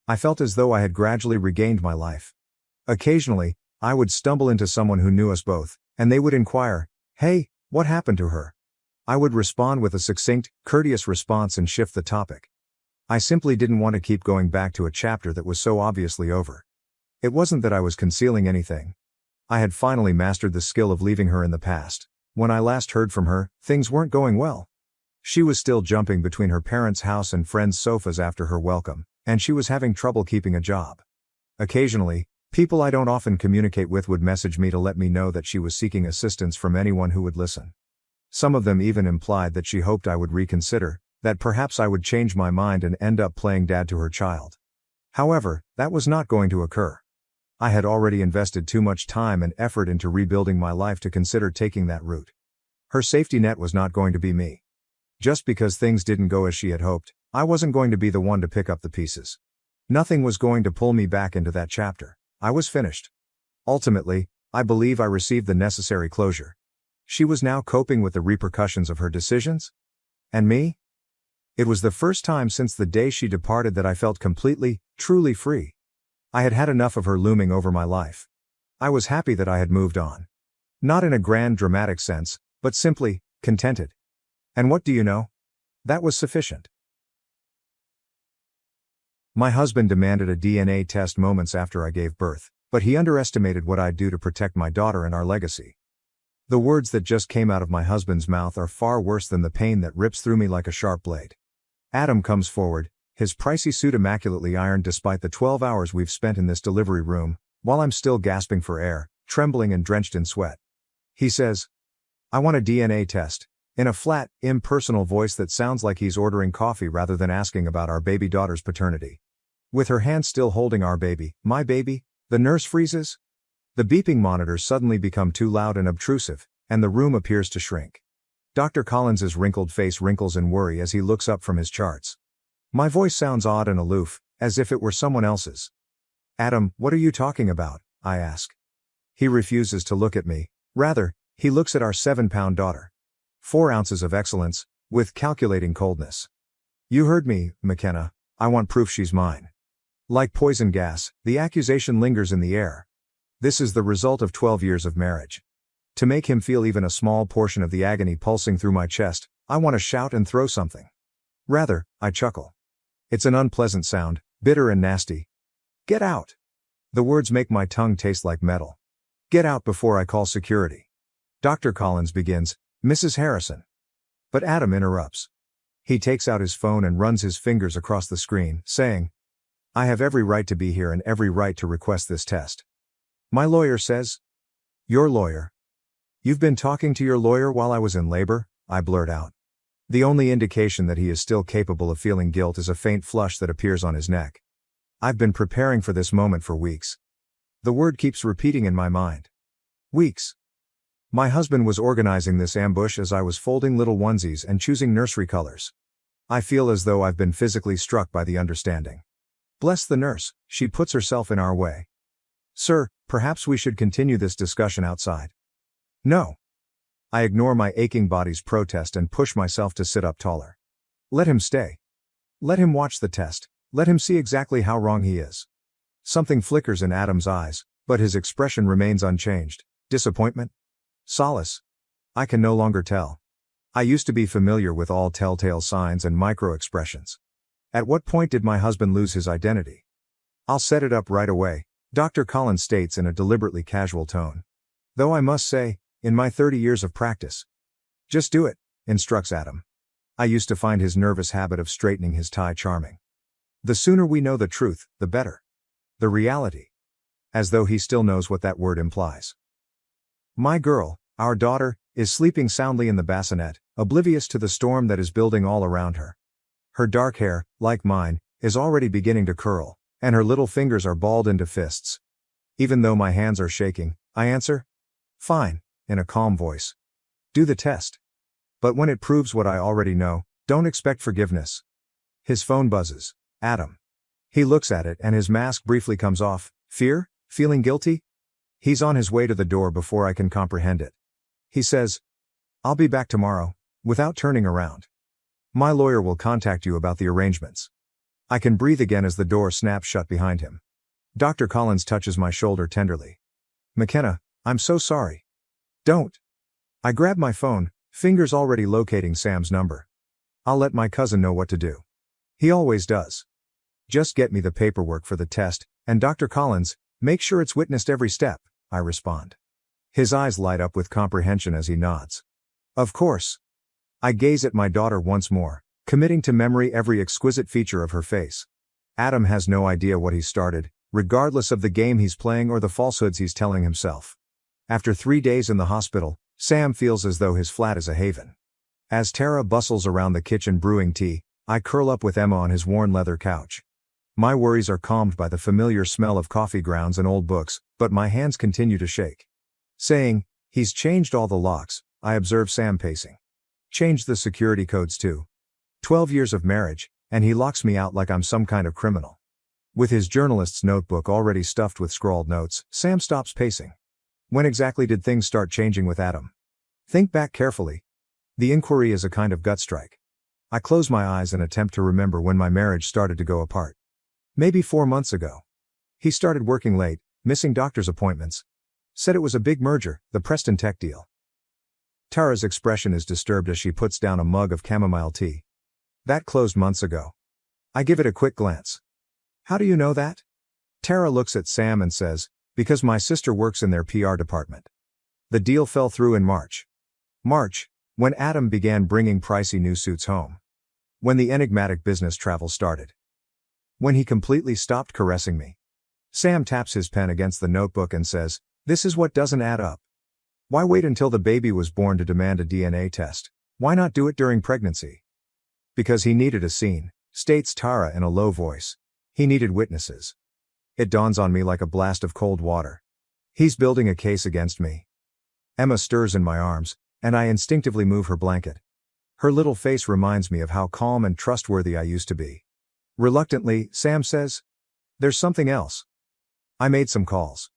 S1: I felt as though I had gradually regained my life. Occasionally, I would stumble into someone who knew us both, and they would inquire, "Hey, what happened to her?" I would respond with a succinct, courteous response and shift the topic. I simply didn't want to keep going back to a chapter that was so obviously over. It wasn't that I was concealing anything. I had finally mastered the skill of leaving her in the past. When I last heard from her, things weren't going well. She was still jumping between her parents' house and friends' sofas after her welcome, and she was having trouble keeping a job. Occasionally, people I don't often communicate with would message me to let me know that she was seeking assistance from anyone who would listen. Some of them even implied that she hoped I would reconsider, that perhaps I would change my mind and end up playing dad to her child. However, that was not going to occur. I had already invested too much time and effort into rebuilding my life to consider taking that route. Her safety net was not going to be me. Just because things didn't go as she had hoped, I wasn't going to be the one to pick up the pieces. Nothing was going to pull me back into that chapter. I was finished. Ultimately, I believe I received the necessary closure. She was now coping with the repercussions of her decisions? And me? It was the first time since the day she departed that I felt completely, truly free. I had had enough of her looming over my life. I was happy that I had moved on. Not in a grand dramatic sense, but simply, contented. And what do you know? That was sufficient. My husband demanded a DNA test moments after I gave birth, but he underestimated what I'd do to protect my daughter and our legacy. The words that just came out of my husband's mouth are far worse than the pain that rips through me like a sharp blade. Adam comes forward, his pricey suit immaculately ironed despite the 12 hours we've spent in this delivery room, while I'm still gasping for air, trembling and drenched in sweat. He says, "I want a DNA test," in a flat, impersonal voice that sounds like he's ordering coffee rather than asking about our baby daughter's paternity. With her hand still holding our baby, my baby, the nurse freezes. The beeping monitors suddenly become too loud and obtrusive, and the room appears to shrink. Dr. Collins's wrinkled face wrinkles in worry as he looks up from his charts. My voice sounds odd and aloof, as if it were someone else's. "Adam, what are you talking about?" I ask. He refuses to look at me. Rather, he looks at our 7-pound daughter. 4 ounces of excellence, with calculating coldness. "You heard me, McKenna. I want proof she's mine." Like poison gas, the accusation lingers in the air. This is the result of 12 years of marriage. To make him feel even a small portion of the agony pulsing through my chest, I want to shout and throw something. Rather, I chuckle. It's an unpleasant sound, bitter and nasty. "Get out!" The words make my tongue taste like metal. "Get out before I call security." Dr. Collins begins, "Mrs. Harrison." But Adam interrupts. He takes out his phone and runs his fingers across the screen, saying, "I have every right to be here and every right to request this test. My lawyer says." "Your lawyer? You've been talking to your lawyer while I was in labor?" I blurt out. The only indication that he is still capable of feeling guilt is a faint flush that appears on his neck. I've been preparing for this moment for weeks. The word keeps repeating in my mind. Weeks. My husband was organizing this ambush as I was folding little onesies and choosing nursery colors. I feel as though I've been physically struck by the understanding. Bless the nurse, she puts herself in our way. "Sir, perhaps we should continue this discussion outside." "No." I ignore my aching body's protest and push myself to sit up taller. Let him stay. Let him watch the test. Let him see exactly how wrong he is. Something flickers in Adam's eyes, but his expression remains unchanged. Disappointment? Solace? I can no longer tell. I used to be familiar with all telltale signs and micro-expressions. At what point did my husband lose his identity? "I'll set it up right away," Dr. Collins states in a deliberately casual tone. Though I must say, in my 30 years of practice. "Just do it," instructs Adam. I used to find his nervous habit of straightening his tie charming. The sooner we know the truth, the better. The reality. As though he still knows what that word implies. My girl, our daughter, is sleeping soundly in the bassinet, oblivious to the storm that is building all around her. Her dark hair, like mine, is already beginning to curl, and her little fingers are balled into fists. Even though my hands are shaking, I answer, "Fine," in a calm voice. "Do the test. But when it proves what I already know, don't expect forgiveness." His phone buzzes. Adam. He looks at it and his mask briefly comes off. Fear? Feeling guilty? He's on his way to the door before I can comprehend it. He says, "I'll be back tomorrow," without turning around. "My lawyer will contact you about the arrangements." I can breathe again as the door snaps shut behind him. Dr. Collins touches my shoulder tenderly. "McKenna, I'm so sorry." "Don't." I grab my phone, fingers already locating Sam's number. "I'll let my cousin know what to do. He always does. Just get me the paperwork for the test, and Dr. Collins, make sure it's witnessed every step," I respond. His eyes light up with comprehension as he nods. "Of course." I gaze at my daughter once more, committing to memory every exquisite feature of her face. Adam has no idea what he's started, regardless of the game he's playing or the falsehoods he's telling himself. After 3 days in the hospital, Sam feels as though his flat is a haven. As Tara bustles around the kitchen brewing tea, I curl up with Emma on his worn leather couch. My worries are calmed by the familiar smell of coffee grounds and old books, but my hands continue to shake. Saying, "He's changed all the locks," I observe Sam pacing. "Changed the security codes too. 12 years of marriage, And he locks me out like I'm some kind of criminal. With his journalist's notebook already stuffed with scrawled notes, Sam stops pacing. When exactly did things start changing with Adam? Think back carefully. The inquiry is a kind of gut strike. I close my eyes and attempt to remember when my marriage started to go apart. Maybe 4 months ago. He started working late, missing doctor's appointments. Said it was a big merger, the Preston Tech deal. Tara's expression is disturbed as she puts down a mug of chamomile tea. That closed months ago. I give it a quick glance. How do you know that? Tara looks at Sam and says, because my sister works in their PR department. The deal fell through in March. March, when Adam began bringing pricey new suits home. When the enigmatic business travel started. When he completely stopped caressing me. Sam taps his pen against the notebook and says, this is what doesn't add up. Why wait until the baby was born to demand a DNA test? Why not do it during pregnancy? Because he needed a scene, states Tara in a low voice. He needed witnesses. It dawns on me like a blast of cold water. He's building a case against me. Emma stirs in my arms, and I instinctively move her blanket. Her little face reminds me of how calm and trustworthy I used to be. Reluctantly, Sam says, there's something else. I made some calls.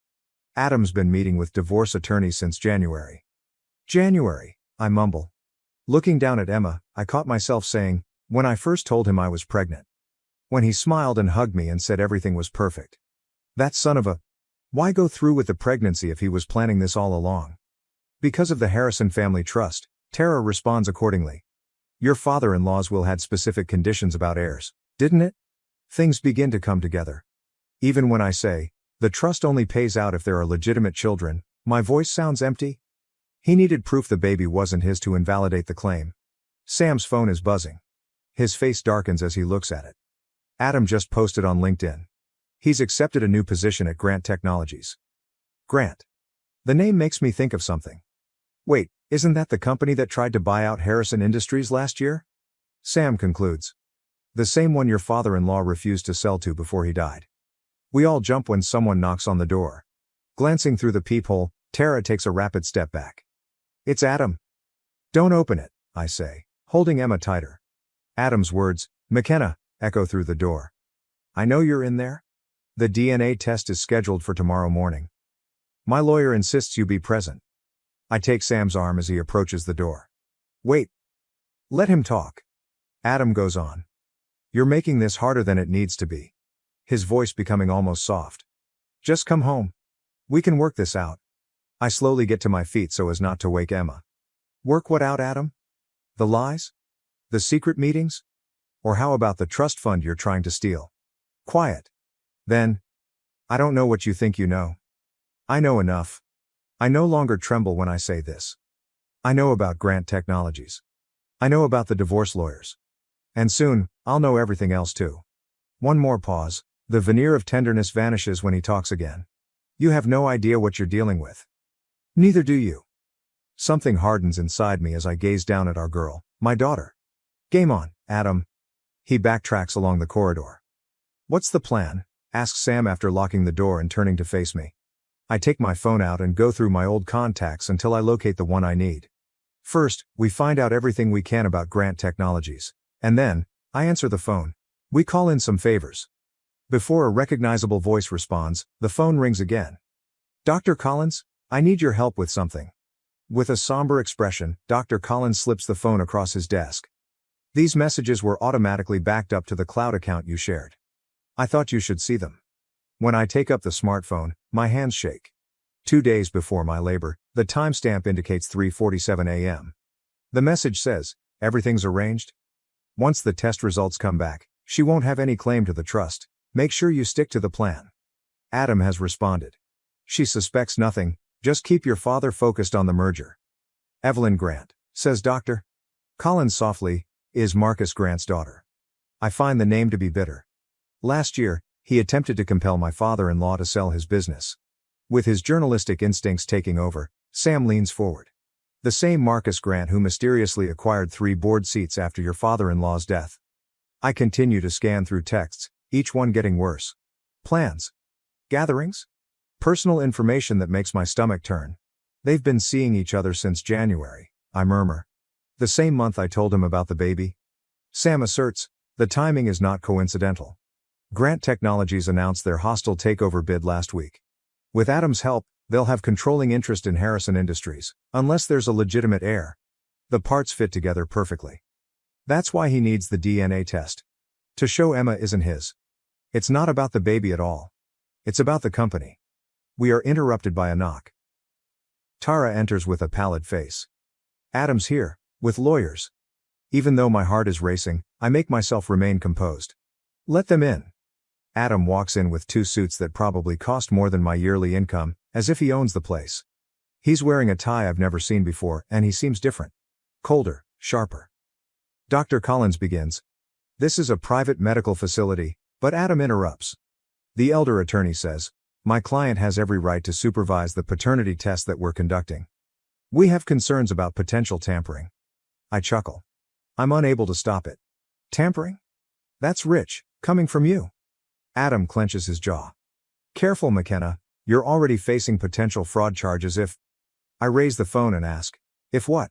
S1: Adam's been meeting with divorce attorneys since January. January, I mumble. Looking down at Emma, I caught myself saying, when I first told him I was pregnant. When he smiled and hugged me and said everything was perfect. That son of a... Why go through with the pregnancy if he was planning this all along? Because of the Harrison family trust, Tara responds accordingly. Your father-in-law's will had specific conditions about heirs, didn't it? Things begin to come together. Even when I say, the trust only pays out if there are legitimate children, my voice sounds empty. He needed proof the baby wasn't his to invalidate the claim. Sam's phone is buzzing. His face darkens as he looks at it. Adam just posted on LinkedIn. He's accepted a new position at Grant Technologies. Grant. The name makes me think of something. Wait, isn't that the company that tried to buy out Harrison Industries last year? Sam concludes. The same one your father-in-law refused to sell to before he died. We all jump when someone knocks on the door. Glancing through the peephole, Tara takes a rapid step back. It's Adam. Don't open it, I say, holding Emma tighter. Adam's words, McKenna, echo through the door. I know you're in there. The DNA test is scheduled for tomorrow morning. My lawyer insists you be present. I take Sam's arm as he approaches the door. Wait. Let him talk. Adam goes on. You're making this harder than it needs to be. His voice becoming almost soft. Just come home. We can work this out. I slowly get to my feet so as not to wake Emma. Work what out, Adam? The lies? The secret meetings? Or how about the trust fund you're trying to steal? Quiet. Then. I don't know what you think you know. I know enough. I no longer tremble when I say this. I know about Grant Technologies. I know about the divorce lawyers. And soon, I'll know everything else too. One more pause. The veneer of tenderness vanishes when he talks again. You have no idea what you're dealing with. Neither do you. Something hardens inside me as I gaze down at our girl, my daughter. Game on, Adam. He backtracks along the corridor. What's the plan? Asks Sam after locking the door and turning to face me. I take my phone out and go through my old contacts until I locate the one I need. First, we find out everything we can about Grant Technologies. And then, I answer the phone. We call in some favors. Before a recognizable voice responds, the phone rings again. Dr. Collins, I need your help with something. With a somber expression, Dr. Collins slips the phone across his desk. These messages were automatically backed up to the cloud account you shared. I thought you should see them. When I take up the smartphone, my hands shake. 2 days before my labor, the timestamp indicates 3:47 a.m. The message says, everything's arranged. Once the test results come back, she won't have any claim to the trust. Make sure you stick to the plan. Adam has responded. She suspects nothing, just keep your father focused on the merger. Evelyn Grant, says Dr. Collins softly, is Marcus Grant's daughter. I find the name to be bitter. Last year, he attempted to compel my father-in-law to sell his business. With his journalistic instincts taking over, Sam leans forward. The same Marcus Grant who mysteriously acquired 3 board seats after your father-in-law's death. I continue to scan through texts, each one getting worse. Plans. Gatherings. Personal information that makes my stomach turn. They've been seeing each other since January, I murmur. The same month I told him about the baby. Sam asserts, The timing is not coincidental. Grant Technologies announced their hostile takeover bid last week. With Adam's help, they'll have controlling interest in Harrison Industries, unless there's a legitimate heir. The parts fit together perfectly. That's why he needs the DNA test. To show Emma isn't his. It's not about the baby at all. It's about the company. We are interrupted by a knock. Tara enters with a pallid face. Adam's here, with lawyers. Even though my heart is racing, I make myself remain composed. Let them in. Adam walks in with 2 suits that probably cost more than my yearly income, as if he owns the place. He's wearing a tie I've never seen before, and he seems different. Colder, sharper. Dr. Collins begins. This is a private medical facility, but Adam interrupts. The elder attorney says, my client has every right to supervise the paternity test that we're conducting. We have concerns about potential tampering. I chuckle. I'm unable to stop it. Tampering? That's rich, coming from you. Adam clenches his jaw. Careful, McKenna, you're already facing potential fraud charges if... I raise the phone and ask, if what?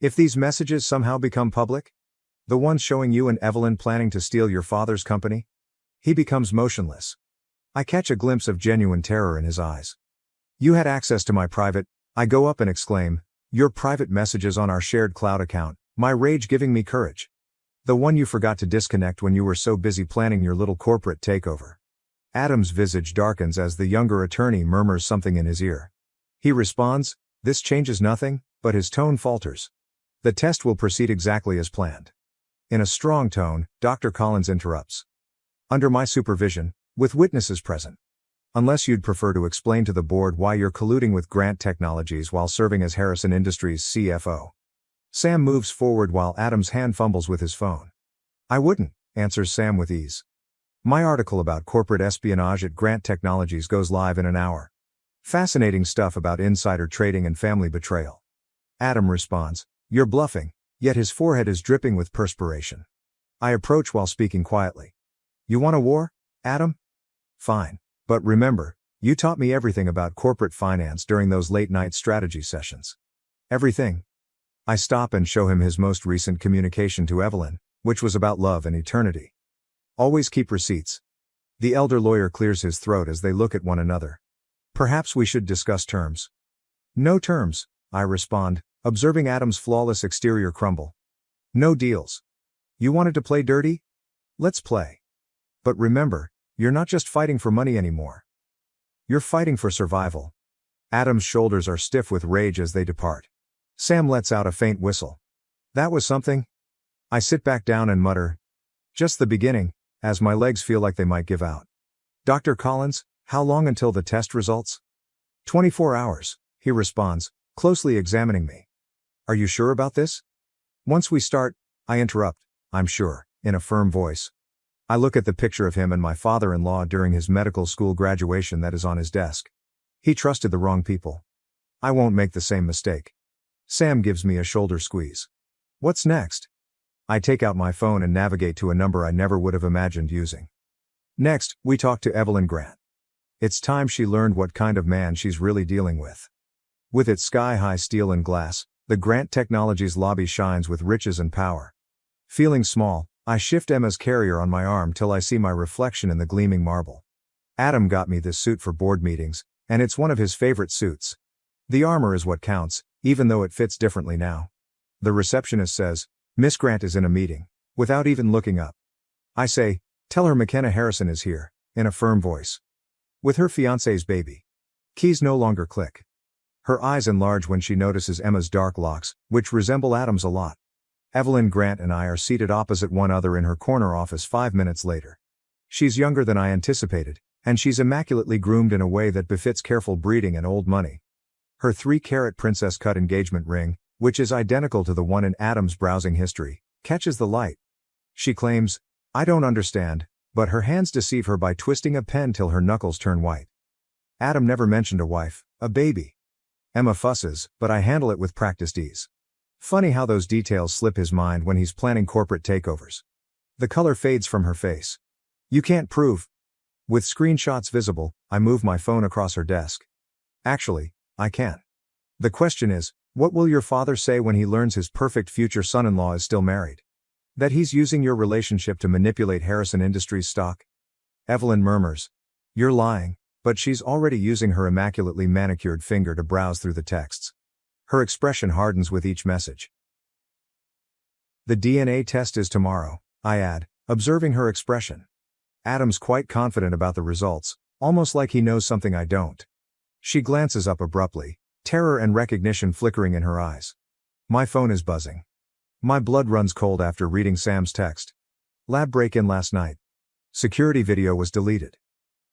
S1: If these messages somehow become public? The ones showing you and Evelyn planning to steal your father's company? He becomes motionless. I catch a glimpse of genuine terror in his eyes. You had access to my private... I go up and exclaim, your private messages on our shared cloud account, my rage giving me courage. The one you forgot to disconnect when you were so busy planning your little corporate takeover. Adam's visage darkens as the younger attorney murmurs something in his ear. He responds, this changes nothing, but his tone falters. The test will proceed exactly as planned. In a strong tone, Dr. Collins interrupts. Under my supervision, with witnesses present. Unless you'd prefer to explain to the board why you're colluding with Grant Technologies while serving as Harrison Industries CFO. Sam moves forward while Adam's hand fumbles with his phone. I wouldn't, answers Sam with ease. My article about corporate espionage at Grant Technologies goes live in an hour. Fascinating stuff about insider trading and family betrayal. Adam responds, you're bluffing, yet his forehead is dripping with perspiration. I approach while speaking quietly. You want a war, Adam? Fine. But remember, you taught me everything about corporate finance during those late-night strategy sessions. Everything. I stop and show him his most recent communication to Evelyn, which was about love and eternity. Always keep receipts. The elder lawyer clears his throat as they look at one another. Perhaps we should discuss terms. No terms, I respond, observing Adam's flawless exterior crumble. No deals. You wanted to play dirty? Let's play. But remember, you're not just fighting for money anymore. You're fighting for survival. Adam's shoulders are stiff with rage as they depart. Sam lets out a faint whistle. That was something. I sit back down and mutter. Just the beginning, as my legs feel like they might give out. Dr. Collins, how long until the test results? 24 hours, he responds, closely examining me. Are you sure about this? Once we start, I interrupt, I'm sure, in a firm voice. I look at the picture of him and my father-in-law during his medical school graduation that is on his desk. He trusted the wrong people. I won't make the same mistake. Sam gives me a shoulder squeeze. What's next? I take out my phone and navigate to a number I never would have imagined using. Next, we talk to Evelyn Grant. It's time she learned what kind of man she's really dealing with. With its sky-high steel and glass, the Grant Technologies lobby shines with riches and power. Feeling small, I shift Emma's carrier on my arm till I see my reflection in the gleaming marble. Adam got me this suit for board meetings, and it's one of his favorite suits. The armor is what counts, even though it fits differently now. The receptionist says, Miss Grant is in a meeting, without even looking up. I say, tell her McKenna Harrison is here, in a firm voice. With her fiancé's baby. Keys no longer click. Her eyes enlarge when she notices Emma's dark locks, which resemble Adam's a lot. Evelyn Grant and I are seated opposite one another in her corner office 5 minutes later. She's younger than I anticipated, and she's immaculately groomed in a way that befits careful breeding and old money. Her 3-carat princess-cut engagement ring, which is identical to the one in Adam's browsing history, catches the light. She claims, I don't understand, but her hands deceive her by twisting a pen till her knuckles turn white. Adam never mentioned a wife, a baby. Emma fusses, but I handle it with practiced ease. Funny how those details slip his mind when he's planning corporate takeovers. The color fades from her face. You can't prove. With screenshots visible, I move my phone across her desk. Actually, I can. The question is, what will your father say when he learns his perfect future son-in-law is still married? That he's using your relationship to manipulate Harrison Industries stock? Evelyn murmurs. You're lying, but she's already using her immaculately manicured finger to browse through the texts. Her expression hardens with each message. The DNA test is tomorrow, I add, observing her expression. Adam's quite confident about the results, almost like he knows something I don't. She glances up abruptly, terror and recognition flickering in her eyes. My phone is buzzing. My blood runs cold after reading Sam's text. Lab break-in last night. Security video was deleted.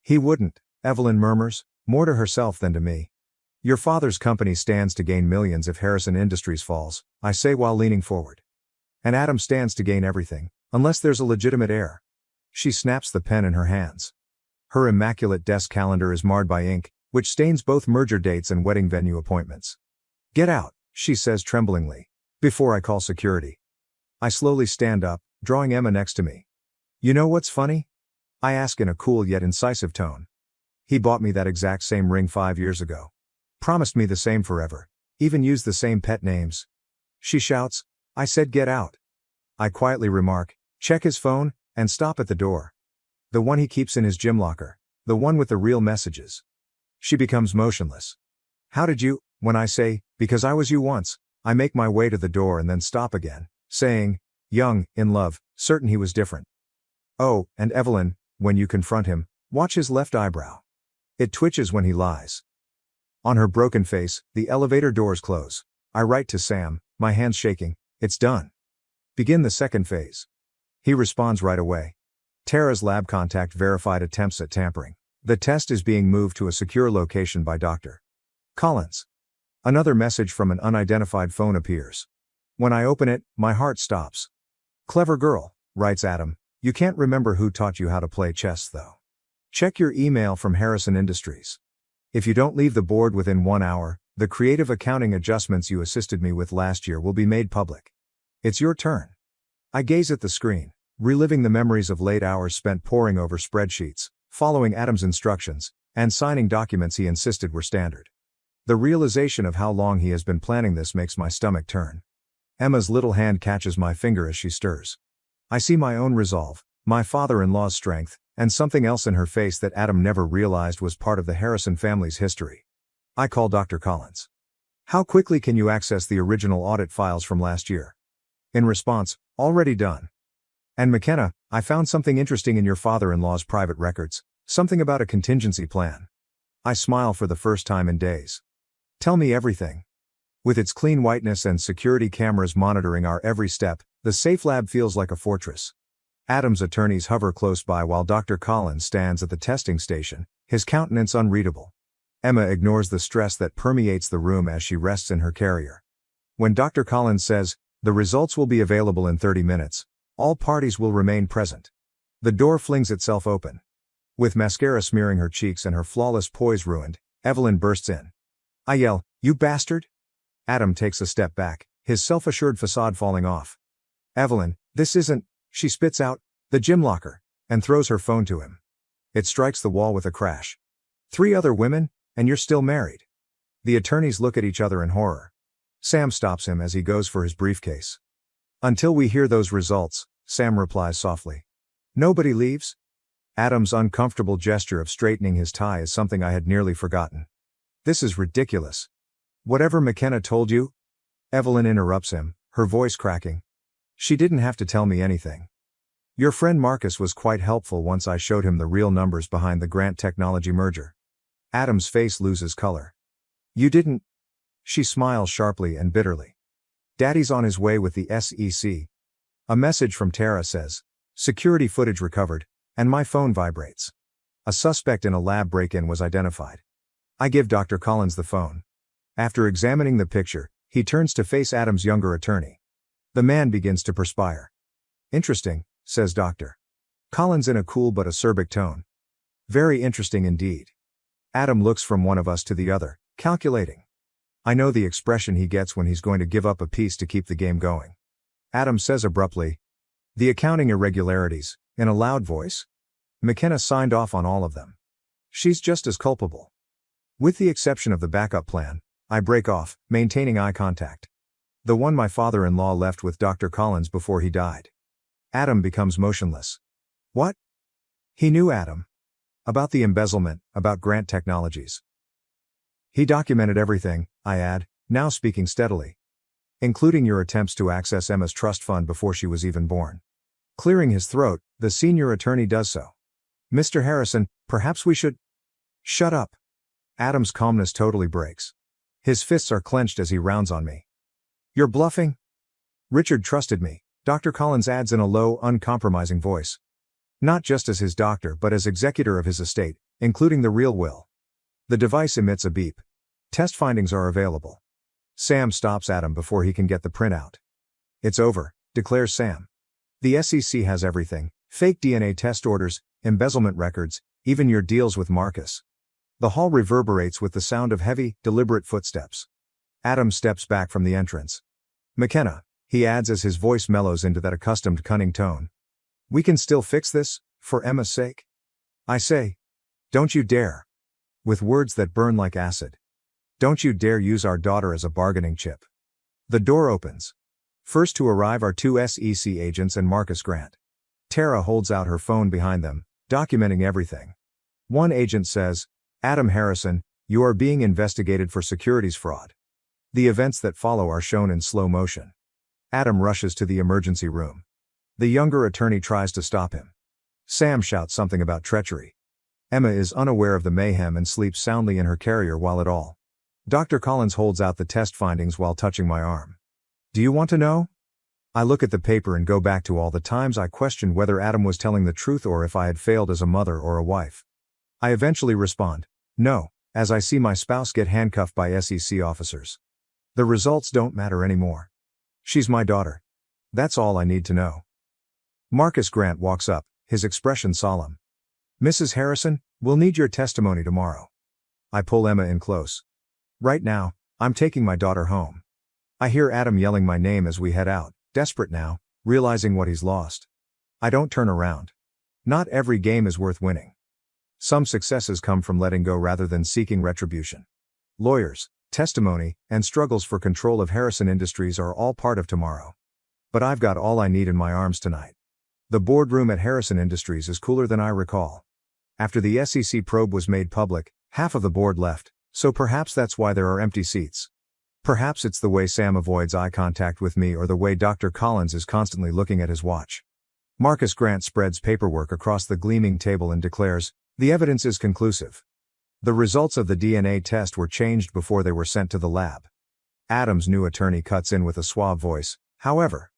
S1: He wouldn't, Evelyn murmurs, more to herself than to me. Your father's company stands to gain millions if Harrison Industries falls, I say while leaning forward. And Adam stands to gain everything, unless there's a legitimate heir. She snaps the pen in her hands. Her immaculate desk calendar is marred by ink, which stains both merger dates and wedding venue appointments. Get out, she says tremblingly, before I call security. I slowly stand up, drawing Emma next to me. You know what's funny? I ask in a cool yet incisive tone. He bought me that exact same ring 5 years ago. Promised me the same forever. Even used the same pet names. She shouts, I said get out. I quietly remark, check his phone, and stop at the door. The one he keeps in his gym locker. The one with the real messages. She becomes motionless. How did you, when I say, because I was you once, I make my way to the door and then stop again, saying, young, in love, certain he was different. Oh, and Evelyn, when you confront him, watch his left eyebrow. It twitches when he lies. On her broken face, the elevator doors close. I write to Sam, my hands shaking, it's done. Begin the second phase. He responds right away. Tara's lab contact verified attempts at tampering. The test is being moved to a secure location by Dr. Collins. Another message from an unidentified phone appears. When I open it, my heart stops. Clever girl, writes Adam, you can't remember who taught you how to play chess though. Check your email from Harrison Industries. If you don't leave the board within 1 hour, the creative accounting adjustments you assisted me with last year will be made public. It's your turn. I gaze at the screen, reliving the memories of late hours spent poring over spreadsheets, following Adam's instructions, and signing documents he insisted were standard. The realization of how long he has been planning this makes my stomach turn. Emma's little hand catches my finger as she stirs. I see my own resolve, my father-in-law's strength, and something else in her face that Adam never realized was part of the Harrison family's history. I call Dr. Collins. How quickly can you access the original audit files from last year? In response, already done. And McKenna, I found something interesting in your father-in-law's private records, something about a contingency plan. I smile for the first time in days. Tell me everything. With its clean whiteness and security cameras monitoring our every step, the safe lab feels like a fortress. Adam's attorneys hover close by while Dr. Collins stands at the testing station, his countenance unreadable. Emma ignores the stress that permeates the room as she rests in her carrier. When Dr. Collins says, the results will be available in 30 minutes, all parties will remain present. The door flings itself open. With mascara smearing her cheeks and her flawless poise ruined, Evelyn bursts in. I yell, you bastard! Adam takes a step back, his self-assured facade falling off. Evelyn, this isn't, she spits out, the gym locker, and throws her phone to him. It strikes the wall with a crash. 3 other women, and you're still married. The attorneys look at each other in horror. Sam stops him as he goes for his briefcase. Until we hear those results, Sam replies softly. Nobody leaves? Adam's uncomfortable gesture of straightening his tie is something I had nearly forgotten. This is ridiculous. Whatever McKenna told you? Evelyn interrupts him, her voice cracking. She didn't have to tell me anything. Your friend Marcus was quite helpful once I showed him the real numbers behind the Grant Technology merger. Adam's face loses color. You didn't? She smiles sharply and bitterly. Daddy's on his way with the SEC. A message from Tara says, security footage recovered, and my phone vibrates. A suspect in a lab break-in was identified. I give Dr. Collins the phone. After examining the picture, he turns to face Adam's younger attorney. The man begins to perspire. Interesting, says Dr. Collins in a cool but acerbic tone. Very interesting indeed. Adam looks from one of us to the other, calculating. I know the expression he gets when he's going to give up a piece to keep the game going. Adam says abruptly, the accounting irregularities, in a loud voice. McKenna signed off on all of them. She's just as culpable. With the exception of the backup plan, I break off, maintaining eye contact. The one my father-in-law left with Dr. Collins before he died. Adam becomes motionless. What? He knew Adam. About the embezzlement, about Grant Technologies. He documented everything, I add, now speaking steadily. Including your attempts to access Emma's trust fund before she was even born. Clearing his throat, the senior attorney does so. Mr. Harrison, perhaps we should... Shut up. Adam's calmness totally breaks. His fists are clenched as he rounds on me. You're bluffing? Richard trusted me, Dr. Collins adds in a low, uncompromising voice. Not just as his doctor but as executor of his estate, including the real will. The device emits a beep. Test findings are available. Sam stops Adam before he can get the printout. It's over, declares Sam. The SEC has everything, fake DNA test orders, embezzlement records, even your deals with Marcus. The hall reverberates with the sound of heavy, deliberate footsteps. Adam steps back from the entrance. McKenna, he adds as his voice mellows into that accustomed cunning tone. We can still fix this, for Emma's sake? I say. Don't you dare. With words that burn like acid. Don't you dare use our daughter as a bargaining chip. The door opens. First to arrive are two SEC agents and Marcus Grant. Tara holds out her phone behind them, documenting everything. One agent says, Adam Harrison, you are being investigated for securities fraud. The events that follow are shown in slow motion. Adam rushes to the emergency room. The younger attorney tries to stop him. Sam shouts something about treachery. Emma is unaware of the mayhem and sleeps soundly in her carrier while it all. Dr. Collins holds out the test findings while touching my arm. Do you want to know? I look at the paper and go back to all the times I questioned whether Adam was telling the truth or if I had failed as a mother or a wife. I eventually respond, no, as I see my spouse get handcuffed by SEC officers. The results don't matter anymore. She's my daughter. That's all I need to know. Marcus Grant walks up, his expression solemn. Mrs. Harrison, we'll need your testimony tomorrow. I pull Emma in close. Right now, I'm taking my daughter home. I hear Adam yelling my name as we head out, desperate now, realizing what he's lost. I don't turn around. Not every game is worth winning. Some successes come from letting go rather than seeking retribution. Lawyers, testimony, and struggles for control of Harrison Industries are all part of tomorrow. But I've got all I need in my arms tonight. The boardroom at Harrison Industries is cooler than I recall. After the SEC probe was made public, half of the board left, so perhaps that's why there are empty seats. Perhaps it's the way Sam avoids eye contact with me or the way Dr. Collins is constantly looking at his watch. Marcus Grant spreads paperwork across the gleaming table and declares, the evidence is conclusive. The results of the DNA test were changed before they were sent to the lab. Adam's new attorney cuts in with a suave voice, however.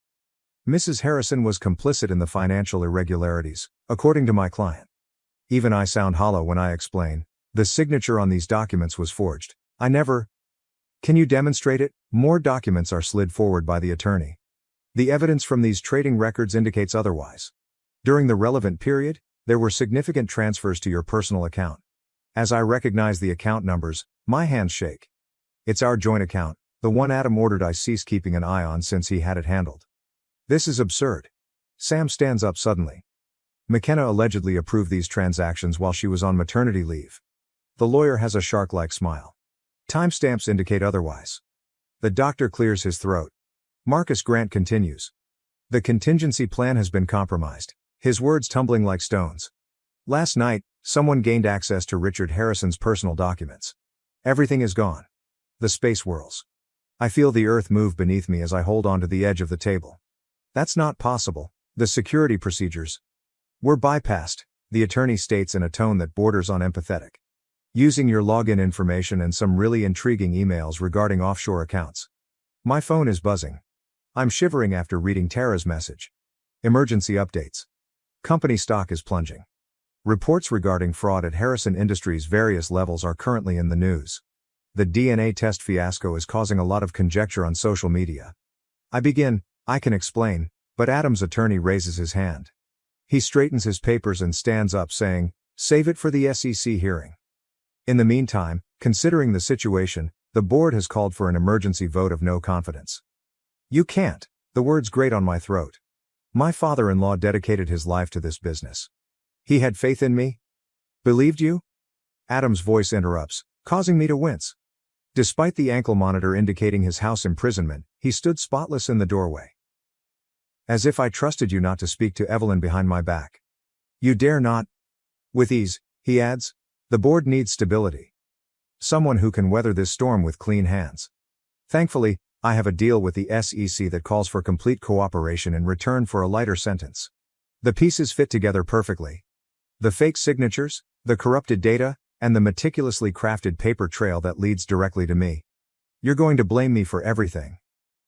S1: Mrs. Harrison was complicit in the financial irregularities, according to my client. Even I sound hollow when I explain, the signature on these documents was forged. I never... Can you demonstrate it? More documents are slid forward by the attorney. The evidence from these trading records indicates otherwise. During the relevant period, there were significant transfers to your personal account. As I recognize the account numbers, my hands shake. It's our joint account, the one Adam ordered I cease keeping an eye on since he had it handled. This is absurd. Sam stands up suddenly. McKenna allegedly approved these transactions while she was on maternity leave. The lawyer has a shark-like smile. Timestamps indicate otherwise. The doctor clears his throat. Marcus Grant continues. The contingency plan has been compromised, his words tumbling like stones. Last night, someone gained access to Richard Harrison's personal documents. Everything is gone. The space whirls. I feel the earth move beneath me as I hold onto the edge of the table. That's not possible. The security procedures were bypassed, the attorney states in a tone that borders on empathetic. Using your login information and some really intriguing emails regarding offshore accounts. My phone is buzzing. I'm shivering after reading Tara's message. Emergency updates. Company stock is plunging. Reports regarding fraud at Harrison Industries' various levels are currently in the news. The DNA test fiasco is causing a lot of conjecture on social media. I can explain, but Adam's attorney raises his hand. He straightens his papers and stands up saying, save it for the SEC hearing. In the meantime, considering the situation, the board has called for an emergency vote of no confidence. You can't. The words grate on my throat. My father-in-law dedicated his life to this business. He had faith in me? Believed you? Adam's voice interrupts, causing me to wince. Despite the ankle monitor indicating his house imprisonment, he stood spotless in the doorway. As if I trusted you not to speak to Evelyn behind my back. You dare not? With ease, he adds. The board needs stability. Someone who can weather this storm with clean hands. Thankfully, I have a deal with the SEC that calls for complete cooperation in return for a lighter sentence. The pieces fit together perfectly. The fake signatures, the corrupted data, and the meticulously crafted paper trail that leads directly to me. You're going to blame me for everything.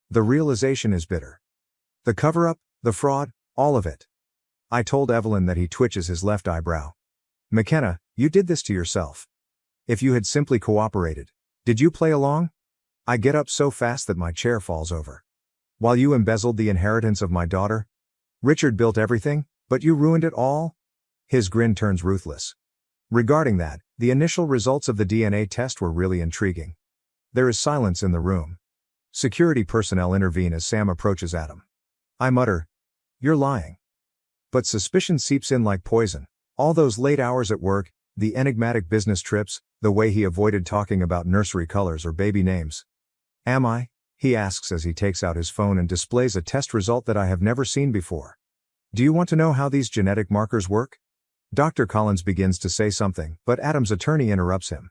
S1: The realization is bitter. The cover-up, the fraud, all of it. I told Evelyn that. He twitches his left eyebrow. McKenna, you did this to yourself. If you had simply cooperated. Did you play along? I get up so fast that my chair falls over. While you embezzled the inheritance of my daughter? Richard built everything, but you ruined it all? His grin turns ruthless. Regarding that, the initial results of the DNA test were really intriguing. There is silence in the room. Security personnel intervene as Sam approaches Adam. I mutter, "You're lying." But suspicion seeps in like poison. All those late hours at work, the enigmatic business trips, the way he avoided talking about nursery colors or baby names. Am I? He asks as he takes out his phone and displays a test result that I have never seen before. Do you want to know how these genetic markers work? Dr. Collins begins to say something, but Adam's attorney interrupts him.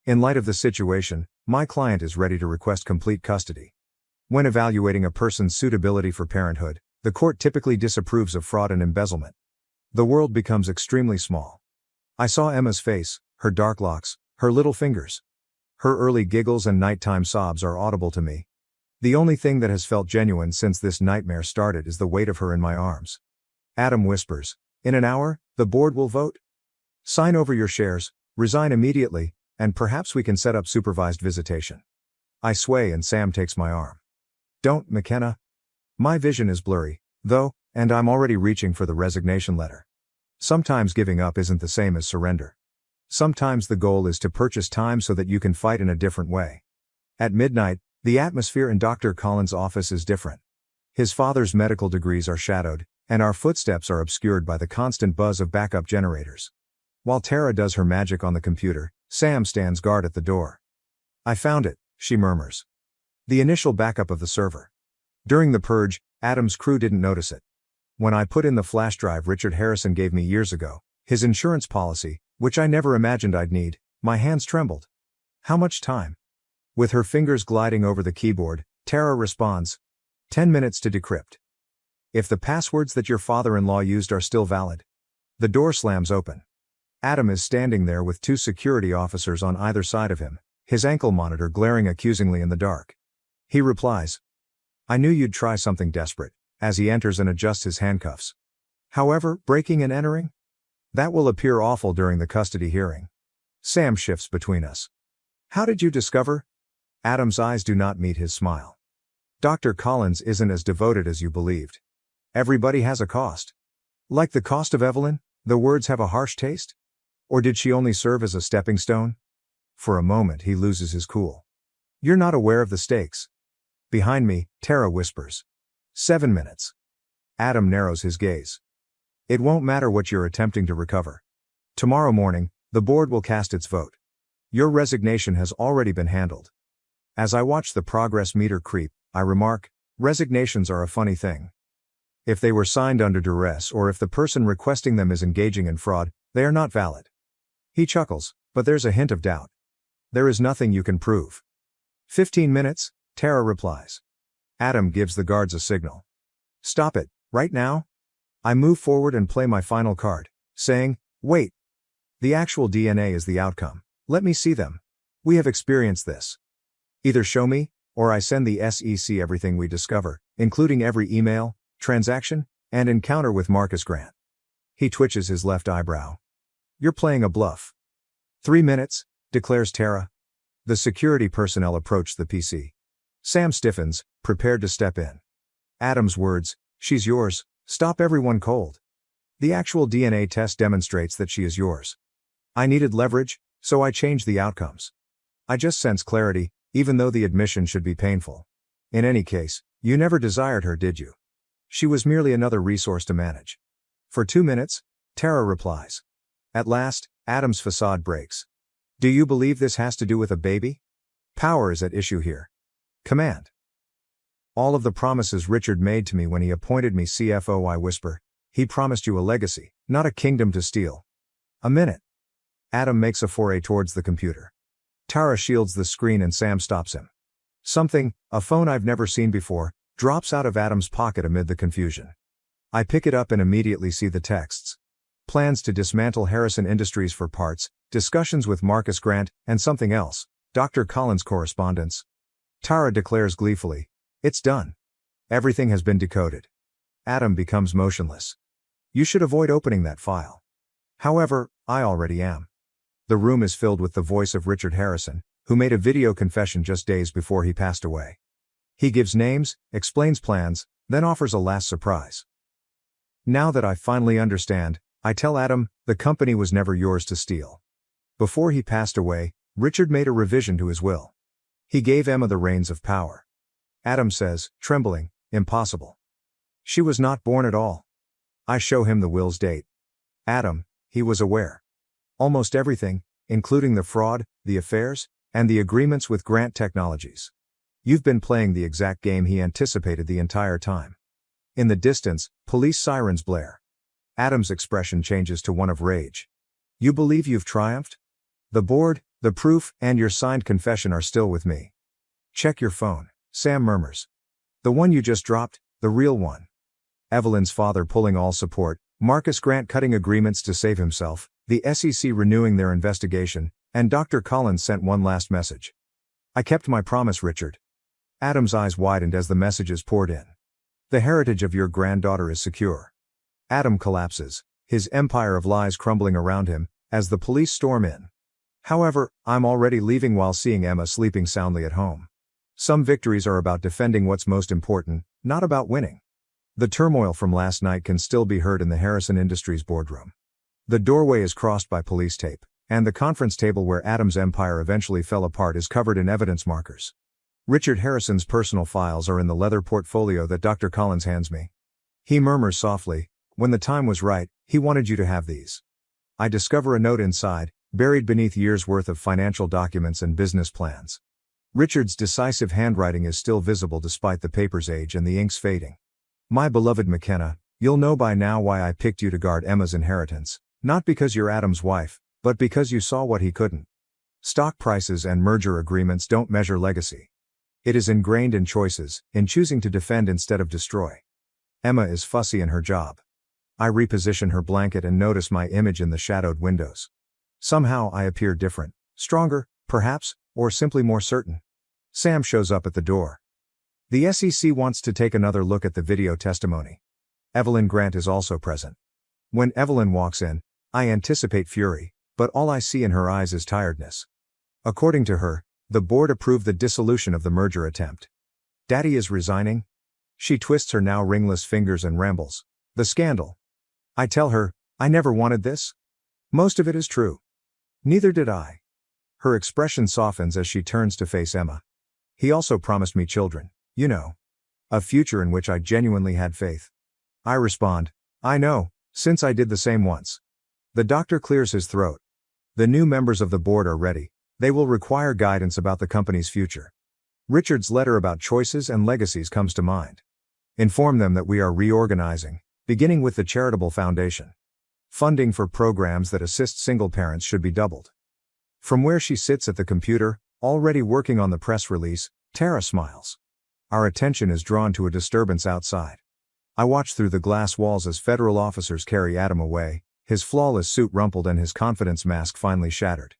S1: In light of the situation, my client is ready to request complete custody. When evaluating a person's suitability for parenthood, the court typically disapproves of fraud and embezzlement. The world becomes extremely small. I saw Emma's face, her dark locks, her little fingers. Her early giggles and nighttime sobs are audible to me. The only thing that has felt genuine since this nightmare started is the weight of her in my arms. Adam whispers, "In an hour, the board will vote. Sign over your shares, resign immediately, and perhaps we can set up supervised visitation." I sway and Sam takes my arm. Don't, McKenna. My vision is blurry, though, and I'm already reaching for the resignation letter. Sometimes giving up isn't the same as surrender. Sometimes the goal is to purchase time so that you can fight in a different way. At midnight, the atmosphere in Dr. Collins' office is different. His father's medical degrees are shadowed, and our footsteps are obscured by the constant buzz of backup generators. While Tara does her magic on the computer, Sam stands guard at the door. I found it, she murmurs. The initial backup of the server. During the purge, Adam's crew didn't notice it. When I put in the flash drive Richard Harrison gave me years ago, his insurance policy, which I never imagined I'd need, my hands trembled. How much time? With her fingers gliding over the keyboard, Tara responds, 10 minutes to decrypt. If the passwords that your father-in-law used are still valid. The door slams open. Adam is standing there with 2 security officers on either side of him, his ankle monitor glaring accusingly in the dark. He replies, I knew you'd try something desperate, as he enters and adjusts his handcuffs. However, breaking and entering? That will appear awful during the custody hearing. Sam shifts between us. How did you discover? Adam's eyes do not meet his smile. Dr. Collins isn't as devoted as you believed. Everybody has a cost. Like the cost of Evelyn, the words have a harsh taste? Or did she only serve as a stepping stone? For a moment he loses his cool. You're not aware of the stakes. Behind me, Tara whispers. 7 minutes. Adam narrows his gaze. It won't matter what you're attempting to recover. Tomorrow morning, the board will cast its vote. Your resignation has already been handled. As I watch the progress meter creep, I remark, resignations are a funny thing. If they were signed under duress or if the person requesting them is engaging in fraud, they are not valid. He chuckles, but there's a hint of doubt. There is nothing you can prove. 15 minutes, Tara replies. Adam gives the guards a signal. Stop it, right now? I move forward and play my final card, saying, wait. The actual DNA is the outcome. Let me see them. We have experienced this. Either show me, or I send the SEC everything we discover, including every email, transaction, and encounter with Marcus Grant. He twitches his left eyebrow. You're playing a bluff. 3 minutes, declares Tara. The security personnel approach the PC. Sam stiffens, prepared to step in. Adam's words, she's yours, stop everyone cold. The actual DNA test demonstrates that she is yours. I needed leverage, so I changed the outcomes. I just sense clarity, even though the admission should be painful. In any case, you never desired her, did you? She was merely another resource to manage. For 2 minutes, Tara replies. At last, Adam's facade breaks. Do you believe this has to do with a baby? Power is at issue here. Command. All of the promises Richard made to me when he appointed me CFO, I whisper. He promised you a legacy, not a kingdom to steal. A minute. Adam makes a foray towards the computer. Tara shields the screen and Sam stops him. Something, a phone I've never seen before, drops out of Adam's pocket amid the confusion. I pick it up and immediately see the texts. Plans to dismantle Harrison Industries for parts, discussions with Marcus Grant, and something else. Dr. Collins' correspondence. Tara declares gleefully, "It's done. Everything has been decoded." Adam becomes motionless. "You should avoid opening that file." However, I already am. The room is filled with the voice of Richard Harrison, who made a video confession just days before he passed away. He gives names, explains plans, then offers a last surprise. "Now that I finally understand," I tell Adam, "the company was never yours to steal." Before he passed away, Richard made a revision to his will. He gave Emma the reins of power. Adam says, trembling, "Impossible. She was not born at all." I show him the will's date. Adam, he was aware. Almost everything, including the fraud, the affairs, and the agreements with Grant Technologies. You've been playing the exact game he anticipated the entire time. In the distance, police sirens blare. Adam's expression changes to one of rage. "You believe you've triumphed? The board, the proof, and your signed confession are still with me." "Check your phone," Sam murmurs. "The one you just dropped, the real one." Evelyn's father pulling all support, Marcus Grant cutting agreements to save himself, the SEC renewing their investigation, and Dr. Collins sent one last message. "I kept my promise, Richard." Adam's eyes widened as the messages poured in. "The heritage of your granddaughter is secure." Adam collapses, his empire of lies crumbling around him, as the police storm in. However, I'm already leaving while seeing Emma sleeping soundly at home. Some victories are about defending what's most important, not about winning. The turmoil from last night can still be heard in the Harrison Industries boardroom. The doorway is crossed by police tape, and the conference table where Adam's empire eventually fell apart is covered in evidence markers. Richard Harrison's personal files are in the leather portfolio that Dr. Collins hands me. He murmurs softly, "When the time was right, he wanted you to have these." I discover a note inside, buried beneath years' worth of financial documents and business plans. Richard's decisive handwriting is still visible despite the paper's age and the ink's fading. "My beloved McKenna, you'll know by now why I picked you to guard Emma's inheritance, not because you're Adam's wife, but because you saw what he couldn't. Stock prices and merger agreements don't measure legacy. It is ingrained in choices, in choosing to defend instead of destroy. Emma is fussy in her job. I reposition her blanket and notice my image in the shadowed windows. Somehow I appear different, stronger, perhaps, or simply more certain. Sam shows up at the door. The SEC wants to take another look at the video testimony. Evelyn Grant is also present. When Evelyn walks in, I anticipate fury, but all I see in her eyes is tiredness. According to her, the board approved the dissolution of the merger attempt. Daddy is resigning? She twists her now ringless fingers and rambles. The scandal. I tell her, I never wanted this. Most of it is true. Neither did I. Her expression softens as she turns to face Emma. He also promised me children, you know. A future in which I genuinely had faith. I respond, I know, since I did the same once. The doctor clears his throat. The new members of the board are ready. They will require guidance about the company's future. Richard's letter about choices and legacies comes to mind. Inform them that we are reorganizing, beginning with the charitable foundation. Funding for programs that assist single parents should be doubled. From where she sits at the computer, already working on the press release, Tara smiles. Our attention is drawn to a disturbance outside. I watch through the glass walls as federal officers carry Adam away, his flawless suit rumpled and his confidence mask finally shattered.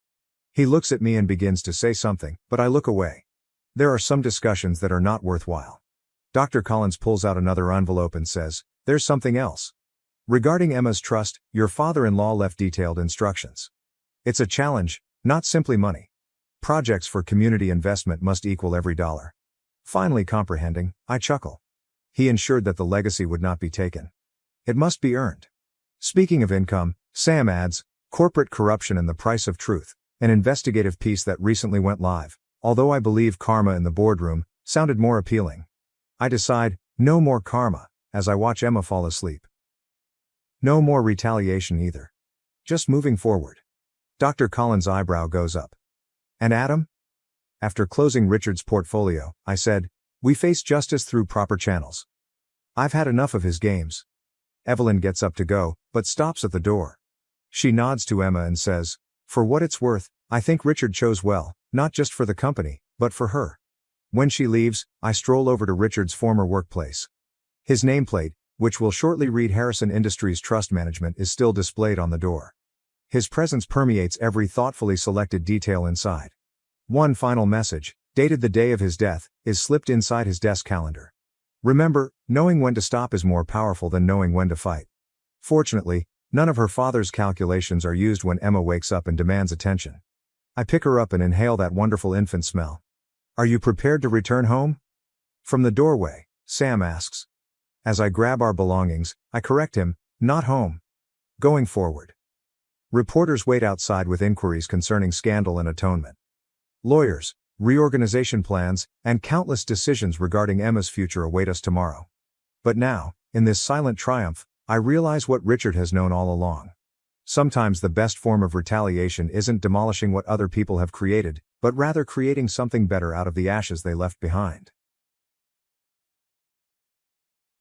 S1: He looks at me and begins to say something, but I look away. There are some discussions that are not worthwhile. Dr. Collins pulls out another envelope and says, there's something else. Regarding Emma's trust, your father-in-law left detailed instructions. It's a challenge, not simply money. Projects for community investment must equal every dollar. Finally comprehending, I chuckle. He ensured that the legacy would not be taken. It must be earned. Speaking of income, Sam adds, corporate corruption and the price of truth, an investigative piece that recently went live, although I believe karma in the boardroom, sounded more appealing. I decide, no more karma, as I watch Emma fall asleep. No more retaliation either. Just moving forward. Dr. Collins' eyebrow goes up. And Adam? After closing Richard's portfolio, I said, We face justice through proper channels. I've had enough of his games. Evelyn gets up to go, but stops at the door. She nods to Emma and says, "For what it's worth, I think Richard chose well, not just for the company, but for her." When she leaves, I stroll over to Richard's former workplace. His nameplate, which will shortly read Harrison Industries Trust Management, is still displayed on the door. His presence permeates every thoughtfully selected detail inside. One final message, dated the day of his death, is slipped inside his desk calendar. "Remember, knowing when to stop is more powerful than knowing when to fight." Fortunately, none of her father's calculations are used when Emma wakes up and demands attention. I pick her up and inhale that wonderful infant smell. "Are you prepared to return home?" From the doorway, Sam asks. As I grab our belongings, I correct him, "Not home. Going forward." Reporters wait outside with inquiries concerning scandal and atonement. Lawyers, reorganization plans, and countless decisions regarding Emma's future await us tomorrow. But now, in this silent triumph, I realize what Richard has known all along. Sometimes the best form of retaliation isn't demolishing what other people have created, but rather creating something better out of the ashes they left behind.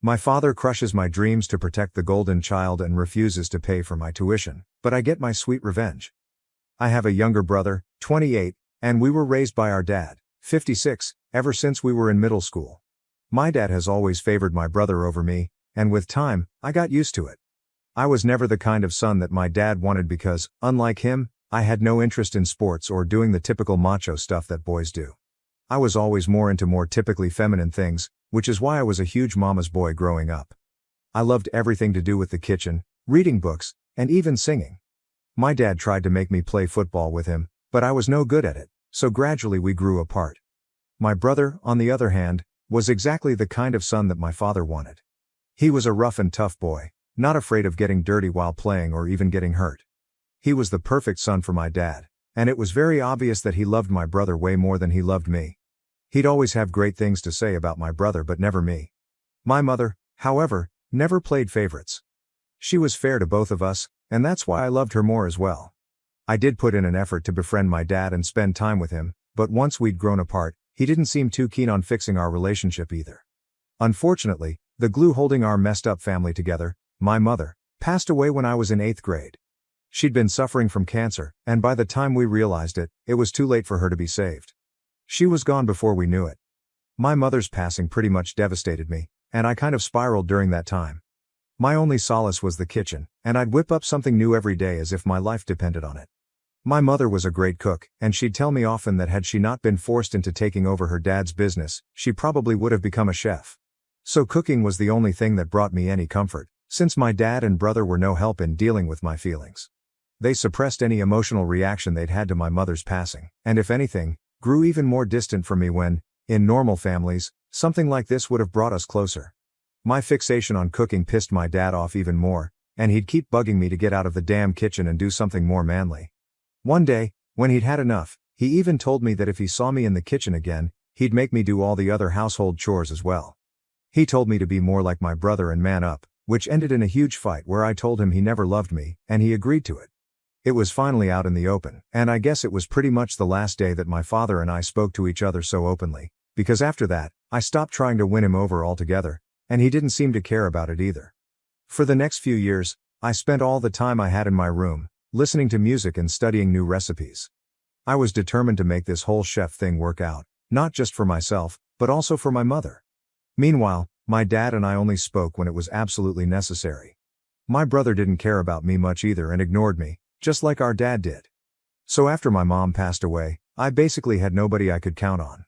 S1: My father crushes my dreams to protect the golden child and refuses to pay for my tuition, but I get my sweet revenge. I have a younger brother, 28, and we were raised by our dad, 56, ever since we were in middle school. My dad has always favored my brother over me, and with time, I got used to it. I was never the kind of son that my dad wanted because, unlike him, I had no interest in sports or doing the typical macho stuff that boys do. I was always more into more typically feminine things, which is why I was a huge mama's boy growing up. I loved everything to do with the kitchen, reading books, and even singing. My dad tried to make me play football with him, but I was no good at it, so gradually we grew apart. My brother, on the other hand, was exactly the kind of son that my father wanted. He was a rough and tough boy, not afraid of getting dirty while playing or even getting hurt. He was the perfect son for my dad, and it was very obvious that he loved my brother way more than he loved me. He'd always have great things to say about my brother but never me. My mother, however, never played favorites. She was fair to both of us, and that's why I loved her more as well. I did put in an effort to befriend my dad and spend time with him, but once we'd grown apart, he didn't seem too keen on fixing our relationship either. Unfortunately, the glue holding our messed up family together, my mother, passed away when I was in 8th grade. She'd been suffering from cancer, and by the time we realized it, it was too late for her to be saved. She was gone before we knew it. My mother's passing pretty much devastated me, and I kind of spiraled during that time. My only solace was the kitchen, and I'd whip up something new every day as if my life depended on it. My mother was a great cook, and she'd tell me often that had she not been forced into taking over her dad's business, she probably would have become a chef. So cooking was the only thing that brought me any comfort, since my dad and brother were no help in dealing with my feelings. They suppressed any emotional reaction they'd had to my mother's passing, and if anything, grew even more distant from me when, in normal families, something like this would have brought us closer. My fixation on cooking pissed my dad off even more, and he'd keep bugging me to get out of the damn kitchen and do something more manly. One day, when he'd had enough, he even told me that if he saw me in the kitchen again, he'd make me do all the other household chores as well. He told me to be more like my brother and man up, which ended in a huge fight where I told him he never loved me, and he agreed to it. It was finally out in the open, and I guess it was pretty much the last day that my father and I spoke to each other so openly, because after that, I stopped trying to win him over altogether, and he didn't seem to care about it either. For the next few years, I spent all the time I had in my room, listening to music and studying new recipes. I was determined to make this whole chef thing work out, not just for myself, but also for my mother. Meanwhile, my dad and I only spoke when it was absolutely necessary. My brother didn't care about me much either and ignored me, just like our dad did. So after my mom passed away, I basically had nobody I could count on.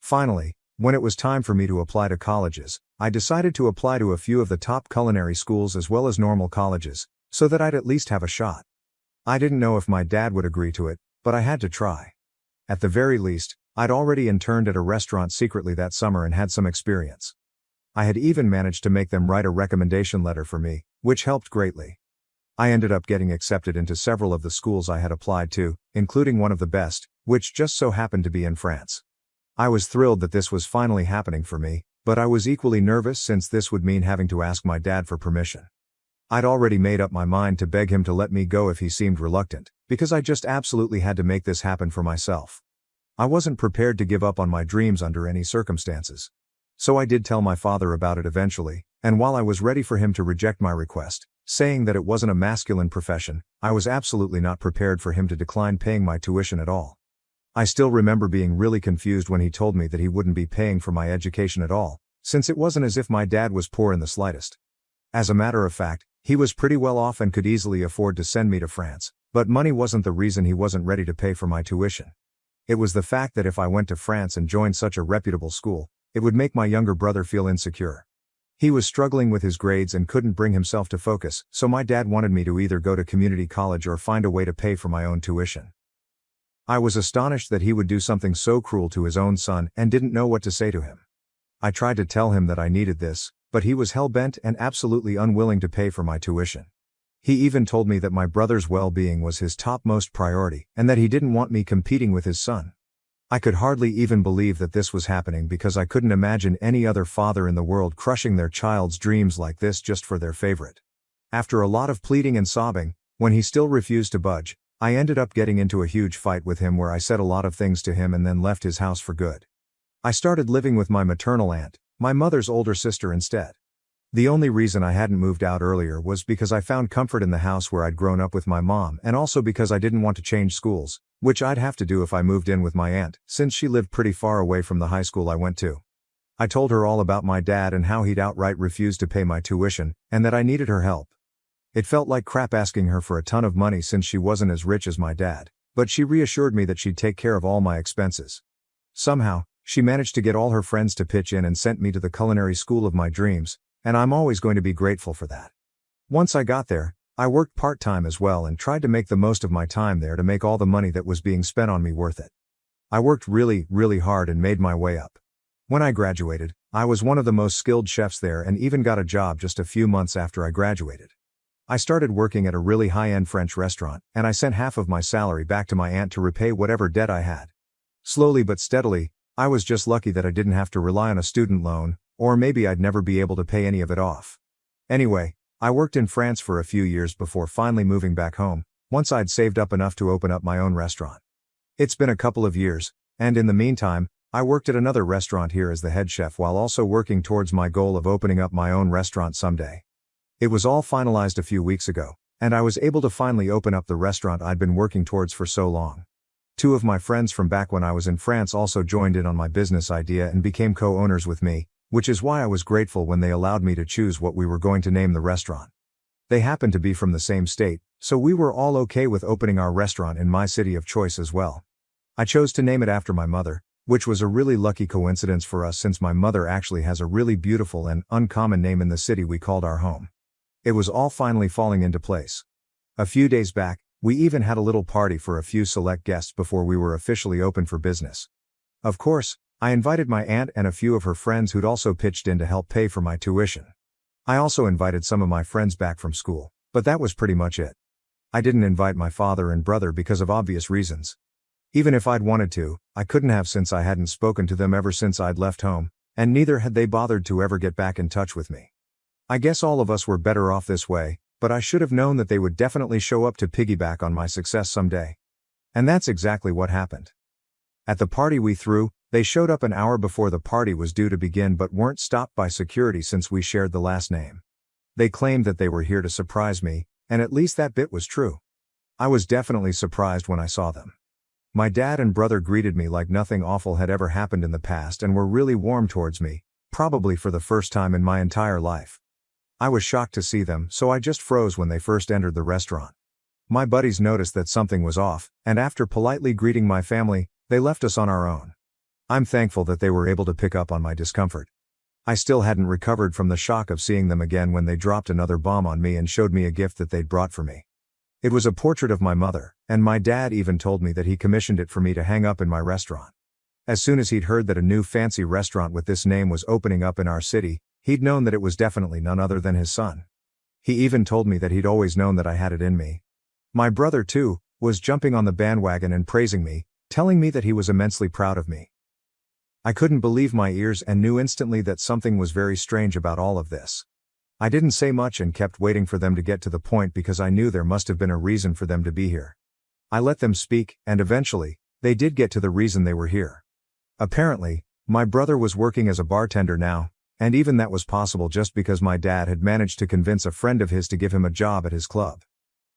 S1: Finally, when it was time for me to apply to colleges, I decided to apply to a few of the top culinary schools as well as normal colleges, so that I'd at least have a shot. I didn't know if my dad would agree to it, but I had to try. At the very least, I'd already interned at a restaurant secretly that summer and had some experience. I had even managed to make them write a recommendation letter for me, which helped greatly. I ended up getting accepted into several of the schools I had applied to, including one of the best, which just so happened to be in France. I was thrilled that this was finally happening for me, but I was equally nervous since this would mean having to ask my dad for permission. I'd already made up my mind to beg him to let me go if he seemed reluctant, because I just absolutely had to make this happen for myself. I wasn't prepared to give up on my dreams under any circumstances. So I did tell my father about it eventually, and while I was ready for him to reject my request, saying that it wasn't a masculine profession, I was absolutely not prepared for him to decline paying my tuition at all. I still remember being really confused when he told me that he wouldn't be paying for my education at all, since it wasn't as if my dad was poor in the slightest. As a matter of fact, he was pretty well off and could easily afford to send me to France, but money wasn't the reason he wasn't ready to pay for my tuition. It was the fact that if I went to France and joined such a reputable school, it would make my younger brother feel insecure. He was struggling with his grades and couldn't bring himself to focus, so my dad wanted me to either go to community college or find a way to pay for my own tuition. I was astonished that he would do something so cruel to his own son and didn't know what to say to him. I tried to tell him that I needed this, but he was hell-bent and absolutely unwilling to pay for my tuition. He even told me that my brother's well-being was his topmost priority and that he didn't want me competing with his son. I could hardly even believe that this was happening because I couldn't imagine any other father in the world crushing their child's dreams like this just for their favorite. After a lot of pleading and sobbing, when he still refused to budge, I ended up getting into a huge fight with him where I said a lot of things to him and then left his house for good. I started living with my maternal aunt, my mother's older sister, instead. The only reason I hadn't moved out earlier was because I found comfort in the house where I'd grown up with my mom, and also because I didn't want to change schools, which I'd have to do if I moved in with my aunt, since she lived pretty far away from the high school I went to. I told her all about my dad and how he'd outright refused to pay my tuition, and that I needed her help. It felt like crap asking her for a ton of money since she wasn't as rich as my dad, but she reassured me that she'd take care of all my expenses. Somehow, she managed to get all her friends to pitch in and sent me to the culinary school of my dreams, and I'm always going to be grateful for that. Once I got there, I worked part-time as well and tried to make the most of my time there to make all the money that was being spent on me worth it. I worked really, really hard and made my way up. When I graduated, I was one of the most skilled chefs there and even got a job just a few months after I graduated. I started working at a really high-end French restaurant, and I sent half of my salary back to my aunt to repay whatever debt I had. Slowly but steadily, I was just lucky that I didn't have to rely on a student loan, or maybe I'd never be able to pay any of it off. Anyway, I worked in France for a few years before finally moving back home, once I'd saved up enough to open up my own restaurant. It's been a couple of years, and in the meantime, I worked at another restaurant here as the head chef while also working towards my goal of opening up my own restaurant someday. It was all finalized a few weeks ago, and I was able to finally open up the restaurant I'd been working towards for so long. Two of my friends from back when I was in France also joined in on my business idea and became co-owners with me, which is why I was grateful when they allowed me to choose what we were going to name the restaurant. They happened to be from the same state, so we were all okay with opening our restaurant in my city of choice as well. I chose to name it after my mother, which was a really lucky coincidence for us since my mother actually has a really beautiful and uncommon name in the city we called our home. It was all finally falling into place. A few days back, we even had a little party for a few select guests before we were officially open for business. Of course, I invited my aunt and a few of her friends who'd also pitched in to help pay for my tuition. I also invited some of my friends back from school, but that was pretty much it. I didn't invite my father and brother because of obvious reasons. Even if I'd wanted to, I couldn't have since I hadn't spoken to them ever since I'd left home, and neither had they bothered to ever get back in touch with me. I guess all of us were better off this way, but I should have known that they would definitely show up to piggyback on my success someday. And that's exactly what happened. At the party we threw, they showed up an hour before the party was due to begin but weren't stopped by security since we shared the last name. They claimed that they were here to surprise me, and at least that bit was true. I was definitely surprised when I saw them. My dad and brother greeted me like nothing awful had ever happened in the past and were really warm towards me, probably for the first time in my entire life. I was shocked to see them, so I just froze when they first entered the restaurant. My buddies noticed that something was off, and after politely greeting my family, they left us on our own. I'm thankful that they were able to pick up on my discomfort. I still hadn't recovered from the shock of seeing them again when they dropped another bomb on me and showed me a gift that they'd brought for me. It was a portrait of my mother, and my dad even told me that he commissioned it for me to hang up in my restaurant. As soon as he'd heard that a new fancy restaurant with this name was opening up in our city, he'd known that it was definitely none other than his son. He even told me that he'd always known that I had it in me. My brother, too, was jumping on the bandwagon and praising me, telling me that he was immensely proud of me. I couldn't believe my ears and knew instantly that something was very strange about all of this. I didn't say much and kept waiting for them to get to the point because I knew there must have been a reason for them to be here. I let them speak, and eventually, they did get to the reason they were here. Apparently, My brother was working as a bartender now, and even that was possible just because my dad had managed to convince a friend of his to give him a job at his club.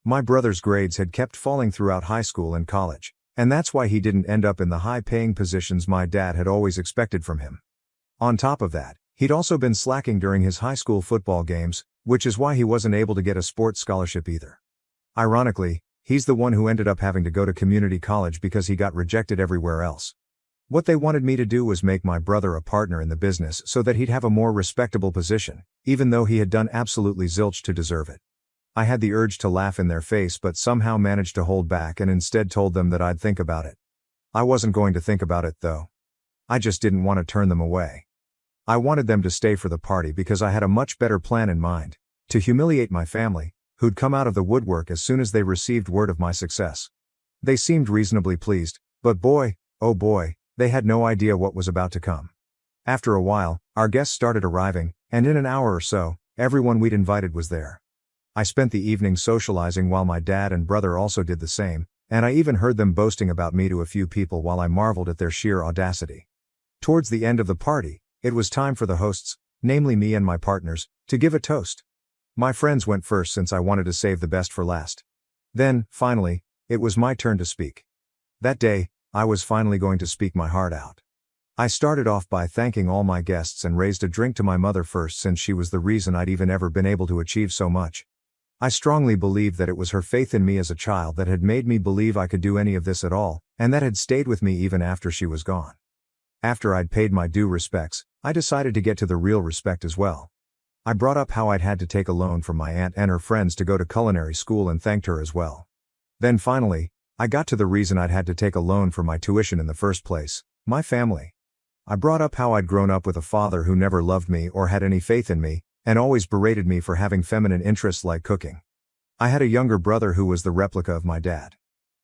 S1: My brother's grades had kept falling throughout high school and college, and that's why he didn't end up in the high-paying positions my dad had always expected from him. On top of that, he'd also been slacking during his high school football games, which is why he wasn't able to get a sports scholarship either. Ironically, he's the one who ended up having to go to community college because he got rejected everywhere else. What they wanted me to do was make my brother a partner in the business so that he'd have a more respectable position, even though he had done absolutely zilch to deserve it. I had the urge to laugh in their face but somehow managed to hold back and instead told them that I'd think about it. I wasn't going to think about it though. I just didn't want to turn them away. I wanted them to stay for the party because I had a much better plan in mind: to humiliate my family, who'd come out of the woodwork as soon as they received word of my success. They seemed reasonably pleased, but boy, oh boy, they had no idea what was about to come. After a while, our guests started arriving, and in an hour or so, everyone we'd invited was there. I spent the evening socializing while my dad and brother also did the same, and I even heard them boasting about me to a few people while I marveled at their sheer audacity. Towards the end of the party, it was time for the hosts, namely me and my partners, to give a toast. My friends went first since I wanted to save the best for last. Then, finally, it was my turn to speak. That day, I was finally going to speak my heart out. I started off by thanking all my guests and raised a drink to my mother first since she was the reason I'd even ever been able to achieve so much. I strongly believed that it was her faith in me as a child that had made me believe I could do any of this at all, and that had stayed with me even after she was gone. After I'd paid my due respects, I decided to get to the real respect as well. I brought up how I'd had to take a loan from my aunt and her friends to go to culinary school and thanked her as well. Then finally, I got to the reason I'd had to take a loan for my tuition in the first place: my family. I brought up how I'd grown up with a father who never loved me or had any faith in me, and always berated me for having feminine interests like cooking. I had a younger brother who was the replica of my dad.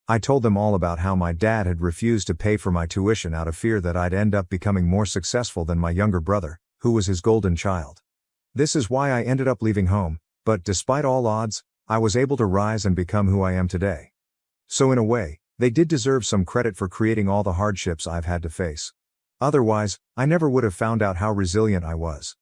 S1: I told them all about how my dad had refused to pay for my tuition out of fear that I'd end up becoming more successful than my younger brother, who was his golden child. This is why I ended up leaving home, but despite all odds, I was able to rise and become who I am today. So in a way, they did deserve some credit for creating all the hardships I've had to face. Otherwise, I never would have found out how resilient I was.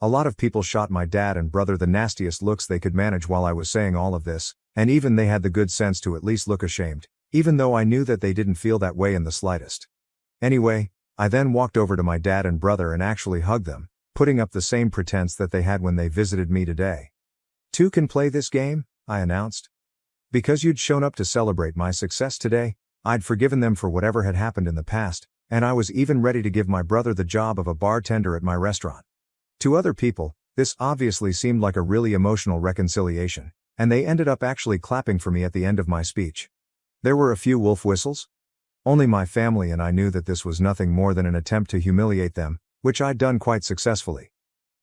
S1: A lot of people shot my dad and brother the nastiest looks they could manage while I was saying all of this, and even they had the good sense to at least look ashamed, even though I knew that they didn't feel that way in the slightest. Anyway, I then walked over to my dad and brother and actually hugged them, putting up the same pretense that they had when they visited me today. "Two can play this game," I announced. Because you'd shown up to celebrate my success today, I'd forgiven them for whatever had happened in the past, and I was even ready to give my brother the job of a bartender at my restaurant. To other people, this obviously seemed like a really emotional reconciliation, and they ended up actually clapping for me at the end of my speech. There were a few wolf whistles. Only my family and I knew that this was nothing more than an attempt to humiliate them, which I'd done quite successfully.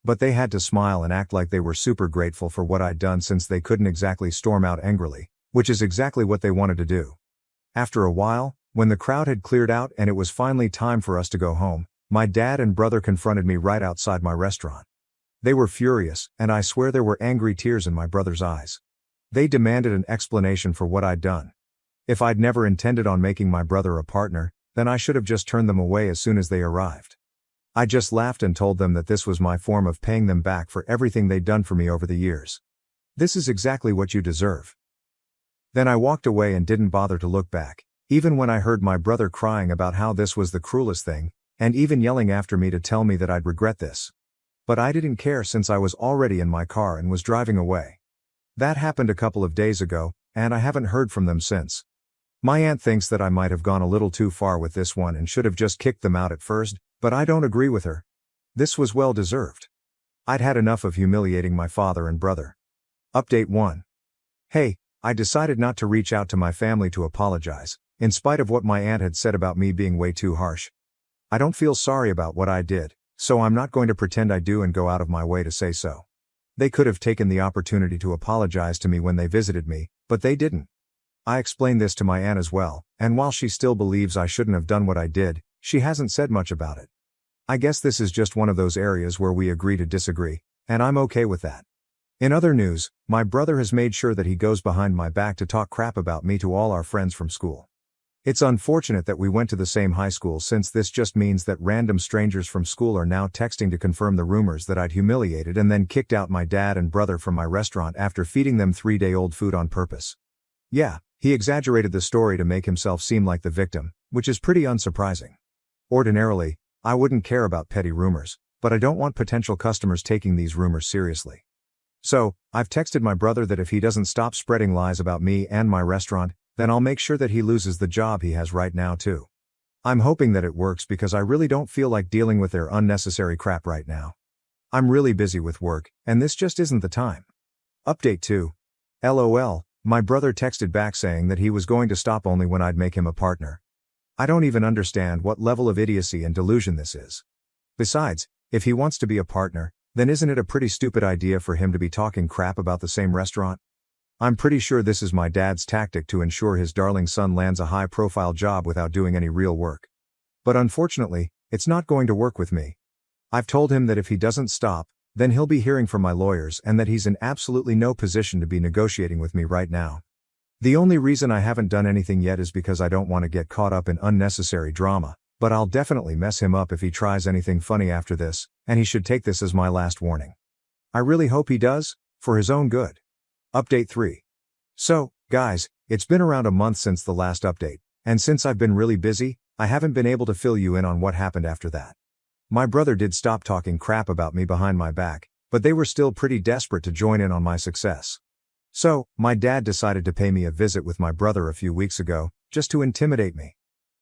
S1: But they had to smile and act like they were super grateful for what I'd done since they couldn't exactly storm out angrily, which is exactly what they wanted to do. After a while, when the crowd had cleared out and it was finally time for us to go home, my dad and brother confronted me right outside my restaurant. They were furious, and I swear there were angry tears in my brother's eyes. They demanded an explanation for what I'd done. If I'd never intended on making my brother a partner, then I should have just turned them away as soon as they arrived. I just laughed and told them that this was my form of paying them back for everything they'd done for me over the years. "This is exactly what you deserve." Then I walked away and didn't bother to look back, even when I heard my brother crying about how this was the cruelest thing, and even yelling after me to tell me that I'd regret this. But I didn't care since I was already in my car and was driving away. That happened a couple of days ago, and I haven't heard from them since. My aunt thinks that I might have gone a little too far with this one and should have just kicked them out at first, but I don't agree with her. This was well deserved. I'd had enough of humiliating my father and brother. Update 1. Hey, I decided not to reach out to my family to apologize, in spite of what my aunt had said about me being way too harsh. I don't feel sorry about what I did, so I'm not going to pretend I do and go out of my way to say so. They could have taken the opportunity to apologize to me when they visited me, but they didn't. I explained this to my aunt as well, and while she still believes I shouldn't have done what I did, she hasn't said much about it. I guess this is just one of those areas where we agree to disagree, and I'm okay with that. In other news, my brother has made sure that he goes behind my back to talk crap about me to all our friends from school. It's unfortunate that we went to the same high school, since this just means that random strangers from school are now texting to confirm the rumors that I'd humiliated and then kicked out my dad and brother from my restaurant after feeding them 3-day-old food on purpose. Yeah, he exaggerated the story to make himself seem like the victim, which is pretty unsurprising. Ordinarily, I wouldn't care about petty rumors, but I don't want potential customers taking these rumors seriously. So, I've texted my brother that if he doesn't stop spreading lies about me and my restaurant, then I'll make sure that he loses the job he has right now too. I'm hoping that it works because I really don't feel like dealing with their unnecessary crap right now. I'm really busy with work, and this just isn't the time. Update 2. LOL, my brother texted back saying that he was going to stop only when I'd make him a partner. I don't even understand what level of idiocy and delusion this is. Besides, if he wants to be a partner, then isn't it a pretty stupid idea for him to be talking crap about the same restaurant? I'm pretty sure this is my dad's tactic to ensure his darling son lands a high-profile job without doing any real work. But unfortunately, it's not going to work with me. I've told him that if he doesn't stop, then he'll be hearing from my lawyers and that he's in absolutely no position to be negotiating with me right now. The only reason I haven't done anything yet is because I don't want to get caught up in unnecessary drama, but I'll definitely mess him up if he tries anything funny after this, and he should take this as my last warning. I really hope he does, for his own good. Update 3. So, guys, it's been around a month since the last update, and since I've been really busy, I haven't been able to fill you in on what happened after that. My brother did stop talking crap about me behind my back, but they were still pretty desperate to join in on my success. So, my dad decided to pay me a visit with my brother a few weeks ago, just to intimidate me.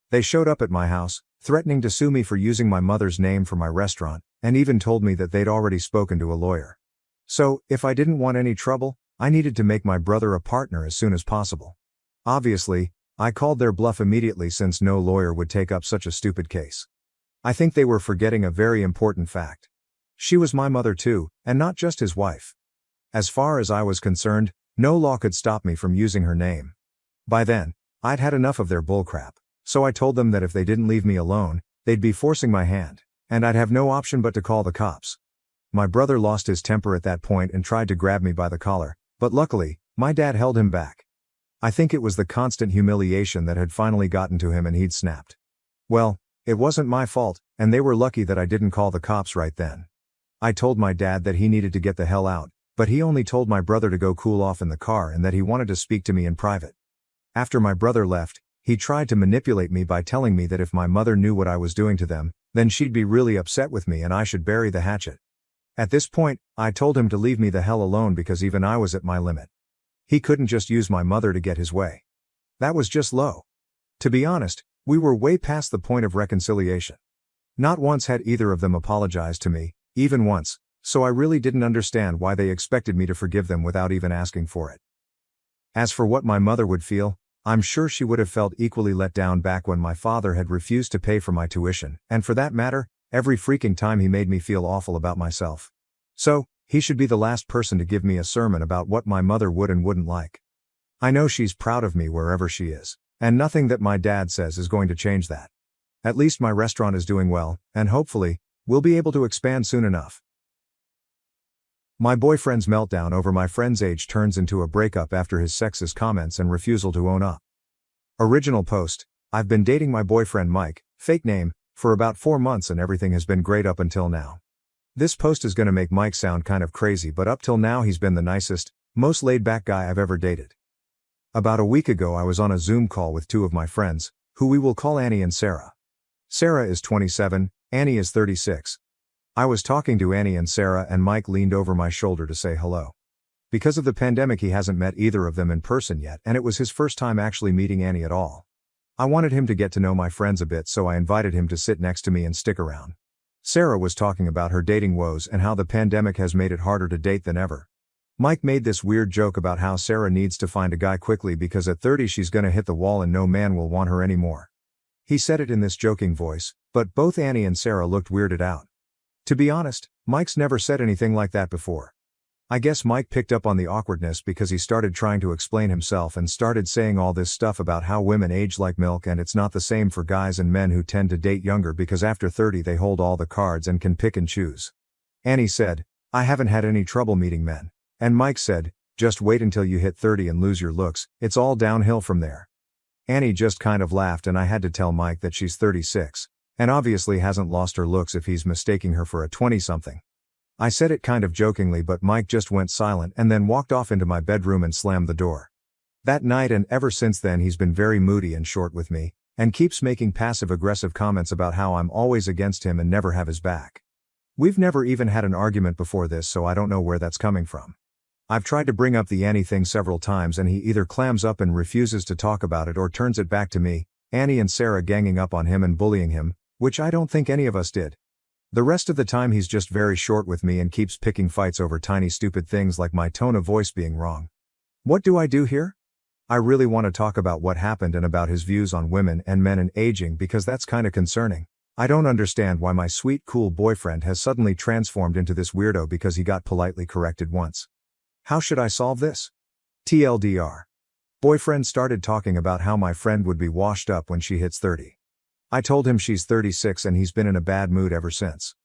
S1: They showed up at my house, threatening to sue me for using my mother's name for my restaurant, and even told me that they'd already spoken to a lawyer. So, if I didn't want any trouble, I needed to make my brother a partner as soon as possible. Obviously, I called their bluff immediately since no lawyer would take up such a stupid case. I think they were forgetting a very important fact. She was my mother too, and not just his wife. As far as I was concerned, no law could stop me from using her name. By then, I'd had enough of their bullcrap, so I told them that if they didn't leave me alone, they'd be forcing my hand, and I'd have no option but to call the cops. My brother lost his temper at that point and tried to grab me by the collar, but luckily, my dad held him back. I think it was the constant humiliation that had finally gotten to him and he'd snapped. Well, it wasn't my fault, and they were lucky that I didn't call the cops right then. I told my dad that he needed to get the hell out, but he only told my brother to go cool off in the car and that he wanted to speak to me in private. After my brother left, he tried to manipulate me by telling me that if my mother knew what I was doing to them, then she'd be really upset with me and I should bury the hatchet. At this point, I told him to leave me the hell alone because even I was at my limit. He couldn't just use my mother to get his way. That was just low. To be honest, we were way past the point of reconciliation. Not once had either of them apologized to me, even once, so I really didn't understand why they expected me to forgive them without even asking for it. As for what my mother would feel, I'm sure she would have felt equally let down back when my father had refused to pay for my tuition, and for that matter, every freaking time he made me feel awful about myself. So, he should be the last person to give me a sermon about what my mother would and wouldn't like. I know she's proud of me wherever she is, and nothing that my dad says is going to change that. At least my restaurant is doing well, and hopefully, we'll be able to expand soon enough. My boyfriend's meltdown over my friend's age turns into a breakup after his sexist comments and refusal to own up. Original post: I've been dating my boyfriend Mike, fake name, for about 4 months and everything has been great up until now. This post is gonna make Mike sound kind of crazy, but up till now he's been the nicest, most laid-back guy I've ever dated. About a week ago I was on a Zoom call with 2 of my friends, who we will call Annie and Sarah. Sarah is 27, Annie is 36. I was talking to Annie and Sarah and Mike leaned over my shoulder to say hello. Because of the pandemic he hasn't met either of them in person yet, and it was his first time actually meeting Annie at all. I wanted him to get to know my friends a bit, so I invited him to sit next to me and stick around. Sarah was talking about her dating woes and how the pandemic has made it harder to date than ever. Mike made this weird joke about how Sarah needs to find a guy quickly because at 30 she's gonna hit the wall and no man will want her anymore. He said it in this joking voice, but both Annie and Sarah looked weirded out. To be honest, Mike's never said anything like that before. I guess Mike picked up on the awkwardness because he started trying to explain himself and started saying all this stuff about how women age like milk and it's not the same for guys and men who tend to date younger because after 30 they hold all the cards and can pick and choose. Annie said, "I haven't had any trouble meeting men." And Mike said, "Just wait until you hit 30 and lose your looks, it's all downhill from there." Annie just kind of laughed and I had to tell Mike that she's 36, and obviously hasn't lost her looks if he's mistaking her for a 20-something. I said it kind of jokingly but Mike just went silent and then walked off into my bedroom and slammed the door. That night and ever since then he's been very moody and short with me, and keeps making passive-aggressive comments about how I'm always against him and never have his back. We've never even had an argument before this, so I don't know where that's coming from. I've tried to bring up the Annie thing several times and he either clams up and refuses to talk about it or turns it back to me, Annie and Sarah ganging up on him and bullying him, which I don't think any of us did. The rest of the time he's just very short with me and keeps picking fights over tiny stupid things like my tone of voice being wrong. What do I do here? I really want to talk about what happened and about his views on women and men and aging because that's kinda concerning. I don't understand why my sweet cool boyfriend has suddenly transformed into this weirdo because he got politely corrected once. How should I solve this? TLDR. Boyfriend started talking about how my friend would be washed up when she hits 30. I told him she's 36 and he's been in a bad mood ever since.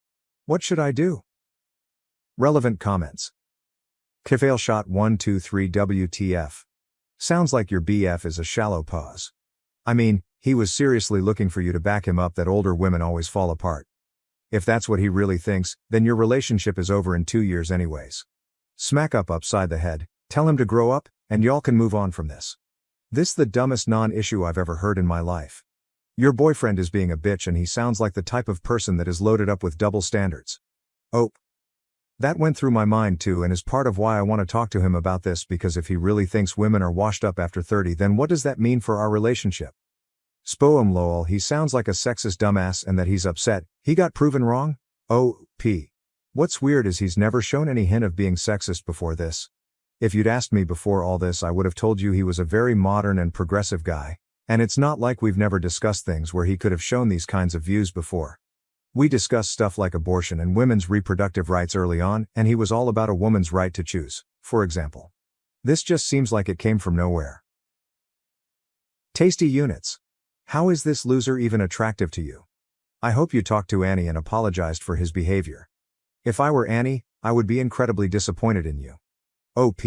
S1: What should I do? Relevant comments. Kfail shot 123 WTF. Sounds like your BF is a shallow pause. I mean, he was seriously looking for you to back him up that older women always fall apart. If that's what he really thinks, then your relationship is over in 2 years anyways. Smack up upside the head, tell him to grow up, and y'all can move on from this. This the dumbest non-issue I've ever heard in my life. Your boyfriend is being a bitch and he sounds like the type of person that is loaded up with double standards. Oh. That went through my mind too and is part of why I want to talk to him about this because if he really thinks women are washed up after 30 then what does that mean for our relationship? Spoem lol, he sounds like a sexist dumbass and that he's upset, he got proven wrong? Oh, p. What's weird is he's never shown any hint of being sexist before this. If you'd asked me before all this I would have told you he was a very modern and progressive guy, and it's not like we've never discussed things where he could have shown these kinds of views before. We discussed stuff like abortion and women's reproductive rights early on, and he was all about a woman's right to choose, for example. This just seems like it came from nowhere. Tasty units. How is this loser even attractive to you? I hope you talked to Annie and apologized for his behavior. If I were Annie, I would be incredibly disappointed in you. OP.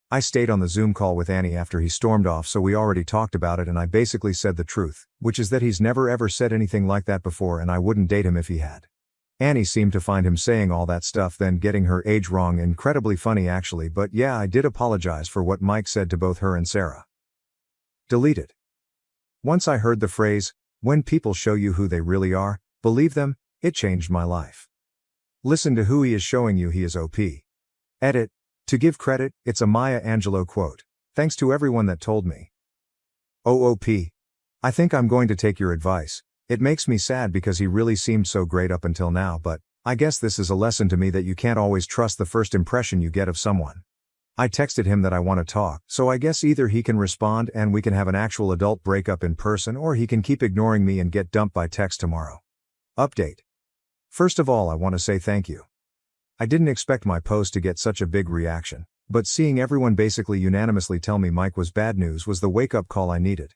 S1: I stayed on the Zoom call with Annie after he stormed off so we already talked about it and I basically said the truth, which is that he's never ever said anything like that before and I wouldn't date him if he had. Annie seemed to find him saying all that stuff then getting her age wrong incredibly funny actually, but yeah, I did apologize for what Mike said to both her and Sarah. Deleted. Once I heard the phrase, when people show you who they really are, believe them, it changed my life. Listen to who he is showing you he is OP. Edit. To give credit, it's a Maya Angelou quote. Thanks to everyone that told me. OOP. I think I'm going to take your advice. It makes me sad because he really seemed so great up until now, but I guess this is a lesson to me that you can't always trust the first impression you get of someone. I texted him that I want to talk, so I guess either he can respond and we can have an actual adult breakup in person or he can keep ignoring me and get dumped by text tomorrow. Update. First of all, I want to say thank you. I didn't expect my post to get such a big reaction, but seeing everyone basically unanimously tell me Mike was bad news was the wake-up call I needed.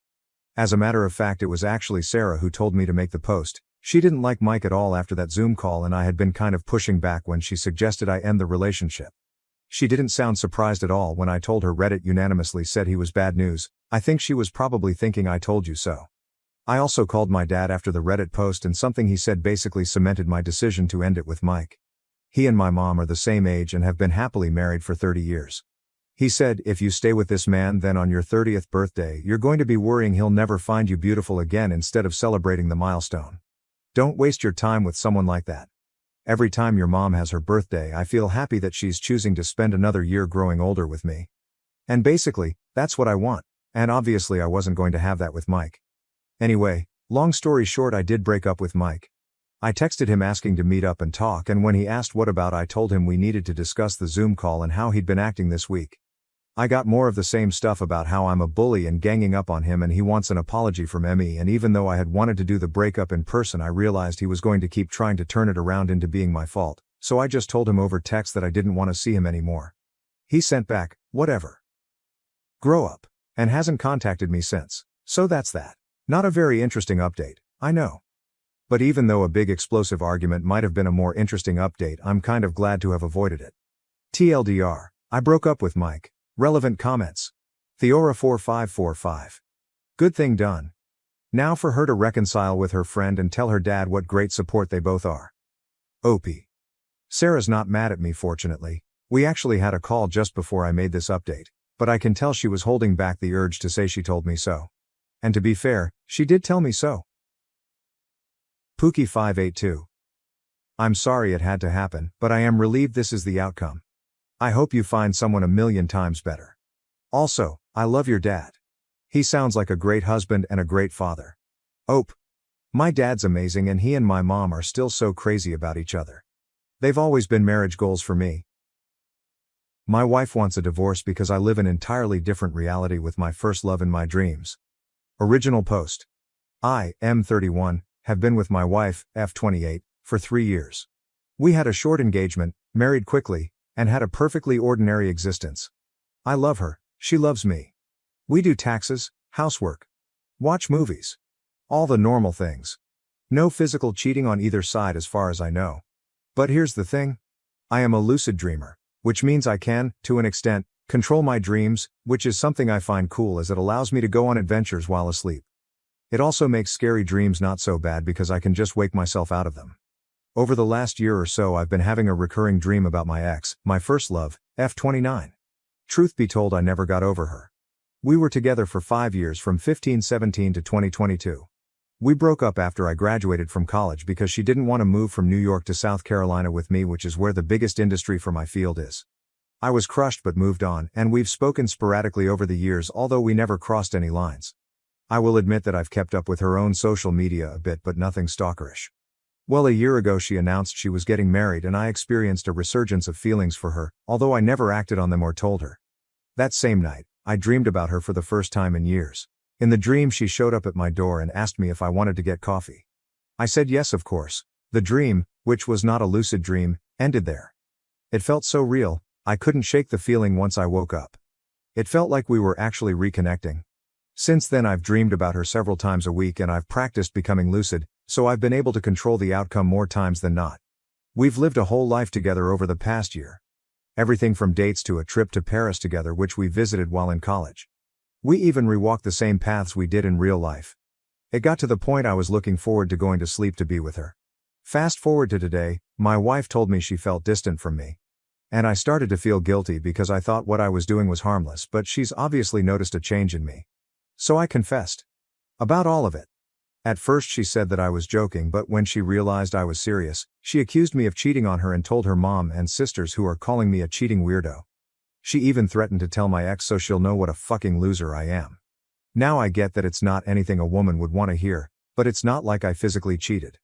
S1: As a matter of fact, it was actually Sarah who told me to make the post. She didn't like Mike at all after that Zoom call and I had been kind of pushing back when she suggested I end the relationship. She didn't sound surprised at all when I told her Reddit unanimously said he was bad news. I think she was probably thinking I told you so. I also called my dad after the Reddit post and something he said basically cemented my decision to end it with Mike. He and my mom are the same age and have been happily married for 30 years. He said, if you stay with this man then on your 30th birthday you're going to be worrying he'll never find you beautiful again instead of celebrating the milestone. Don't waste your time with someone like that. Every time your mom has her birthday I feel happy that she's choosing to spend another year growing older with me. And basically, that's what I want, and obviously I wasn't going to have that with Mike. Anyway, long story short, I did break up with Mike. I texted him asking to meet up and talk, and when he asked what about I told him we needed to discuss the Zoom call and how he'd been acting this week. I got more of the same stuff about how I'm a bully and ganging up on him and he wants an apology from me, and even though I had wanted to do the breakup in person I realized he was going to keep trying to turn it around into being my fault, so I just told him over text that I didn't want to see him anymore. He sent back, whatever. Grow up. And hasn't contacted me since. So that's that. Not a very interesting update, I know. But even though a big explosive argument might have been a more interesting update, I'm kind of glad to have avoided it. TLDR, I broke up with Mike. Relevant comments. Theora4545. Good thing done. Now for her to reconcile with her friend and tell her dad what great support they both are. OP. Sarah's not mad at me, fortunately. We actually had a call just before I made this update, but I can tell she was holding back the urge to say she told me so. And to be fair, she did tell me so. Pookie582. I'm sorry it had to happen, but I am relieved this is the outcome. I hope you find someone a million times better. Also, I love your dad. He sounds like a great husband and a great father. OP. My dad's amazing and he and my mom are still so crazy about each other. They've always been marriage goals for me. My wife wants a divorce because I live an entirely different reality with my first love in my dreams. Original post. I, M31, have been with my wife, F28, for 3 years. We had a short engagement, married quickly, and had a perfectly ordinary existence. I love her, she loves me. We do taxes, housework, watch movies. All the normal things. No physical cheating on either side as far as I know. But here's the thing. I am a lucid dreamer, which means I can, to an extent, control my dreams, which is something I find cool as it allows me to go on adventures while asleep. It also makes scary dreams not so bad because I can just wake myself out of them. Over the last year or so I've been having a recurring dream about my ex, my first love, F29. Truth be told, I never got over her. We were together for 5 years from 15-17 to 2022. We broke up after I graduated from college because she didn't want to move from New York to South Carolina with me, which is where the biggest industry for my field is. I was crushed but moved on, and we've spoken sporadically over the years, although we never crossed any lines. I will admit that I've kept up with her own social media a bit, but nothing stalkerish. Well, a year ago she announced she was getting married and I experienced a resurgence of feelings for her, although I never acted on them or told her. That same night, I dreamed about her for the first time in years. In the dream she showed up at my door and asked me if I wanted to get coffee. I said yes, of course. The dream, which was not a lucid dream, ended there. It felt so real, I couldn't shake the feeling once I woke up. It felt like we were actually reconnecting. Since then I've dreamed about her several times a week and I've practiced becoming lucid, so I've been able to control the outcome more times than not. We've lived a whole life together over the past year. Everything from dates to a trip to Paris together, which we visited while in college. We even rewalked the same paths we did in real life. It got to the point I was looking forward to going to sleep to be with her. Fast forward to today, my wife told me she felt distant from me. And I started to feel guilty because I thought what I was doing was harmless, but she's obviously noticed a change in me. So I confessed. About all of it. At first she said that I was joking, but when she realized I was serious, she accused me of cheating on her and told her mom and sisters, who are calling me a cheating weirdo. She even threatened to tell my ex so she'll know what a fucking loser I am. Now I get that it's not anything a woman would want to hear, but it's not like I physically cheated.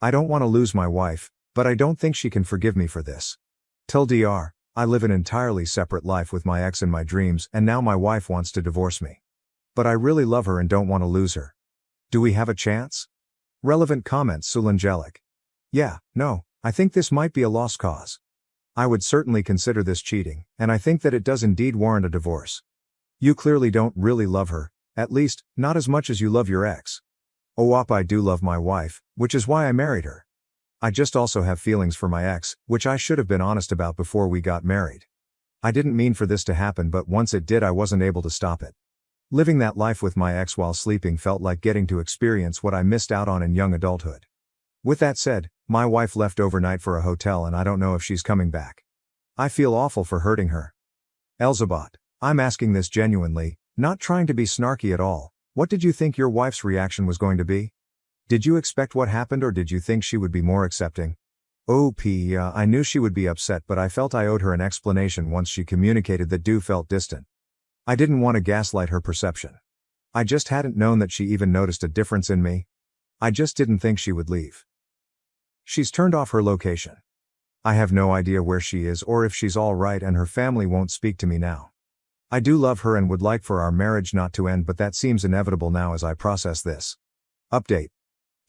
S1: I don't want to lose my wife, but I don't think she can forgive me for this. TLDR, I live an entirely separate life with my ex in my dreams, and now my wife wants to divorce me. But I really love her and don't want to lose her. Do we have a chance? Relevant comments. Sulangelic. Yeah, no, I think this might be a lost cause. I would certainly consider this cheating, and I think that it does indeed warrant a divorce. You clearly don't really love her, at least, not as much as you love your ex. OWOP, I do love my wife, which is why I married her. I just also have feelings for my ex, which I should have been honest about before we got married. I didn't mean for this to happen, but once it did I wasn't able to stop it. Living that life with my ex while sleeping felt like getting to experience what I missed out on in young adulthood. With that said, my wife left overnight for a hotel and I don't know if she's coming back. I feel awful for hurting her. Elzabot, I'm asking this genuinely, not trying to be snarky at all. What did you think your wife's reaction was going to be? Did you expect what happened, or did you think she would be more accepting? I knew she would be upset, but I felt I owed her an explanation once she communicated that Do felt distant. I didn't want to gaslight her perception. I just hadn't known that she even noticed a difference in me. I just didn't think she would leave. She's turned off her location. I have no idea where she is or if she's all right, and her family won't speak to me now. I do love her and would like for our marriage not to end, but that seems inevitable now as I process this. Update.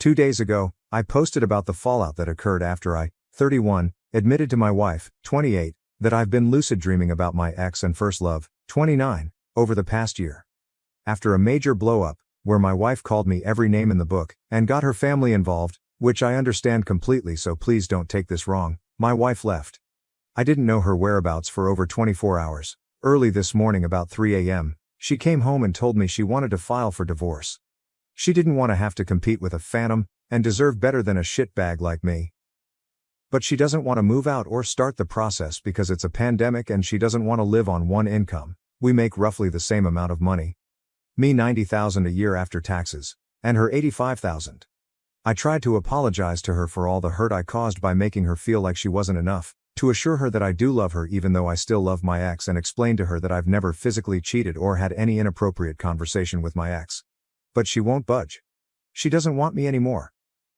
S1: 2 days ago, I posted about the fallout that occurred after I, 31, admitted to my wife, 28, that I've been lucid dreaming about my ex and first love, 29, over the past year. After a major blow-up, where my wife called me every name in the book, and got her family involved, which I understand completely, so please don't take this wrong, my wife left. I didn't know her whereabouts for over 24 hours. Early this morning about 3 a.m., She came home and told me she wanted to file for divorce. She didn't want to have to compete with a phantom, and deserved better than a shitbag like me. But she doesn't want to move out or start the process because it's a pandemic and she doesn't want to live on one income. We make roughly the same amount of money. Me $90,000 a year after taxes, and her $85,000. I tried to apologize to her for all the hurt I caused by making her feel like she wasn't enough, to assure her that I do love her even though I still love my ex, and explain to her that I've never physically cheated or had any inappropriate conversation with my ex. But she won't budge. She doesn't want me anymore.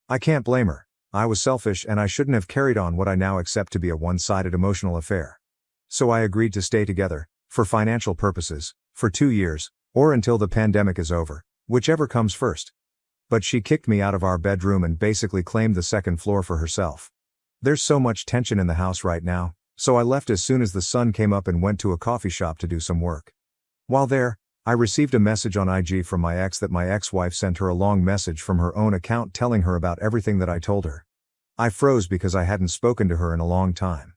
S1: I can't blame her. I was selfish and I shouldn't have carried on what I now accept to be a one-sided emotional affair. So I agreed to stay together, for financial purposes, for 2 years, or until the pandemic is over, whichever comes first. But she kicked me out of our bedroom and basically claimed the second floor for herself. There's so much tension in the house right now, so I left as soon as the sun came up and went to a coffee shop to do some work. While there, I received a message on IG from my ex that my ex-wife sent her a long message from her own account telling her about everything that I told her. I froze because I hadn't spoken to her in a long time.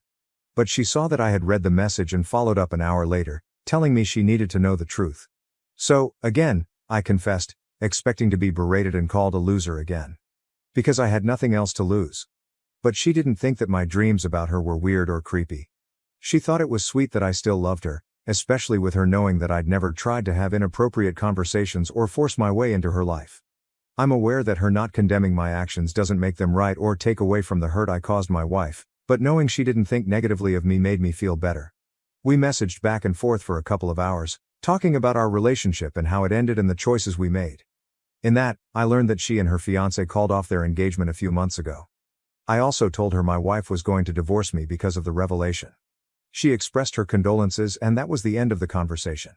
S1: But she saw that I had read the message and followed up an hour later, telling me she needed to know the truth. So, again, I confessed, expecting to be berated and called a loser again. Because I had nothing else to lose. But she didn't think that my dreams about her were weird or creepy. She thought it was sweet that I still loved her, especially with her knowing that I'd never tried to have inappropriate conversations or force my way into her life. I'm aware that her not condemning my actions doesn't make them right or take away from the hurt I caused my wife, but knowing she didn't think negatively of me made me feel better. We messaged back and forth for a couple of hours, talking about our relationship and how it ended and the choices we made. In that, I learned that she and her fiancé called off their engagement a few months ago. I also told her my wife was going to divorce me because of the revelation. She expressed her condolences and that was the end of the conversation.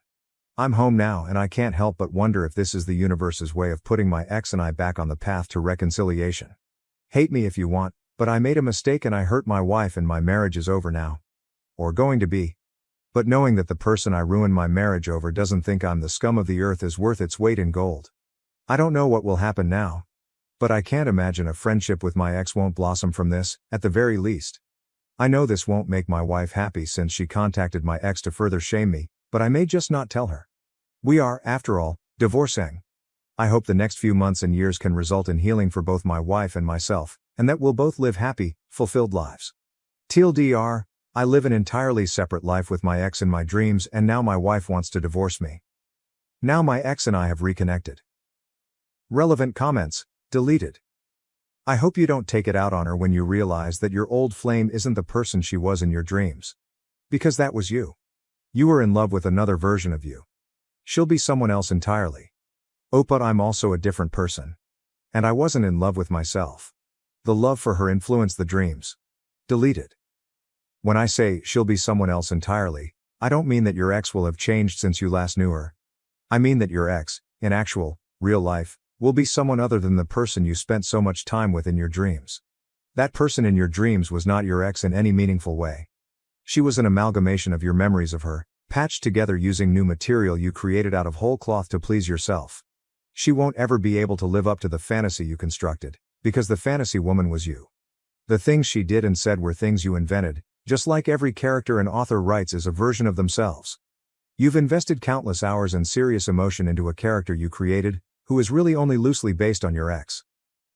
S1: I'm home now and I can't help but wonder if this is the universe's way of putting my ex and I back on the path to reconciliation. Hate me if you want, but I made a mistake and I hurt my wife and my marriage is over now. Or going to be. But knowing that the person I ruined my marriage over doesn't think I'm the scum of the earth is worth its weight in gold. I don't know what will happen now. But I can't imagine a friendship with my ex won't blossom from this, at the very least. I know this won't make my wife happy since she contacted my ex to further shame me, but I may just not tell her. We are, after all, divorcing. I hope the next few months and years can result in healing for both my wife and myself, and that we'll both live happy, fulfilled lives. TLDR, I live an entirely separate life with my ex in my dreams and now my wife wants to divorce me. Now my ex and I have reconnected. Relevant comments, deleted. I hope you don't take it out on her when you realize that your old flame isn't the person she was in your dreams. Because that was you. You were in love with another version of you. She'll be someone else entirely. Oh, but I'm also a different person. And I wasn't in love with myself. The love for her influenced the dreams. Deleted. When I say she'll be someone else entirely, I don't mean that your ex will have changed since you last knew her. I mean that your ex, in actual, real life, will be someone other than the person you spent so much time with in your dreams. That person in your dreams was not your ex in any meaningful way. She was an amalgamation of your memories of her, patched together using new material you created out of whole cloth to please yourself. She won't ever be able to live up to the fantasy you constructed, because the fantasy woman was you. The things she did and said were things you invented, just like every character an author writes is a version of themselves. You've invested countless hours and serious emotion into a character you created, who is really only loosely based on your ex.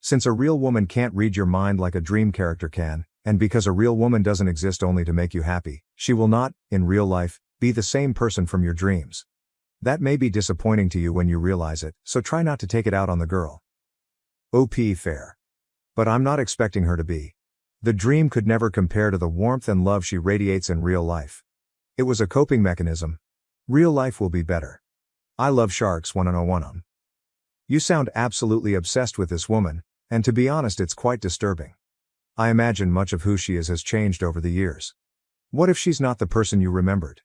S1: Since a real woman can't read your mind like a dream character can, and because a real woman doesn't exist only to make you happy, she will not, in real life, be the same person from your dreams. That may be disappointing to you when you realize it, so try not to take it out on the girl. OP fair. But I'm not expecting her to be. The dream could never compare to the warmth and love she radiates in real life. It was a coping mechanism. Real life will be better. I love sharks 101. You sound absolutely obsessed with this woman, and to be honest it's quite disturbing. I imagine much of who she is has changed over the years. What if she's not the person you remembered?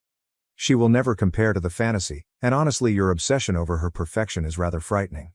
S1: She will never compare to the fantasy, and honestly your obsession over her perfection is rather frightening.